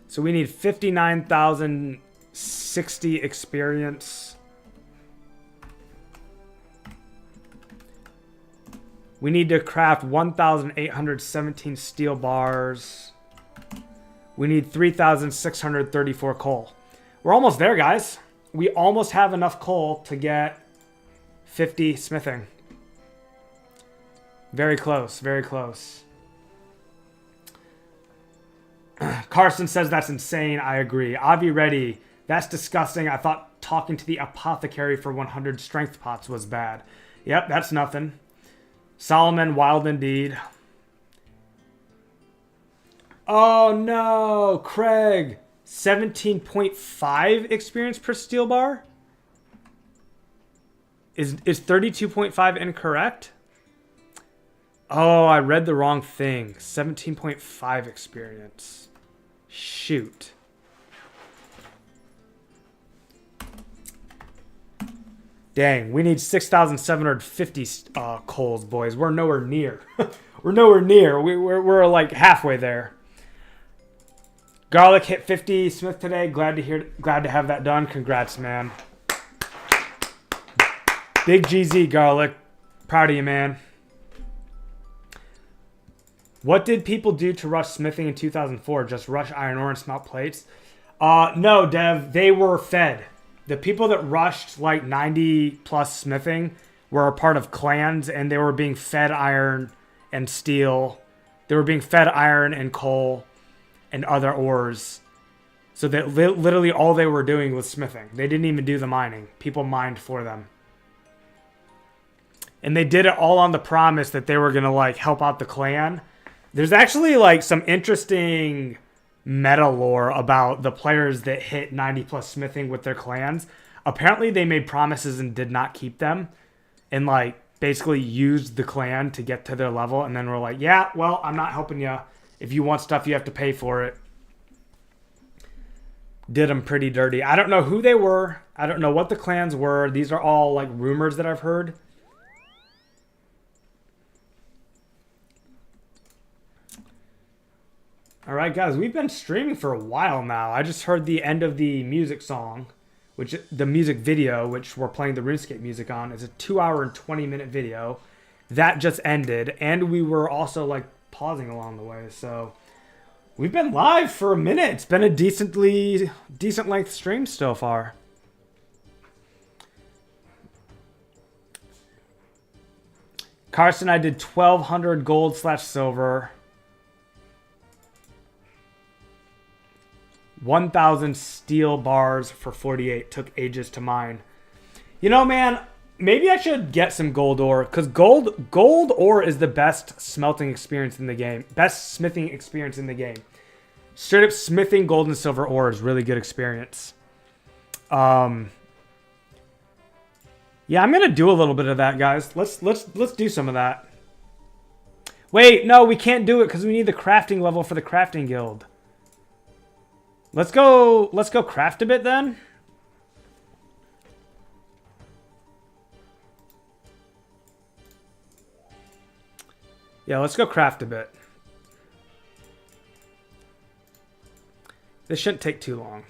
So we need 59,060 experience. We need to craft 1,817 steel bars. We need 3,634 coal. We're almost there, guys. We almost have enough coal to get 50 smithing. Very close, very close. Carson says that's insane. I agree. Avi Reddy, that's disgusting. I thought talking to the apothecary for 100 strength pots was bad. Yep, that's nothing. Solomon, wild indeed. Oh no, Craig. 17.5 experience per steel bar? Is 32.5 incorrect? Oh, I read the wrong thing. 17.5 experience. Shoot. Dang, we need 6,750 coals, boys. We're nowhere near. We're nowhere near. We're like halfway there. Garlic hit 50 Smith today. Glad to have that done. Congrats, man. Big GZ, Garlic. Proud of you, man. What did people do to rush smithing in 2004? Just rush iron ore and smelt plates? No, Dev. They were fed. The people that rushed like 90 plus smithing were a part of clans, and they were being fed iron and steel. They were being fed iron and coal and other ores. So that literally all they were doing was smithing. They didn't even do the mining. People mined for them. And they did it all on the promise that they were going to like help out the clan. There's actually like some interesting meta lore about the players that hit 90 plus smithing with their clans. Apparently they made promises and did not keep them, and like basically used the clan to get to their level, and then were like, yeah, well, I'm not helping you. If you want stuff, you have to pay for it. Did them pretty dirty. I don't know who they were. I don't know what the clans were. These are all like rumors that I've heard. All right, guys, we've been streaming for a while now. I just heard the end of the music song, which the music video, which we're playing the Runescape music on, is a 2-hour and 20-minute video. That just ended, and we were also like pausing along the way. So we've been live for a minute. It's been a decent length stream so far. Carson, I did 1,200 gold/silver. 1,000 steel bars for 48. Took ages to mine. You know, man, maybe I should get some gold ore, because gold ore is the best smelting experience in the game. Best smithing experience in the game. Straight up smithing gold and silver ore is really good experience. Yeah, I'm gonna do a little bit of that, guys. Let's do some of that. Wait, no, we can't do it because we need the crafting level for the crafting guild. Let's go craft a bit then. Yeah, let's go craft a bit. This shouldn't take too long.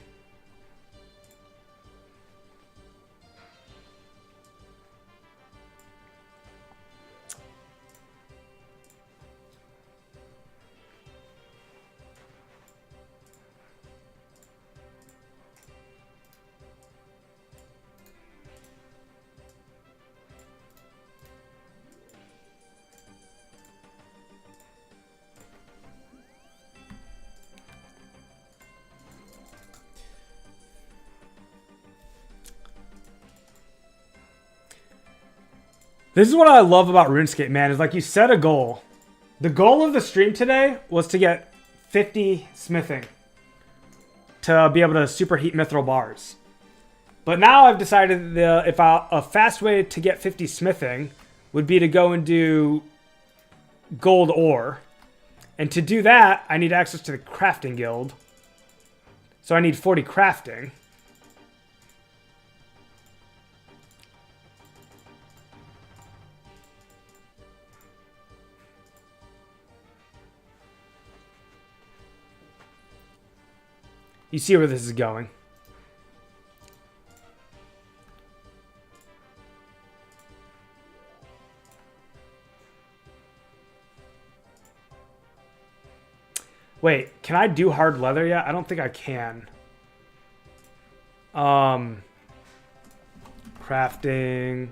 This is what I love about RuneScape, man, is like you set a goal. The goal of the stream today was to get 50 smithing to be able to superheat mithril bars. But now I've decided that a fast way to get 50 smithing would be to go and do gold ore. And to do that, I need access to the crafting guild. So I need 40 crafting. You see where this is going. Wait, can I do hard leather yet? I don't think I can. Crafting.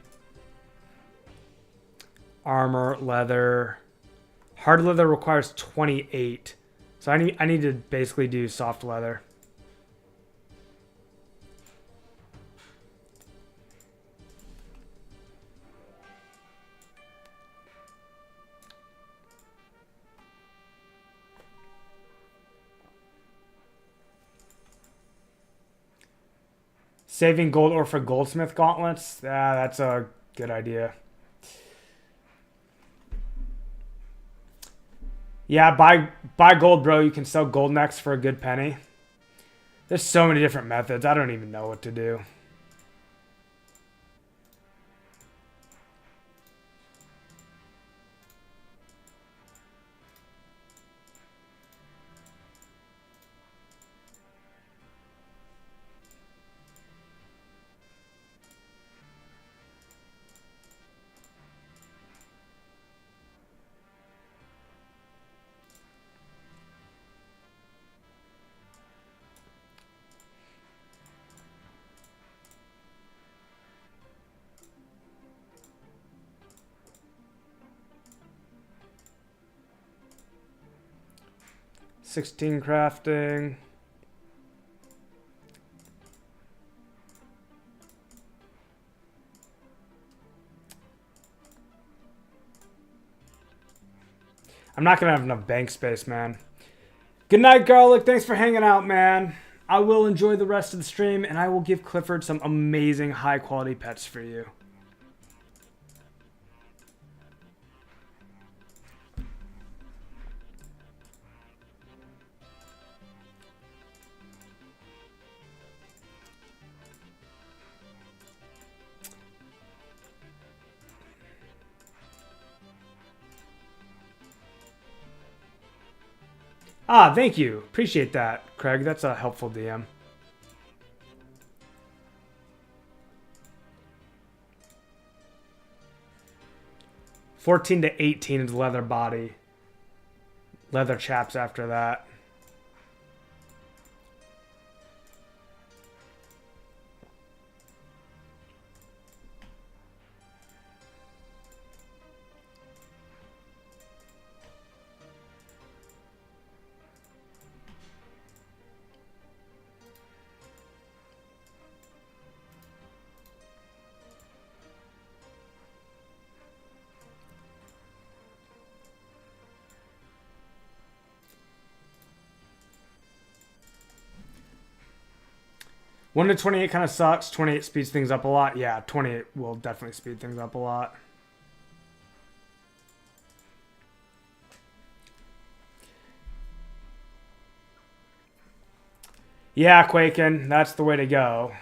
Armor, leather. Hard leather requires 28. So I need to basically do soft leather. Saving gold ore for goldsmith gauntlets? Yeah, that's a good idea. Yeah, buy gold, bro. You can sell gold necks for a good penny. There's so many different methods. I don't even know what to do. $16 crafting. I'm not going to have enough bank space, man. Good night, Garlic. Thanks for hanging out, man. I will enjoy the rest of the stream, and I will give Clifford some amazing high-quality pets for you. Ah, thank you. Appreciate that, Craig. That's a helpful DM. $14 to $18 is leather body. Leather chaps after that. One to 28 kind of sucks. 28 speeds things up a lot. Yeah, 28 will definitely speed things up a lot. Yeah, Quaken, that's the way to go.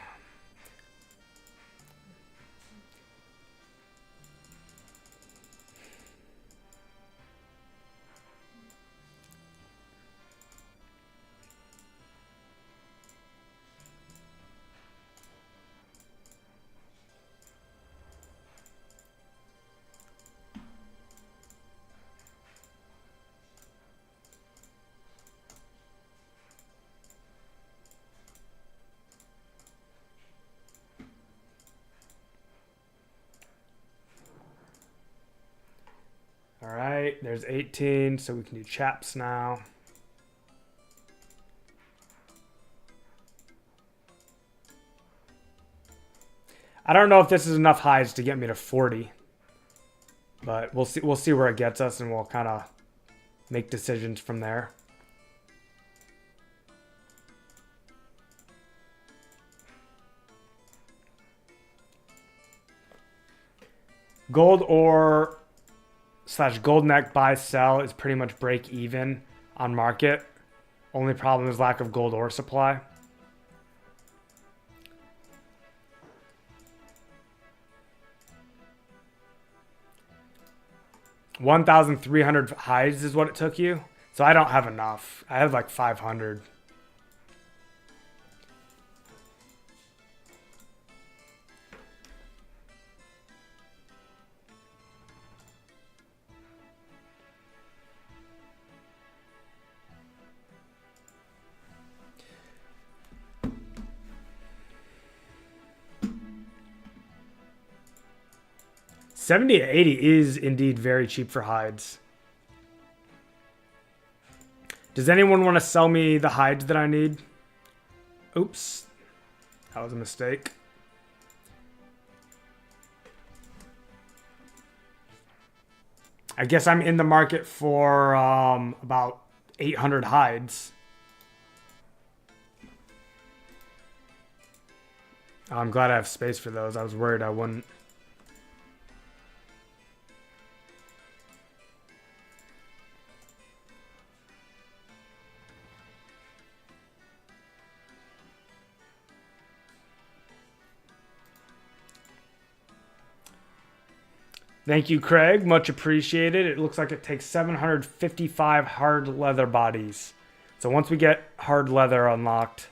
All right, there's 18, so we can do chaps now. I don't know if this is enough hides to get me to 40, but we'll see. We'll see where it gets us, and we'll kind of make decisions from there. Gold ore / gold neck buy sell is pretty much break even on market. Only problem is lack of gold ore supply. $1,300 hides is what it took you. So I don't have enough. I have like 500. 70 to 80 is indeed very cheap for hides. Does anyone want to sell me the hides that I need? Oops. That was a mistake. I guess I'm in the market for about 800 hides. I'm glad I have space for those. I was worried I wouldn't. Thank you, Craig. Much appreciated. It looks like it takes 755 hard leather bodies. So once we get hard leather unlocked...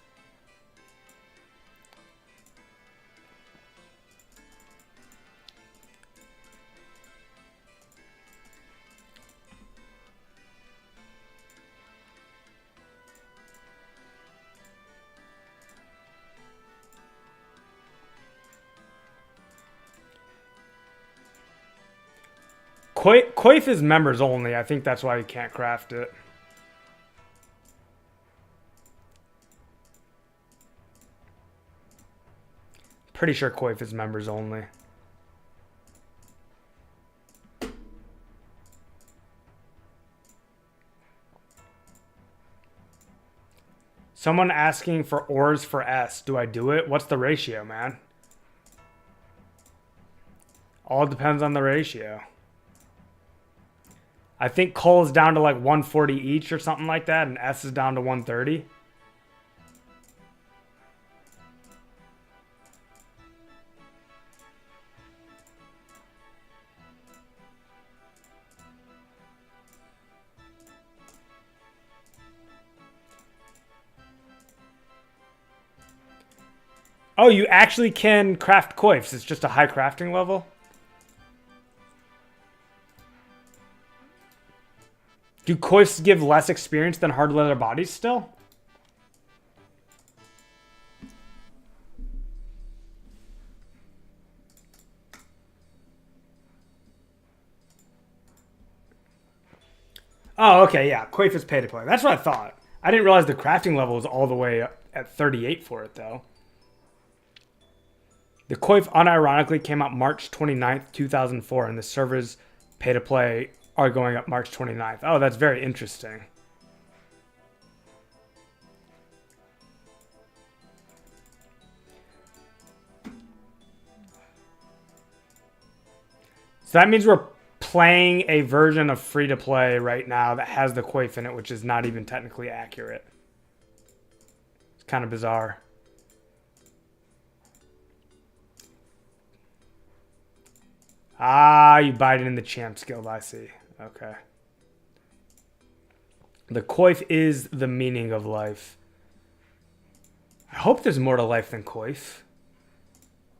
Coif is members only. I think that's why you can't craft it. Pretty sure Coif is members only. Someone asking for ores for S. Do I do it? What's the ratio, man? All depends on the ratio. I think coal is down to like 140 each or something like that, and S is down to 130. Oh, you actually can craft coifs. It's just a high crafting level? Do coifs give less experience than hard leather bodies still? Oh, okay, yeah. Coif is pay to play. That's what I thought. I didn't realize the crafting level was all the way at 38 for it, though. The Coif unironically came out March 29th, 2004, and the servers pay to play are going up March 29th. Oh, that's very interesting. So that means we're playing a version of free-to-play right now that has the Coif in it, which is not even technically accurate. It's kind of bizarre. Ah, you bite it in the Champs Guild, I see. Okay. The Coif is the meaning of life. I hope there's more to life than Coif.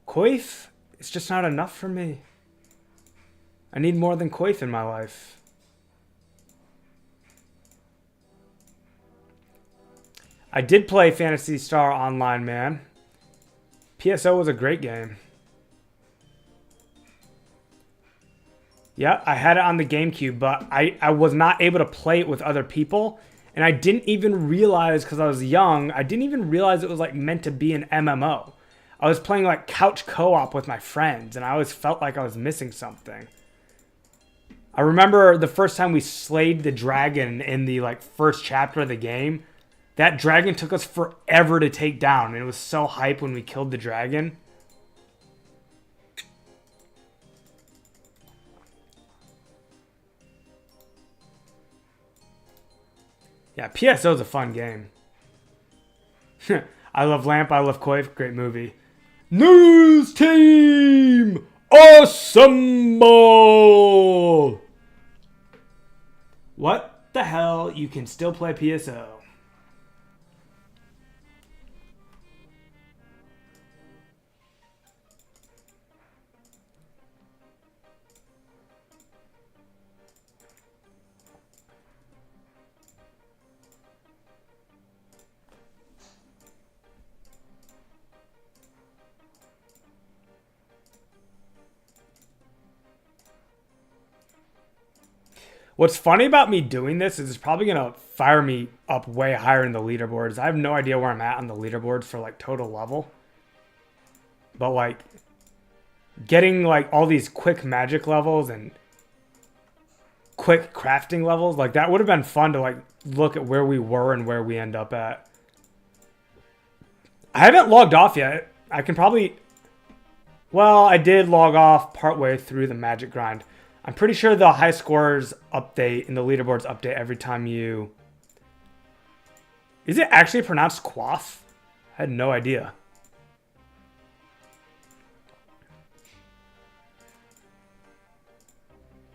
Coif is just not enough for me. I need more than Coif in my life. I did play Phantasy Star Online, man. PSO was a great game. Yeah, I had it on the GameCube, but I was not able to play it with other people. And I didn't even realize, because I was young, I didn't even realize it was like meant to be an MMO. I was playing like couch co-op with my friends, and I always felt like I was missing something. I remember the first time we slayed the dragon in the like first chapter of the game. That dragon took us forever to take down, and it was so hype when we killed the dragon. Yeah, PSO is a fun game. I love Lamp, I love Coif, great movie. News team assemble! What the hell? You can still play PSO. What's funny about me doing this is it's probably going to fire me up way higher in the leaderboards. I have no idea where I'm at on the leaderboards for like total level. But like getting like all these quick magic levels and quick crafting levels, like that would have been fun to like look at where we were and where we end up at. I haven't logged off yet. I can probably... Well, I did log off partway through the magic grind. I'm pretty sure the high scores update in the leaderboards update every time you... Is it actually pronounced quaff? I had no idea.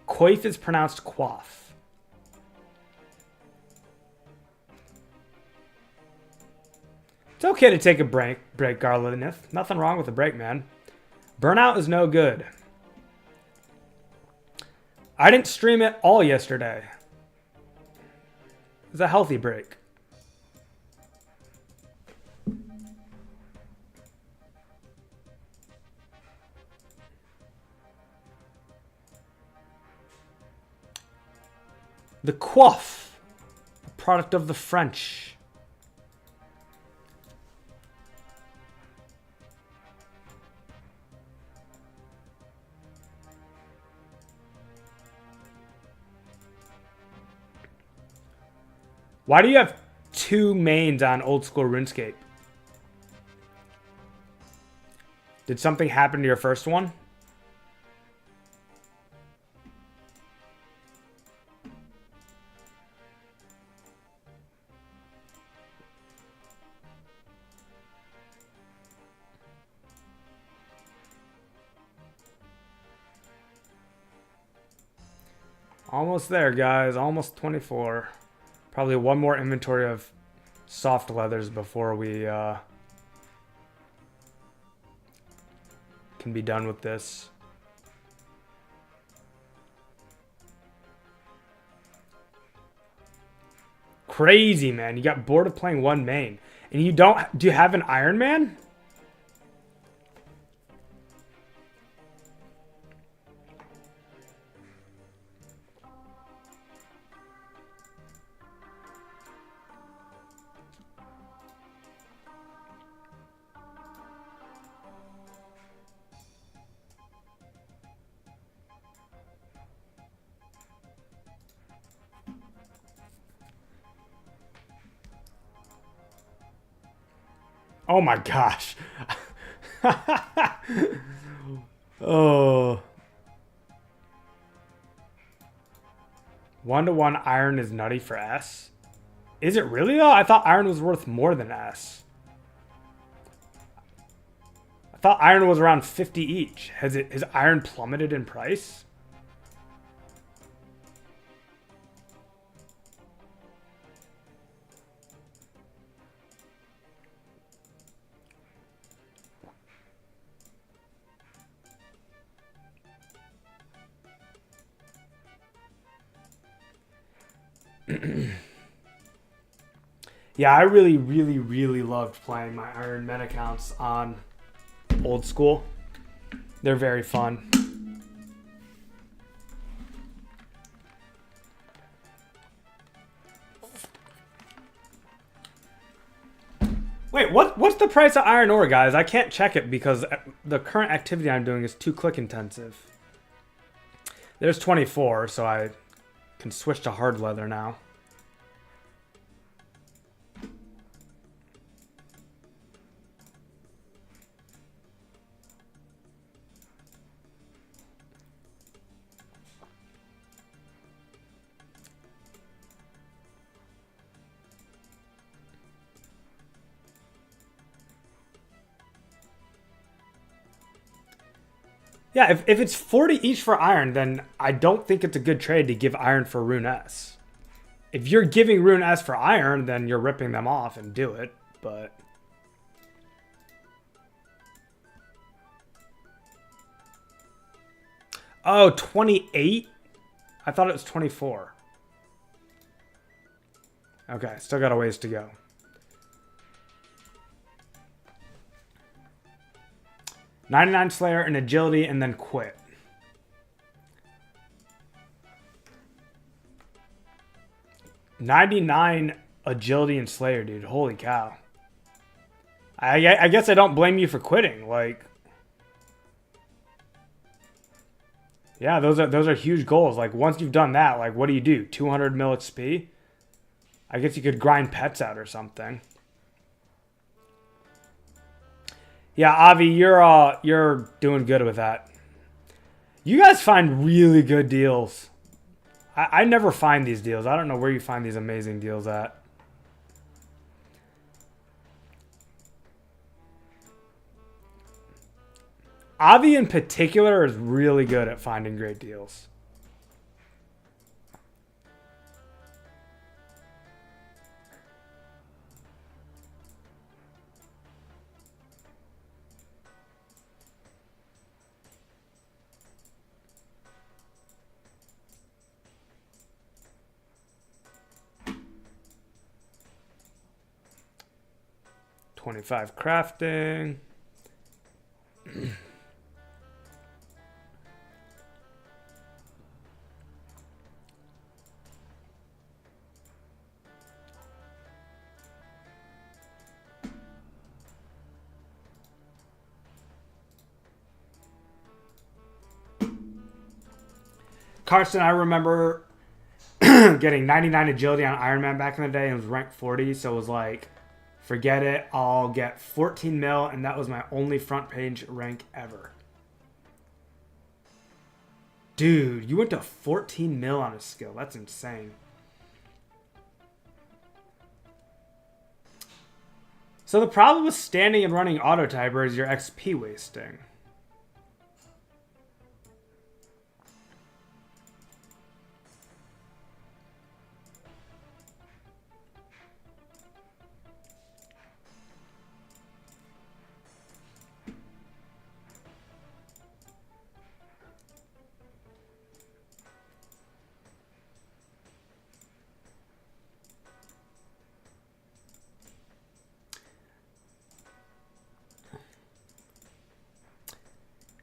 Coif is pronounced quaff. It's okay to take a break, Garlandith. Nothing wrong with a break, man. Burnout is no good. I didn't stream it all yesterday. It was a healthy break. The coif, a product of the French. Why do you have two mains on old school RuneScape? Did something happen to your first one? Almost there, guys. Almost 24. Probably one more inventory of soft leathers before we can be done with this. Crazy, man. You got bored of playing one main. And you don't... Do you have an Iron Man? Oh my gosh. Oh. 1-to-1 iron is nutty for S. Is it really though? I thought iron was worth more than S. I thought iron was around 50 each. Has iron plummeted in price? Yeah, I really loved playing my Iron Men accounts on old school. They're very fun. Wait, what's the price of iron ore, guys? I can't check it because the current activity I'm doing is too click intensive. There's 24, so I can switch to hard leather now. Yeah, if it's 40 each for iron, then I don't think it's a good trade to give iron for Rune S. If you're giving Rune S for iron, then you're ripping them off and do it, but... Oh, 28? I thought it was 24. Okay, still got a ways to go. 99 Slayer and Agility, and then quit. 99 agility and slayer, dude. Holy cow. I guess I don't blame you for quitting. Like, yeah, those are huge goals. Like, once you've done that, like, what do? 200 mil XP? I guess you could grind pets out or something. Yeah, Avi, you're doing good with that. You guys find really good deals. I never find these deals. I don't know where you find these amazing deals at. Avi in particular is really good at finding great deals. $25 crafting. Carson, I remember getting 99 agility on Iron Man back in the day and it was ranked 40, so it was like, forget it, I'll get 14 mil, and that was my only front page rank ever. Dude, you went to 14 mil on a skill. That's insane. So the problem with standing and running auto typer is your XP wasting.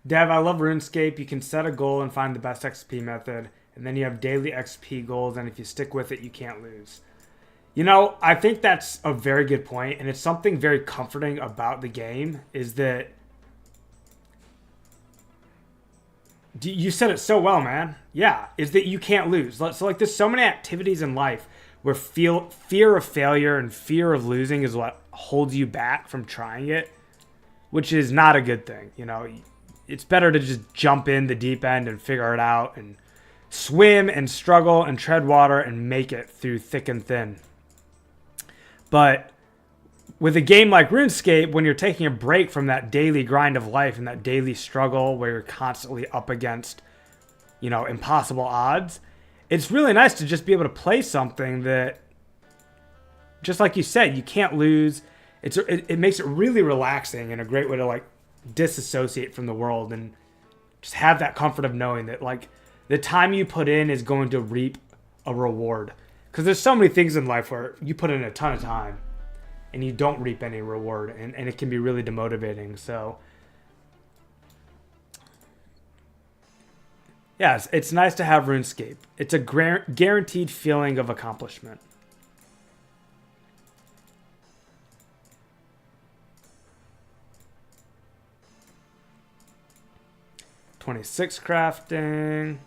Dev, I love RuneScape. You can set a goal and find the best XP method, and then you have daily XP goals, and if you stick with it, you can't lose. You know, I think that's a very good point, and it's something very comforting about the game, is that... You said it so well, man. Yeah, is that you can't lose. So, like, there's so many activities in life where fear of failure and fear of losing is what holds you back from trying it, which is not a good thing, you know. It's better to just jump in the deep end and figure it out and swim and struggle and tread water and make it through thick and thin. But with a game like RuneScape, when you're taking a break from that daily grind of life and that daily struggle where you're constantly up against, you know, impossible odds, it's really nice to just be able to play something that, just like you said, you can't lose. It makes it really relaxing and a great way to, like, disassociate from the world and just have that comfort of knowing that, like, the time you put in is going to reap a reward. Because there's so many things in life where you put in a ton of time and you don't reap any reward, and it can be really demotivating. So yes, it's nice to have RuneScape. It's a guaranteed feeling of accomplishment. $26 crafting.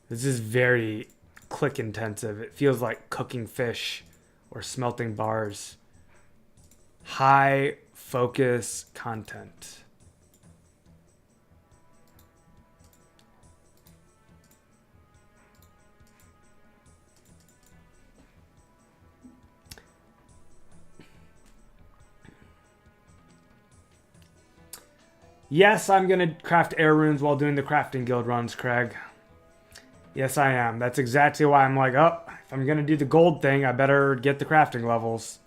This is very click intensive. It feels like cooking fish or smelting bars. High focus content. Yes, I'm going to craft air runes while doing the crafting guild runs, Craig. Yes, I am. That's exactly why I'm like, oh, if I'm going to do the gold thing, I better get the crafting levels.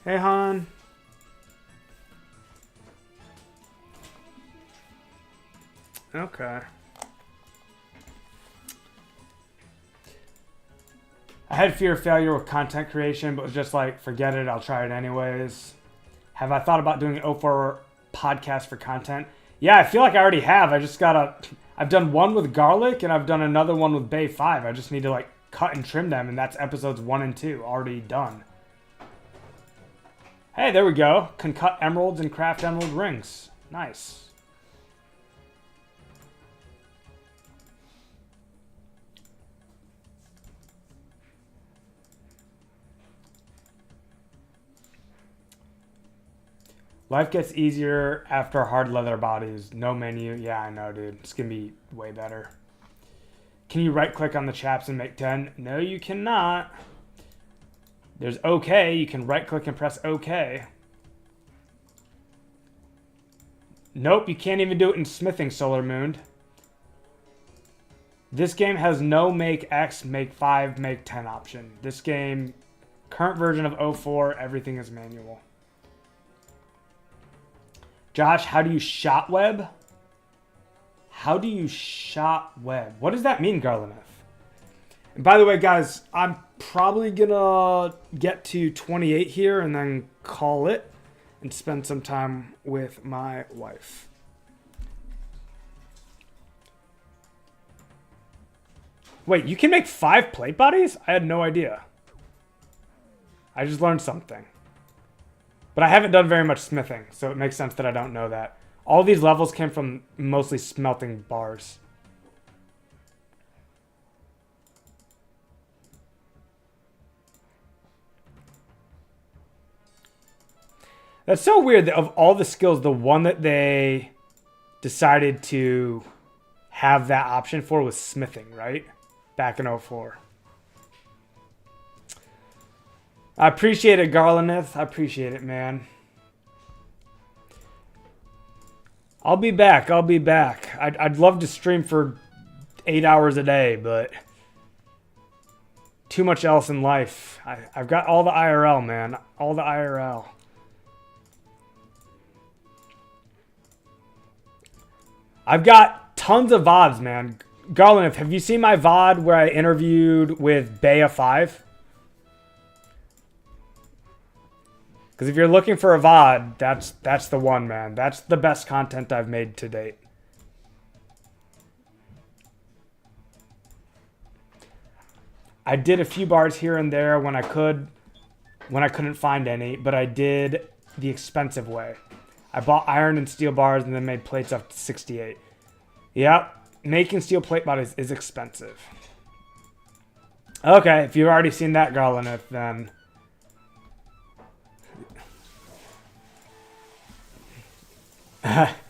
Hey, hon. Okay. I had fear of failure with content creation, but was just like, forget it, I'll try it anyways. Have I thought about doing an 04 podcast for content? Yeah, I feel like I already have. I just gotta... I've done one with Garlic, and I've done another one with Bay 5. I just need to, like, cut and trim them, and that's episodes 1 and 2 already done. Hey, there we go. Can cut emeralds and craft emerald rings. Nice. Life gets easier after hard leather bodies. No menu. Yeah, I know, dude. It's going to be way better. Can you right-click on the chaps and make 10? No, you cannot. There's OK. You can right-click and press OK. Nope, you can't even do it in smithing, Solar Moon. This game has no make X, make 5, make 10 option. This game, current version of 04, everything is manual. Josh, how do you shot web? How do you shot web? What does that mean, Garlaneth? And by the way, guys, I'm probably gonna get to 28 here and then call it and spend some time with my wife. Wait, you can make 5 plate bodies? I had no idea. I just learned something. But I haven't done very much smithing, so it makes sense that I don't know that. All these levels came from mostly smelting bars. That's so weird that of all the skills, the one that they decided to have that option for was smithing, right? Back in 04. I appreciate it, Garlaneth. I appreciate it, man. I'll be back. I'll be back. I'd love to stream for 8 hours a day, but too much else in life. I've got all the IRL, man. All the IRL. I've got tons of VODs, man. Garlaneth, have you seen my VOD where I interviewed with Bea 5? Because if you're looking for a VOD, that's the one, man. That's the best content I've made to date. I did a few bars here and there when I couldn't find any, but I did the expensive way. I bought iron and steel bars and then made plates up to 68. Yep, making steel plate bodies is expensive. Okay, if you've already seen that, Garlaneth, then...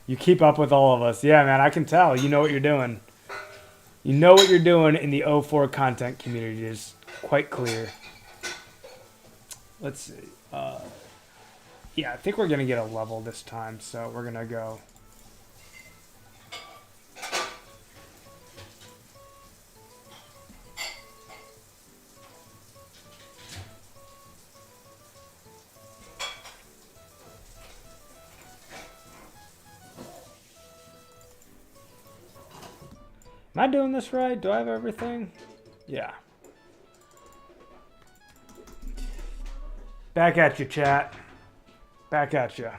You keep up with all of us. Yeah, man, I can tell. You know what you're doing. You know what you're doing in the 04 content community is quite clear. Let's see. Yeah, I think we're going to get a level this time, so we're going to go. Am I doing this right? Do I have everything? Yeah. Back at you, chat. Back at you.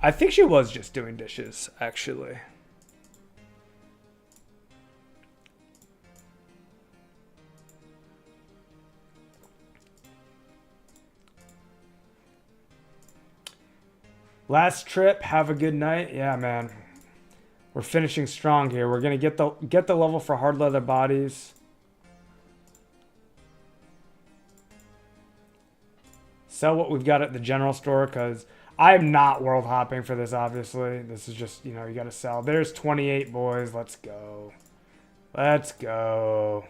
I think she was just doing dishes, actually. Last trip, have a good night. Yeah, man. We're finishing strong here. We're gonna get the level for hard leather bodies. Sell what we've got at the general store, because I am not world hopping for this, obviously. This is just, you know, you gotta sell. There's 28 boys. Let's go. Let's go.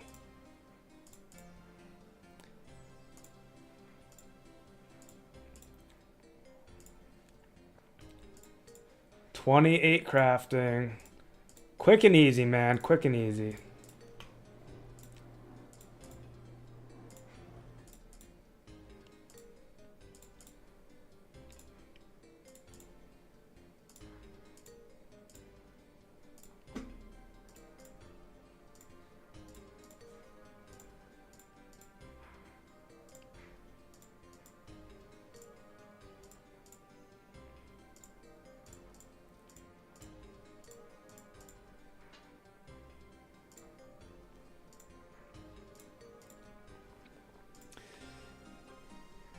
$28 crafting. Quick and easy, man. Quick and easy.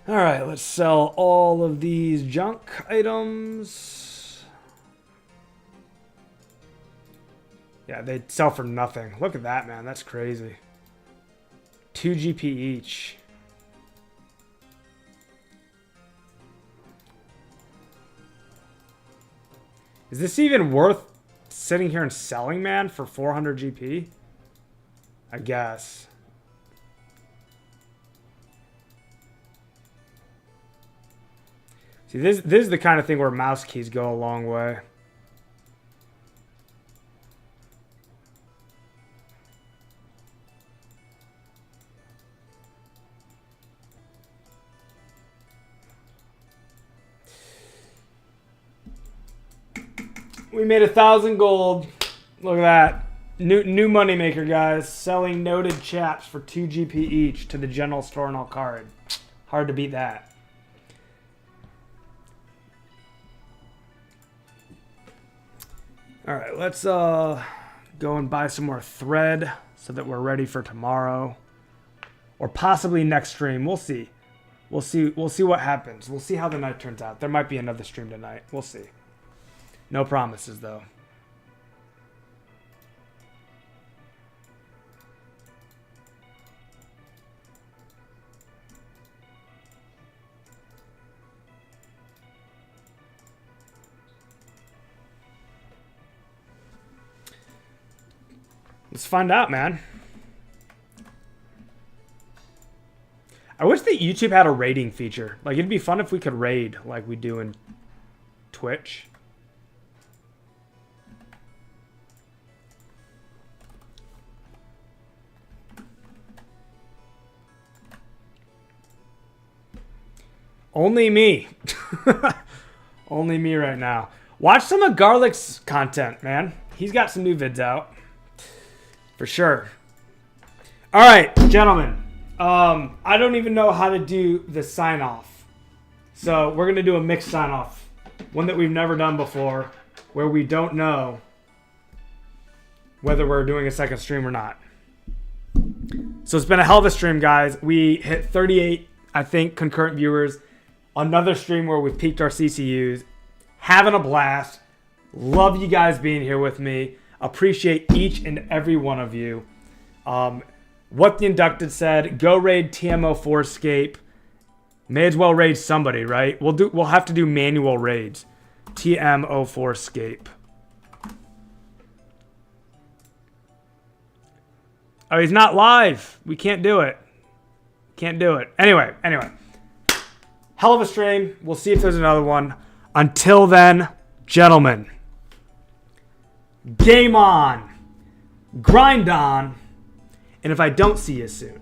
All right, let's sell all of these junk items. Yeah, they sell for nothing. Look at that, man. That's crazy. 2 GP each. Is this even worth sitting here and selling, man, for 400 GP? I guess. See, this is the kind of thing where mouse keys go a long way. We made 1,000 gold. Look at that. New money maker, guys. Selling noted chaps for 2 GP each to the general store in Alcard. Hard to beat that. All right, let's go and buy some more thread so that we're ready for tomorrow, or possibly next stream. We'll see. We'll see what happens. We'll see how the night turns out. There might be another stream tonight. We'll see. No promises, though. Let's find out, man. I wish that YouTube had a raiding feature. Like, it'd be fun if we could raid like we do in Twitch. Only me. Only me right now. Watch some of Garlic's content, man. He's got some new vids out. For sure. All right, gentlemen. I don't even know how to do the sign-off. So we're going to do a mixed sign-off. One that we've never done before, where we don't know whether we're doing a second stream or not. So it's been a hell of a stream, guys. We hit 38, I think, concurrent viewers. Another stream where we've peaked our CCUs. Having a blast. Love you guys being here with me. Appreciate each and every one of you. What the inducted said, go raid TM04Scape. May as well raid somebody, right? We'll have to do manual raids. TM04Scape. Oh, he's not live. We can't do it. Can't do it. Anyway. Hell of a stream. We'll see if there's another one. Until then, gentlemen. Game on, grind on, and if I don't see you soon,